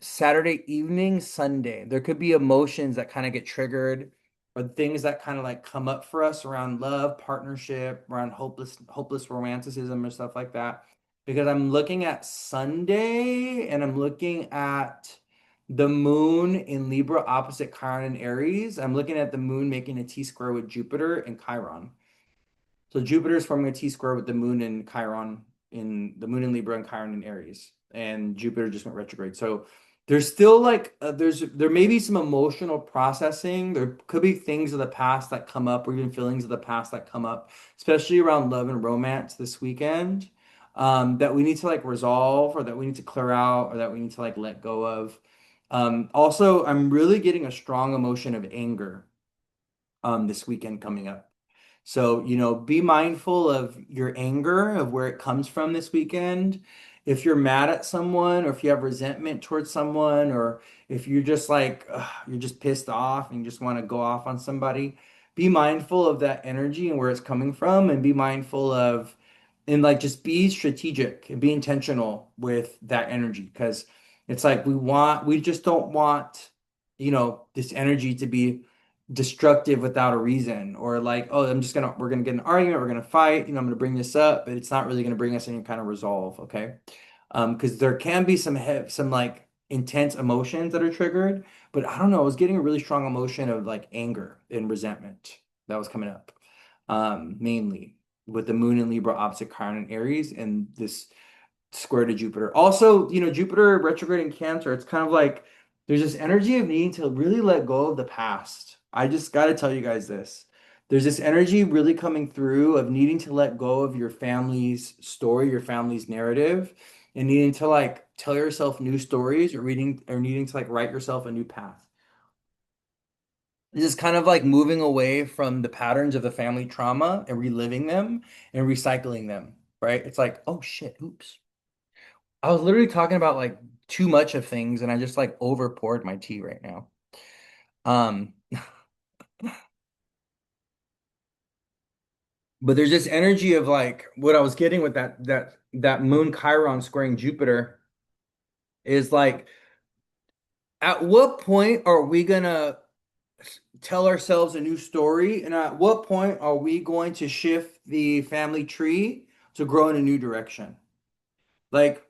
Saturday evening, Sunday. There could be emotions that kind of get triggered or things that kind of like come up for us around love, partnership, around hopeless romanticism or stuff like that. Because I'm looking at Sunday and I'm looking at the moon in Libra opposite Chiron and Aries. I'm looking at the moon making a T square with Jupiter and Chiron. So Jupiter is forming a T square with the moon in Chiron in the moon in Libra and Chiron in Aries, and Jupiter just went retrograde. So there's still like there may be some emotional processing. There could be things of the past that come up, or even feelings of the past that come up, especially around love and romance this weekend, that we need to like resolve, or that we need to clear out, or that we need to like let go of. Also, I'm really getting a strong emotion of anger this weekend coming up. So, be mindful of your anger, of where it comes from this weekend. If you're mad at someone, or if you have resentment towards someone, or if you're just like, ugh, you're just pissed off and you just want to go off on somebody, be mindful of that energy and where it's coming from, and be mindful of, and like just be strategic and be intentional with that energy. Because it's like we just don't want, this energy to be destructive without a reason, or like, oh, we're gonna get an argument, we're gonna fight, I'm gonna bring this up, but it's not really gonna bring us any kind of resolve, okay? Because there can be some like intense emotions that are triggered, but I don't know, I was getting a really strong emotion of like anger and resentment that was coming up. mainly with the moon in Libra opposite Chiron and Aries and this square to Jupiter. Also, Jupiter retrograde in Cancer, it's kind of like there's this energy of needing to really let go of the past. I just got to tell you guys this. There's this energy really coming through of needing to let go of your family's story, your family's narrative, and needing to like tell yourself new stories or reading or needing to like write yourself a new path. This is kind of like moving away from the patterns of the family trauma and reliving them and recycling them, right? It's like, oh shit, oops. I was literally talking about like too much of things and I just like over poured my tea right now. Um, but there's this energy of like what I was getting with that moon Chiron squaring Jupiter is like at what point are we gonna tell ourselves a new story and at what point are we going to shift the family tree to grow in a new direction? Like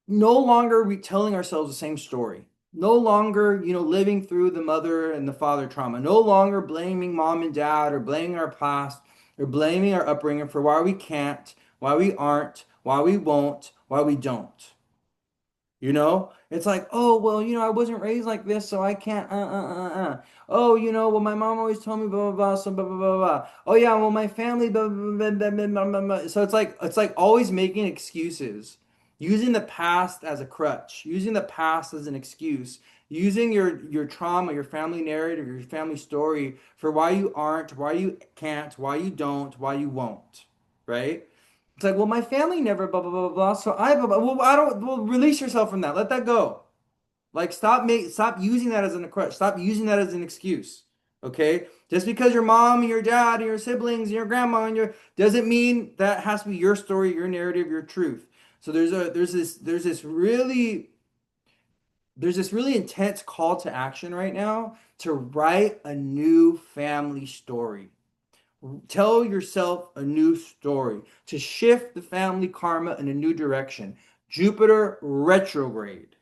no longer are we telling ourselves the same story. No longer, living through the mother and the father trauma. No longer blaming mom and dad or blaming our past or blaming our upbringing for why we can't, why we aren't, why we won't, why we don't. It's like, oh, well, I wasn't raised like this, so I can't, Oh, well, my mom always told me blah, blah, blah, so blah, blah, blah, blah. Oh, yeah, well, my family, blah, blah, blah, blah, blah, blah, blah, blah. So it's like always making excuses, using the past as a crutch, using the past as an excuse, using your trauma, your family narrative, your family story for why you aren't, why you can't, why you don't, why you won't, right? It's like, well, my family never blah blah blah blah blah. So I blah, blah. Well, I don't. Well, release yourself from that. Let that go. Like, stop using that as an crutch. Stop using that as an excuse. Okay, just because your mom and your dad and your siblings and your grandma and your doesn't mean that has to be your story, your narrative, your truth. So there's this really intense call to action right now to write a new family story. Tell yourself a new story to shift the family karma in a new direction. Jupiter retrograde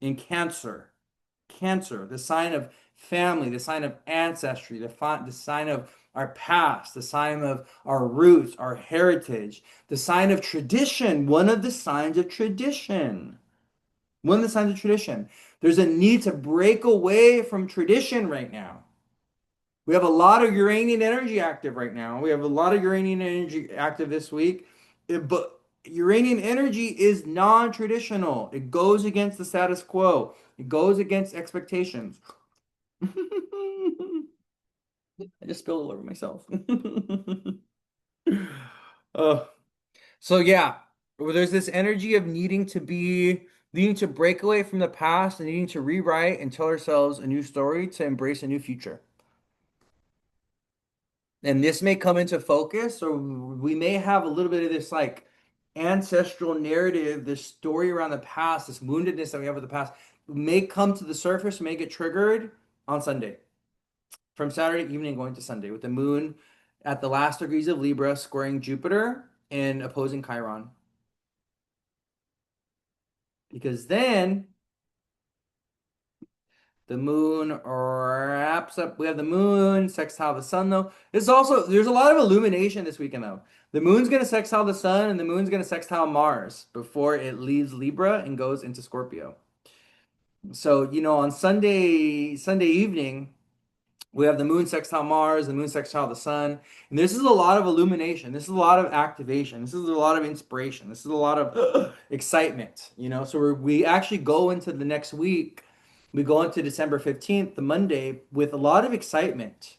in Cancer. Cancer, the sign of family, the sign of ancestry, the sign of our past, the sign of our roots, our heritage, the sign of tradition, one of the signs of tradition. One of the signs of tradition. There's a need to break away from tradition right now. We have a lot of Uranian energy active right now. We have a lot of Uranian energy active this week. But Uranian energy is non-traditional. It goes against the status quo. It goes against expectations. I just spilled all over myself. Uh, so yeah, there's this energy of needing to break away from the past and needing to rewrite and tell ourselves a new story to embrace a new future. And this may come into focus, or we may have a little bit of this like ancestral narrative, this story around the past, this woundedness that we have with the past, may come to the surface, may get triggered on Sunday, from Saturday evening going to Sunday, with the moon at the last degrees of Libra squaring Jupiter and opposing Chiron. Because then the moon wraps up. We have the moon sextile the sun, though. There's a lot of illumination this weekend, though. The moon's gonna sextile the sun, and the moon's gonna sextile Mars before it leaves Libra and goes into Scorpio. So, on Sunday evening, we have the moon sextile Mars, the moon sextile the sun, and this is a lot of illumination. This is a lot of activation. This is a lot of inspiration. This is a lot of excitement. So we actually go into the next week. We go into December 15th, the Monday, with a lot of excitement,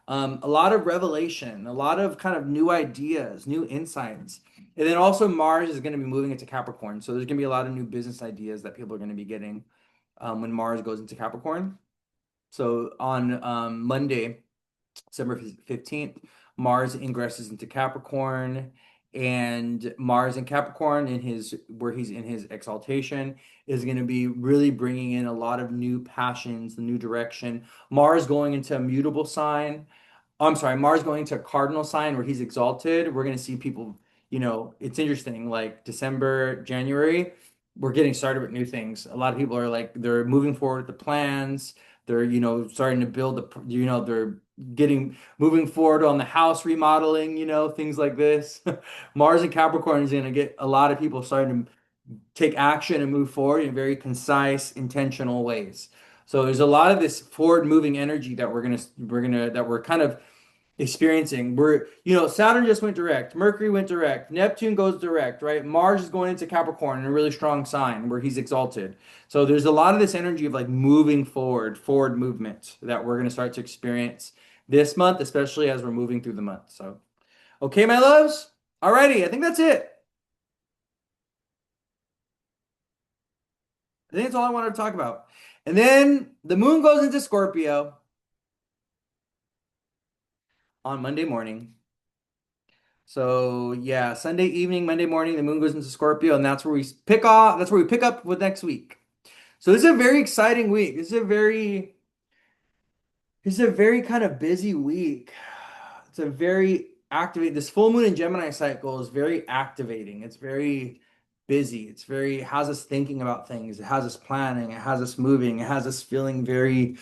a lot of revelation, a lot of kind of new ideas, new insights. And then also Mars is going to be moving into Capricorn. So there's going to be a lot of new business ideas that people are going to be getting when Mars goes into Capricorn. So on Monday, December 15th, Mars ingresses into Capricorn, and Mars in Capricorn in his where he's in his exaltation is going to be really bringing in a lot of new passions, the new direction. Mars going into a mutable sign. Oh, I'm sorry, Mars going into a cardinal sign where he's exalted. We're going to see people, it's interesting, like December, January, we're getting started with new things. A lot of people are like, they're moving forward with the plans. They're, starting to build they're getting moving forward on the house remodeling, things like this. Mars and Capricorn is going to get a lot of people starting to take action and move forward in very concise, intentional ways. So there's a lot of this forward moving energy that we're kind of experiencing. Saturn just went direct, Mercury went direct, Neptune goes direct, right? Mars is going into Capricorn in a really strong sign where he's exalted. So there's a lot of this energy of like moving forward movement that we're going to start to experience this month, especially as we're moving through the month. So, okay, my loves. Alrighty, I think that's it. I think that's all I wanted to talk about. And then the moon goes into Scorpio on Monday morning. So yeah, Sunday evening, Monday morning, the moon goes into Scorpio, and that's where we pick off. That's where we pick up with next week. So this is a very exciting week. This is a very kind of busy week. It's a very activate. This full moon in Gemini cycle is very activating. It's very busy. It has us thinking about things. It has us planning. It has us moving. It has us feeling very,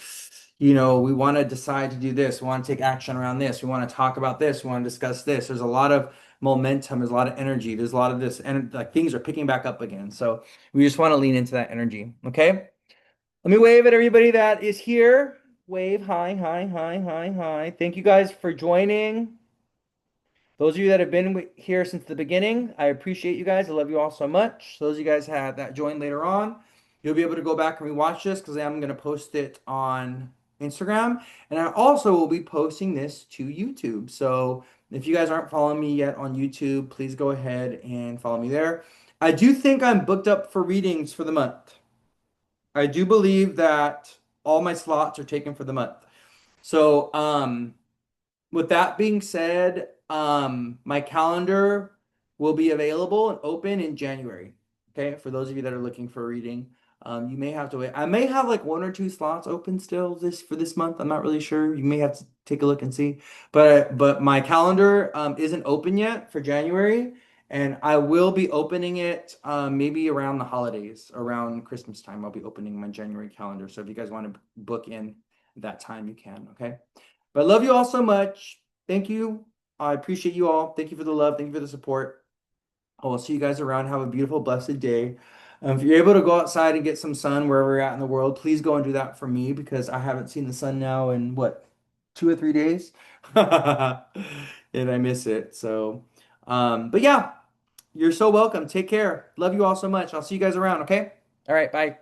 we want to decide to do this. We want to take action around this. We want to talk about this. We want to discuss this. There's a lot of momentum. There's a lot of energy. There's a lot of this, and like things are picking back up again. So we just want to lean into that energy. Okay. Let me wave at everybody that is here. Wave. Hi, hi, hi, hi, hi. Thank you guys for joining. Those of you that have been here since the beginning, I appreciate you guys. I love you all so much. Those of you guys that join later on, you'll be able to go back and rewatch this because I'm going to post it on Instagram. And I also will be posting this to YouTube. So if you guys aren't following me yet on YouTube, please go ahead and follow me there. I do think I'm booked up for readings for the month. I do believe that all my slots are taken for the month. So, with that being said, my calendar will be available and open in January. Okay, for those of you that are looking for a reading, you may have to wait. I may have like one or two slots open still this month. I'm not really sure. You may have to take a look and see. But my calendar isn't open yet for January, and I will be opening it maybe around the holidays, around Christmas time. I'll be opening my January calendar. So if you guys want to book in that time, you can. Okay. But I love you all so much. Thank you. I appreciate you all. Thank you for the love. Thank you for the support. I will see you guys around. Have a beautiful, blessed day. If you're able to go outside and get some sun wherever you're at in the world, please go and do that for me because I haven't seen the sun now in what, 2 or 3 days? And I miss it. So, but yeah, you're so welcome. Take care. Love you all so much. I'll see you guys around, okay? All right, bye.